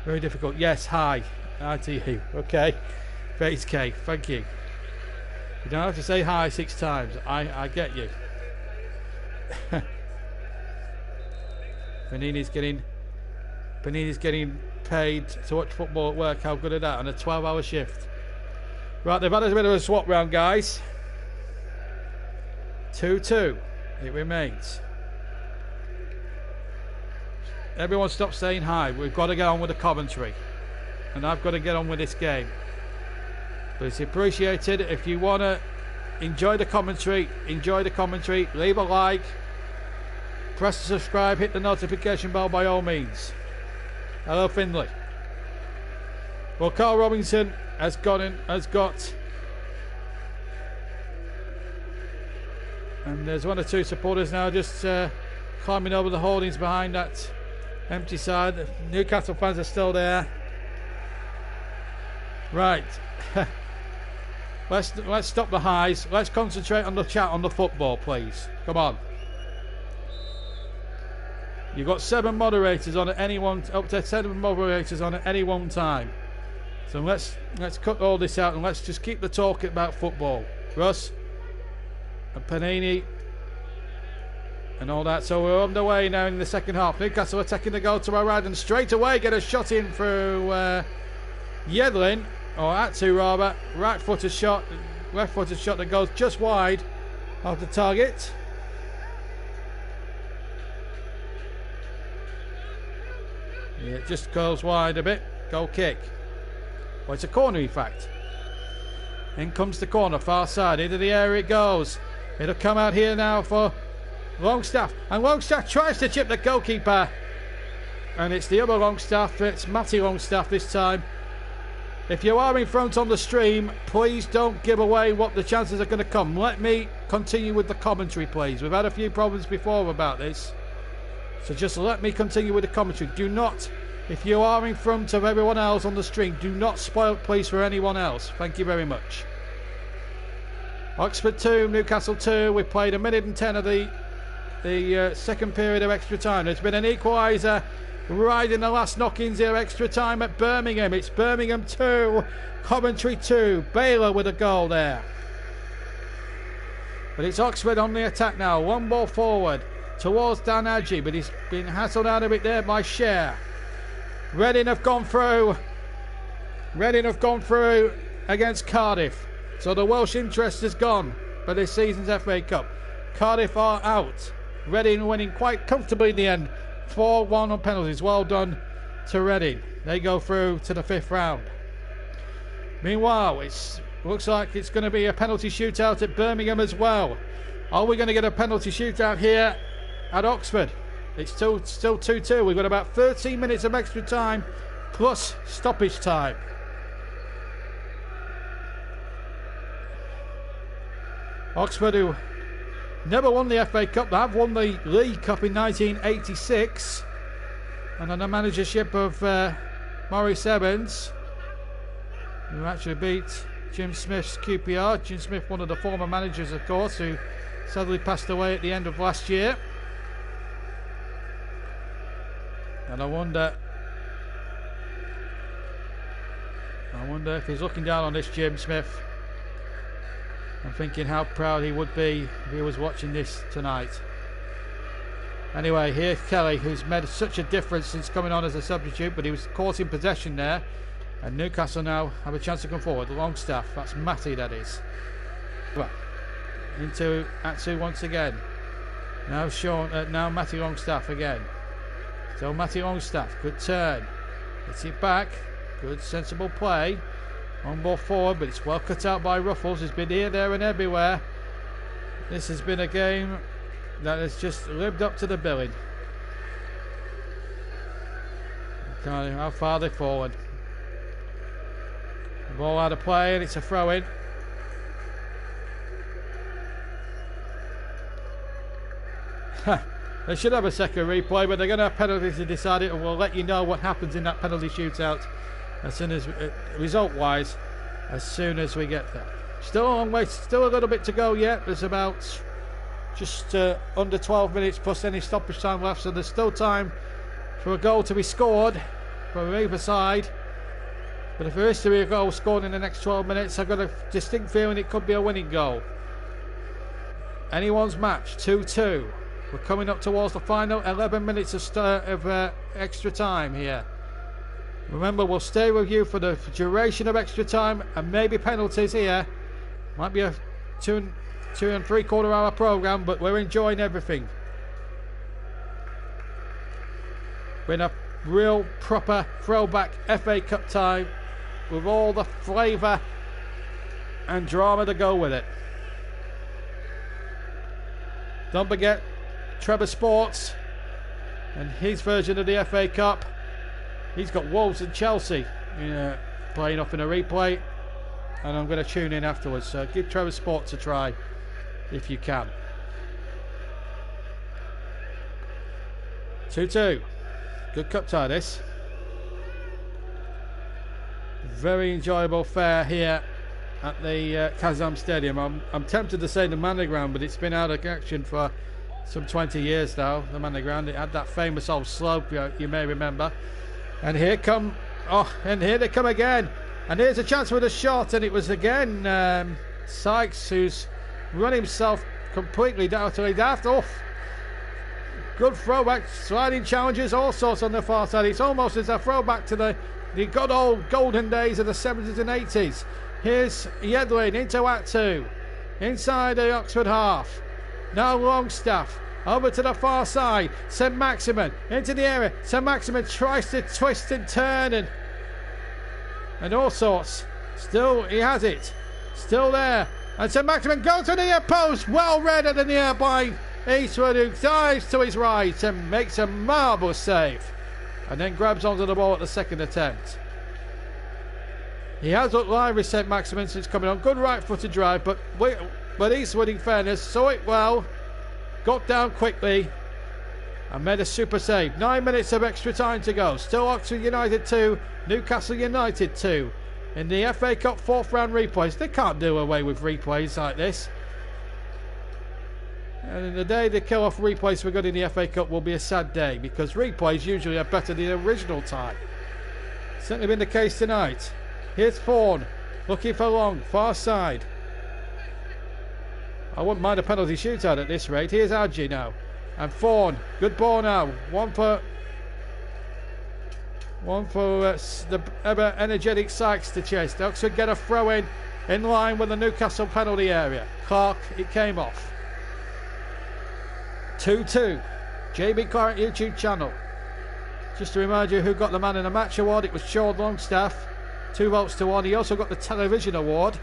very difficult. Yes, hi to you. Okay, Face K, thank you. You don't have to say hi 6 times. I get you. Panini's getting paid to watch football at work. How good at that on a 12-hour shift? Right, they've had a bit of a swap round, guys. 2-2. It remains. Everyone stop saying hi. We've got to get on with the commentary, and I've got to get on with this game. But it's appreciated. If you want to enjoy the commentary, leave a like, press the subscribe, hit the notification bell by all means. Hello, Findlay. Well, Carl Robinson has got And there's one or two supporters now just climbing over the hoardings behind that empty side. The Newcastle fans are still there. Right. Let's stop the highs. Let's concentrate on the chat on the football, please. Come on. You've got 7 moderators on at any one, up to 7 moderators on at any one time. So let's cut all this out and let's just keep the talk about football. Russ and Panini and all that. So we're underway now in the second half. Newcastle are taking the goal to our right and straight away get a shot in through Yedlin, or Atsu rather. Right footed shot, left footed shot that goes just wide of the target. Yeah, it just goes wide a bit. Goal kick. Well, it's a corner in fact. In comes the corner, far side, into the area it goes. It'll come out here now for Longstaff. And Longstaff tries to chip the goalkeeper. And it's the other Longstaff, it's Matty Longstaff this time. If you are in front on the stream, please don't give away what the chances are going to come. Let me continue with the commentary, please. We've had a few problems before about this. So just let me continue with the commentary. Do not, if you are in front of everyone else on the stream, do not spoil it, please, for anyone else. Thank you very much. Oxford 2, Newcastle 2. We've played 1 minute and 10 of the second period of extra time. There's been an equaliser right in the last knock-ins here, extra time at Birmingham. It's Birmingham 2, Coventry 2. Baylor with a goal there. But it's Oxford on the attack now. One ball forward towards Dan Adji, but he's been hassled out a bit there by Cher. Reading have gone through. Reading have gone through against Cardiff. So the Welsh interest is gone for this season's FA Cup. Cardiff are out. Reading winning quite comfortably in the end. 4-1 on penalties. Well done to Reading. They go through to the 5th round. Meanwhile, it looks like it's going to be a penalty shootout at Birmingham as well. Are we going to get a penalty shootout here at Oxford? It's still 2-2. We've got about 13 minutes of extra time plus stoppage time. Oxford, who never won the FA Cup, they have won the League Cup in 1986, and under the managership of Maurice Evans, who actually beat Jim Smith's QPR. Jim Smith, one of the former managers, of course, who sadly passed away at the end of last year. And I wonder if he's looking down on this Jim Smith. I'm thinking how proud he would be if he was watching this tonight. Anyway, here's Kelly, who's made such a difference since coming on as a substitute, but he was caught in possession there. And Newcastle now have a chance to come forward. Longstaff, that's Matty, that is. Well, into Atsu once again. Now now Matty Longstaff again. So Matty Longstaff, good turn. Gets it back. Good sensible play. On ball forward, but it's well cut out by Ruffles. He's been here, there and everywhere. This has been a game that has just lived up to the billing. How far they forward. The ball out of play and it's a throw in. They should have a second replay, but they're going to have penalties to decide it, and we'll let you know what happens in that penalty shootout as soon as, result-wise, as soon as we get there. Still a long way, still a little bit to go yet. There's about just under 12 minutes plus any stoppage time left, so there's still time for a goal to be scored from either side. But if there is to be a goal scored in the next 12 minutes, I've got a distinct feeling it could be a winning goal. Anyone's match, 2-2. We're coming up towards the final 11 minutes of extra time here. Remember, we'll stay with you for the duration of extra time and maybe penalties here. Might be a 2 3/4 hour programme, but we're enjoying everything. Been a real proper throwback FA Cup time with all the flavour and drama to go with it. Don't forget Trevor Sports and his version of the FA Cup. He's got Wolves and Chelsea playing off in a replay, and I'm going to tune in afterwards, so give Trevor Sports a try if you can. 2-2. Good cup tie this. Very enjoyable fair here at the Kazam Stadium. I'm tempted to say the Manor Ground, but it's been out of action for some 20 years now. The Manor Ground, it had that famous old slope, you may remember. And here they come again. And here's a chance with a shot, and it was again Sykes who's run himself completely down to the daft. Good throwback, sliding challenges, all sorts on the far side. It's almost as a throwback to the good old golden days of the 70s and 80s. Here's Yedlin into Atu, inside the Oxford half. Now Longstaff over to the far side. St Maximin into the area. St Maximin tries to twist and turn and all sorts. Still, he has it. Still there. And St Maximin goes to the near post. Well read at the near by Eastwood, who dives to his right and makes a marvellous save. And then grabs onto the ball at the second attempt. He has looked lively, St Maximin, since coming on. Good right-footed drive, but Eastwood, in fairness, saw it well, got down quickly, and made a super save. 9 minutes of extra time to go. Still Oxford United 2, Newcastle United 2. In the FA Cup fourth round replays. They can't do away with replays like this. And the day they kill off replays for good in the FA Cup will be a sad day, because replays usually are better than the original time. Certainly been the case tonight. Here's Fawn, looking for Long, far side. I wouldn't mind a penalty shootout at this rate. Here's Adji now. And Fawn, good ball now. One for the ever energetic Sykes to chase. Oxford get a throw in line with the Newcastle penalty area. Clark, it came off. 2-2. JB Clark YouTube channel. Just to remind you who got the Man in the Match award, it was Sean Longstaff. 2 votes to 1. He also got the Television Award.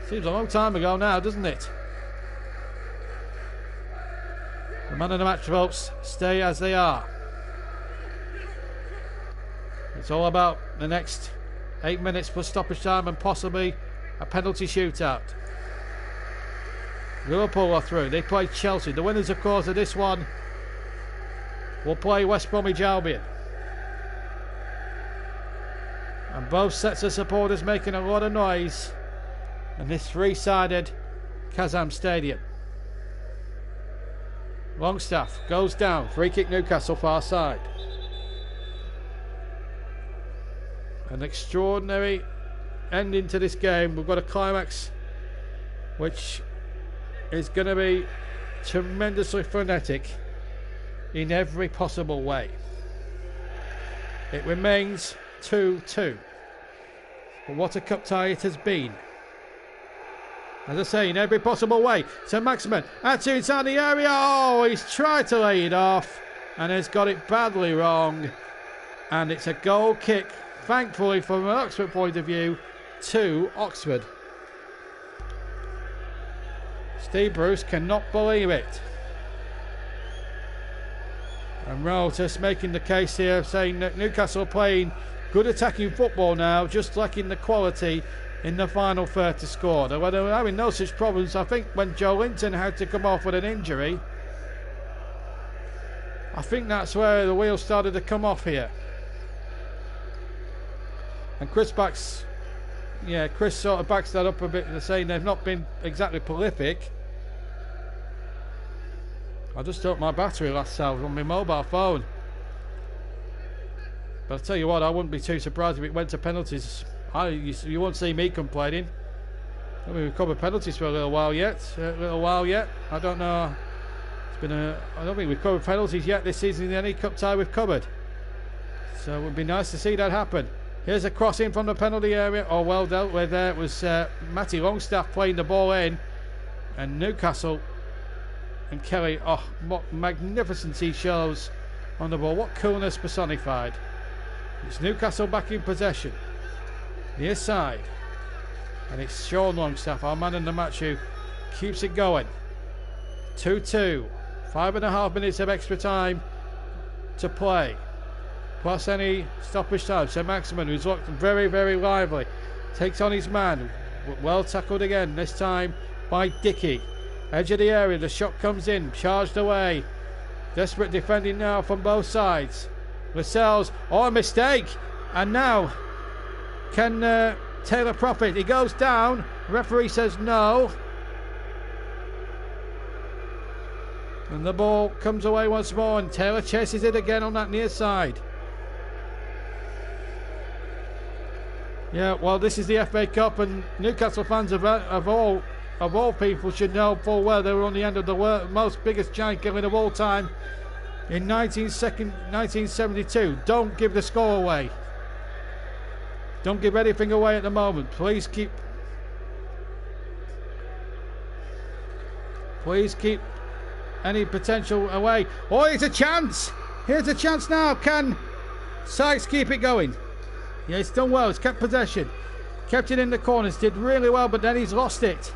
Seems a long time ago now, doesn't it? The Man in the Match votes stay as they are. It's all about the next 8 minutes plus stoppage time and possibly a penalty shootout. Liverpool are through. They play Chelsea. The winners, of course, of this one will play West Bromwich Albion. And both sets of supporters making a lot of noise in this three-sided Kazam Stadium. Longstaff goes down. Free kick Newcastle far side. An extraordinary ending to this game. We've got a climax which is going to be tremendously frenetic in every possible way. It remains 2-2. But what a cup tie it has been. As I say, in every possible way. St Maximin, Atu inside the area. Oh, he's tried to lay it off and has got it badly wrong. And it's a goal kick, thankfully, from an Oxford point of view, to Oxford. Steve Bruce cannot believe it. And Rotas making the case here, saying that Newcastle are playing good attacking football now, just lacking the quality in the final third to score. They were having no such problems. I think when Joe Linton had to come off with an injury, I think that's where the wheels started to come off here. And Chris sort of backs that up a bit, saying they've not been exactly prolific. I just took my battery last hour on my mobile phone. But I'll tell you what, I wouldn't be too surprised if it went to penalties. You won't see me complaining. I don't think we've covered penalties for a little while yet. I don't know. I don't think we've covered penalties yet this season in any cup tie we've covered. So it would be nice to see that happen. Here's a cross in from the penalty area. Oh, well dealt with there. It was Matty Longstaff playing the ball in. And Newcastle and Kelly, oh, what magnificence he shows on the ball. What coolness personified. It's Newcastle back in possession. Near side. And it's Sean Longstaff, our man in the match, who keeps it going. 2-2. 5.5 minutes of extra time to play. Plus any stoppage time. St Maximin, who's looked very, very lively, takes on his man. Well tackled again, this time by Dickey. Edge of the area, the shot comes in, charged away. Desperate defending now from both sides. Lascelles, a mistake. And now, can Taylor profit? He goes down. Referee says no. And the ball comes away once more, and Taylor chases it again on that near side. Yeah, well, this is the FA Cup, and Newcastle fans of all people should know full well they were on the end of the most biggest giant killing of all time in 1972. Don't give the score away. Don't give anything away at the moment. Please keep any potential away. Oh, here's a chance. Here's a chance now. Can Sykes keep it going? Yeah, he's done well. He's kept possession. Kept it in the corners. Did really well, but then he's lost it.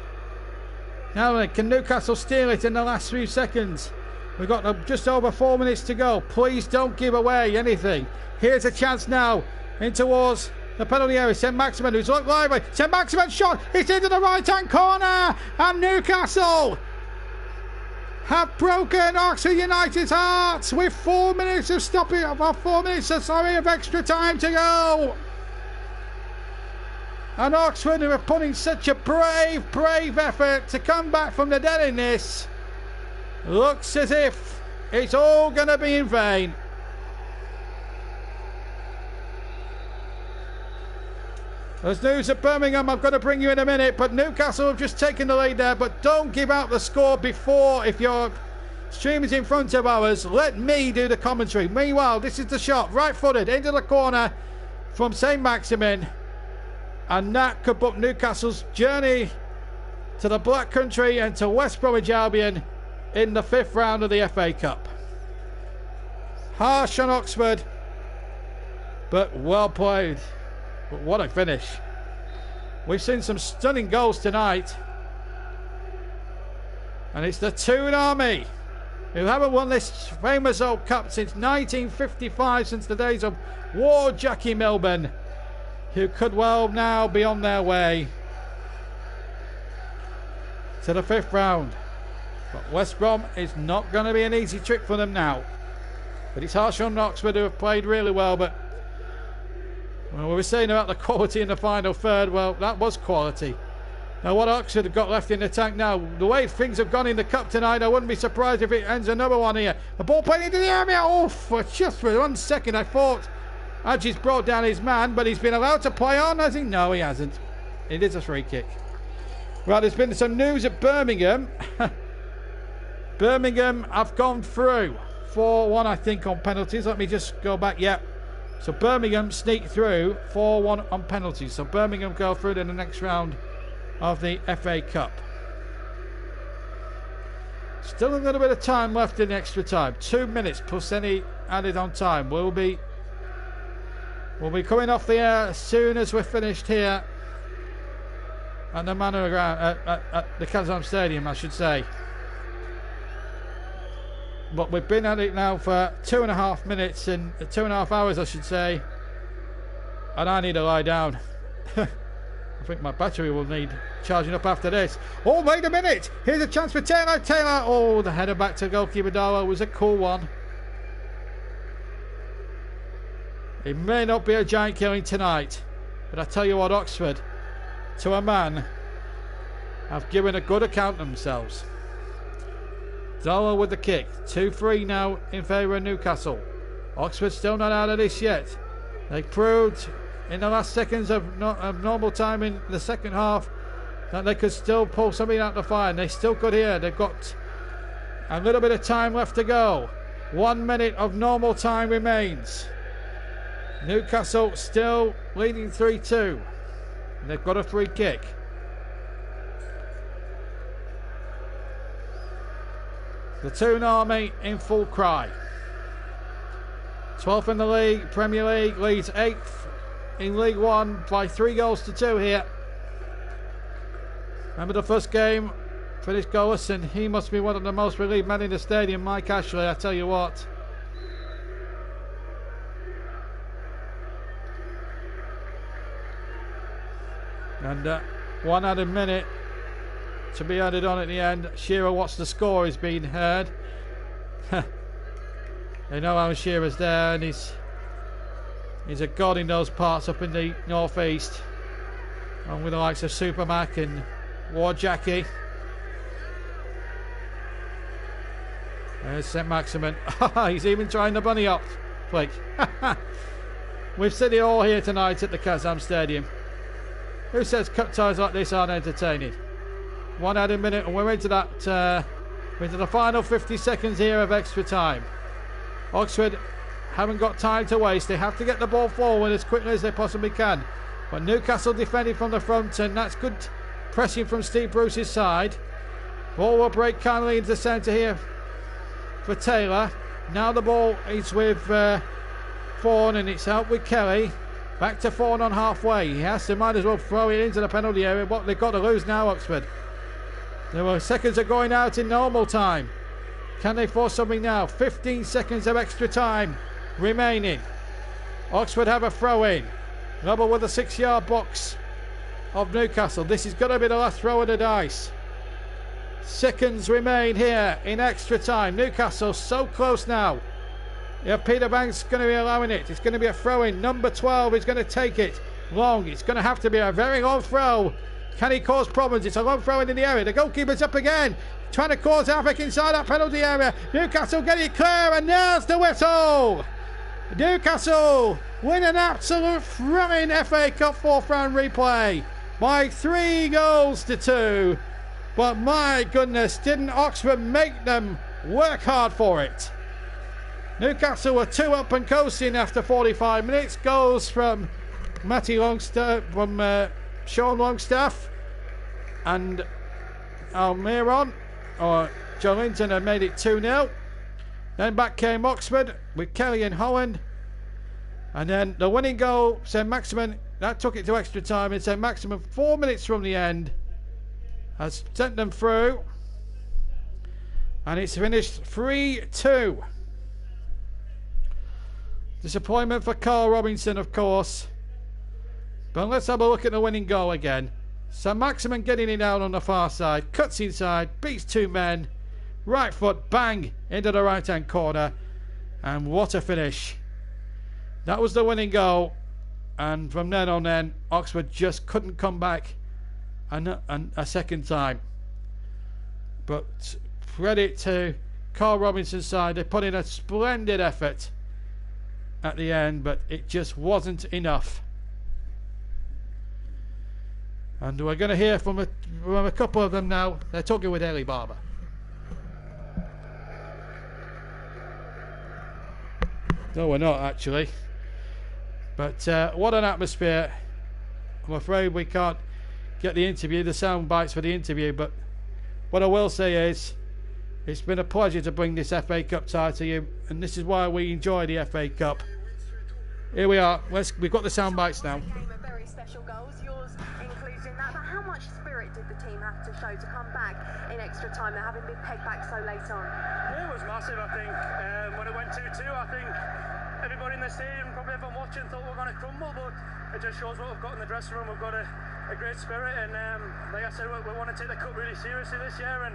Now then, can Newcastle steal it in the last few seconds? We've got just over 4 minutes to go. Please don't give away anything. Here's a chance now in towards the penalty area. St. Maximin, who's looked lively. St. Maximin shot. It's into the right-hand corner. And Newcastle have broken Oxford United's hearts with 4 minutes of extra time to go. And Oxford, who are putting such a brave effort to come back from the dead in this, looks as if it's all going to be in vain. There's news at Birmingham I'm going to bring you in a minute, but Newcastle have just taken the lead there. But don't give out the score before, if your stream is in front of ours, let me do the commentary. Meanwhile, this is the shot, right-footed, into the corner from St. Maximin. And that could book Newcastle's journey to the Black Country and to West Bromwich Albion in the 5th round of the FA Cup. Harsh on Oxford, but well played. But what a finish. We've seen some stunning goals tonight. And it's the Toon Army, who haven't won this famous old cup since 1955, since the days of War Jackie Milburn, who could well now be on their way to the 5th round. But West Brom is not going to be an easy trick for them now. But it's harsh on Oxford, who have played really well. But well, we were saying about the quality in the final third. Well, that was quality. Now, what Oxford have got left in the tank now, the way things have gone in the cup tonight, I wouldn't be surprised if it ends another one here. The ball played into the area. Oh, for just for 1 second, I thought Adji's brought down his man, but he's been allowed to play on, has he? No, he hasn't. It is a free kick. Right, there's been some news at Birmingham. Birmingham have gone through 4-1, I think, on penalties. Let me just go back. Yep. So Birmingham sneak through 4-1 on penalties. So Birmingham go through to the next round of the FA Cup. Still a little bit of time left in extra time. 2 minutes plus any added on time. We'll be coming off the air as soon as we're finished here at the Manor Ground, at the Kazan Stadium, I should say. But we've been at it now for 2.5 minutes and 2.5 hours, I should say. And I need to lie down. I think my battery will need charging up after this. Oh, wait a minute! Here's a chance for Taylor. Taylor! Oh, the header back to goalkeeper Darwell was a cool one. It may not be a giant killing tonight, but I tell you what, Oxford, to a man, have given a good account of themselves. Darwell with the kick. 2-3 now in favour of Newcastle. Oxford still not out of this yet. They proved in the last seconds of normal time in the second half that they could still pull something out the fire, and they still could here. They've got a little bit of time left to go. 1 minute of normal time remains. Newcastle still leading 3-2. And they've got a free kick. The Toon Army in full cry. 12th in the league, Premier League, leads 8th in League One by 3-2 here. Remember the first game, finished goalless, and he must be one of the most relieved men in the stadium, Mike Ashley, I tell you what. And 1 added minute to be added on at the end. Shearer, what's the score, is being heard. They know Alan Shearer's there, and he's a god in those parts up in the northeast. And with the likes of Supermac and War Jackie. There's St. Maximin. He's even trying the bunny hop flick. We've seen it all here tonight at the Kazam Stadium. Who says cup ties like this aren't entertaining? 1 added minute, and we're into that. Into the final 50 seconds here of extra time. Oxford haven't got time to waste. They have to get the ball forward as quickly as they possibly can. But Newcastle defending from the front, and that's good pressing from Steve Bruce's side. Ball will break kindly into the centre here for Taylor. Now the ball is with Fawn, and it's out with Kelly. Back to Fawn on halfway. He has to, might as well throw it into the penalty area. What they've got to lose now, Oxford. There were seconds are going out in normal time. Can they force something now? 15 seconds of extra time remaining. Oxford have a throw in. Level with the 6-yard box of Newcastle. This is going to be the last throw of the dice. Seconds remain here in extra time. Newcastle so close now. Yeah, Peter Banks going to be allowing it. It's going to be a throw in. Number 12 is going to take it long. It's going to have to be a very long throw. Can he cause problems? It's a long throw in the area. The goalkeeper's up again, trying to cause havoc inside that penalty area. Newcastle get it clear, and there's the whistle. Newcastle win an absolute thrilling FA Cup 4th round replay by 3-2. But my goodness, didn't Oxford make them work hard for it? Newcastle were 2 up and coasting after 45 minutes. Goals from Matty Longstaff, from Sean Longstaff and Almiron, or Joe Linton had made it 2-0. Then back came Oxford with Kelly and Holland, and then the winning goal, St. Maximin, that took it to extra time, and St. Maximin 4 minutes from the end has sent them through, and it's finished 3-2. Disappointment for Carl Robinson, of course. But let's have a look at the winning goal again. St. Maximin getting it out on the far side, cuts inside, beats 2 men, right foot, bang, into the right hand corner, and what a finish. That was the winning goal, and from then on then, Oxford just couldn't come back a second time. But credit to Carl Robinson's side, they put in a splendid effort at the end, but it just wasn't enough. And we're going to hear from a couple of them now. They're talking with Ellie Barber. No, we're not actually. But what an atmosphere. I'm afraid we can't get the interview, the sound bites for the interview. But what I will say is, it's been a pleasure to bring this FA Cup tie to you. And this is why we enjoy the FA Cup. Here we are. We've got the sound bites now. Very special goals, yours included in that. But how much spirit did the team have to show to come back in extra time, having been pegged back so late on? Yeah, it was massive, I think. When it went 2-2, I think everybody in the stadium, probably everyone watching, thought we were going to crumble, but it just shows what we've got in the dressing room. We've got a great spirit, and like I said, we want to take the cup really seriously this year, and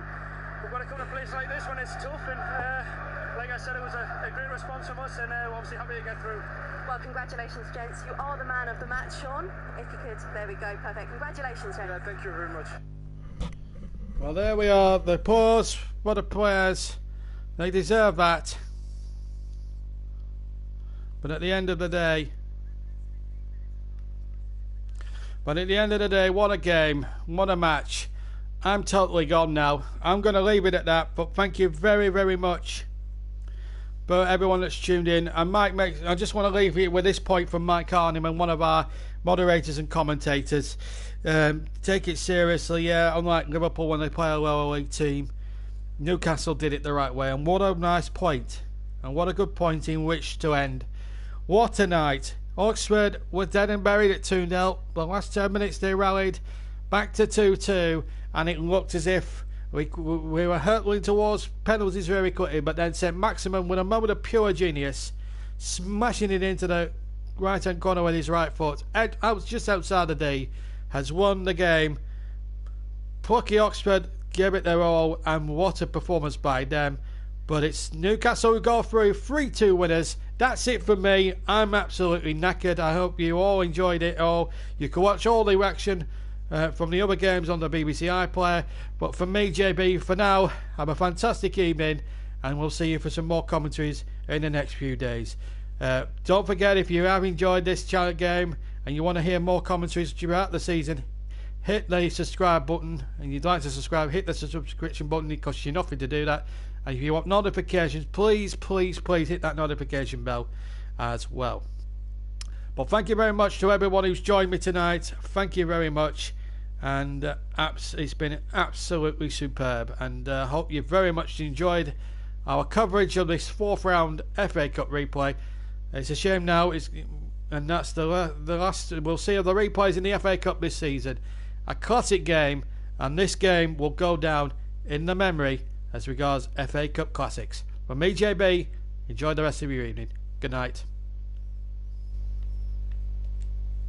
we've got to come to a place like this when it's tough, and like I said, it was a great response from us, and we're obviously happy to get through. Well, congratulations, gents. You are the man of the match, Sean. If you could, there we go, perfect. Congratulations, gents. Yeah, thank you very much. Well, there we are. The pause for the players. They deserve that. But at the end of the day, what a game, what a match. I'm totally gone now. I'm going to leave it at that. But thank you very, very much for everyone that's tuned in. And I just want to leave you with this point from Mike Harniman, one of our moderators and commentators. Take it seriously, yeah. Unlike Liverpool when they play a lower league team, Newcastle did it the right way. And what a nice point. And what a good point in which to end. What a night. Oxford were dead and buried at 2-0. The last 10 minutes they rallied back to 2-2. And it looked as if we were hurtling towards penalties very quickly, but then St. Maximin, with a moment of pure genius, smashing it into the right hand corner with his right foot, out just outside the D, has won the game. Plucky Oxford gave it their all, and what a performance by them. But it's Newcastle who go through 3-2 winners. That's it for me. I'm absolutely knackered. I hope you all enjoyed it all. You can watch all the action from the other games on the BBC iPlayer. But for me, JB, for now, have a fantastic evening, and we'll see you for some more commentaries in the next few days. Don't forget, if you have enjoyed this game and you want to hear more commentaries throughout the season, hit the subscribe button. And you'd like to subscribe, hit the subscription button. It costs you nothing to do that. And if you want notifications, please hit that notification bell as well. But thank you very much to everyone who's joined me tonight. Thank you very much. And it's been absolutely superb. And I hope you very much enjoyed our coverage of this 4th round FA Cup replay. It's a shame now, and that's the last we'll see of the replays in the FA Cup this season. A classic game, and this game will go down in the memory as regards FA Cup classics. From me, JB, enjoy the rest of your evening. Good night.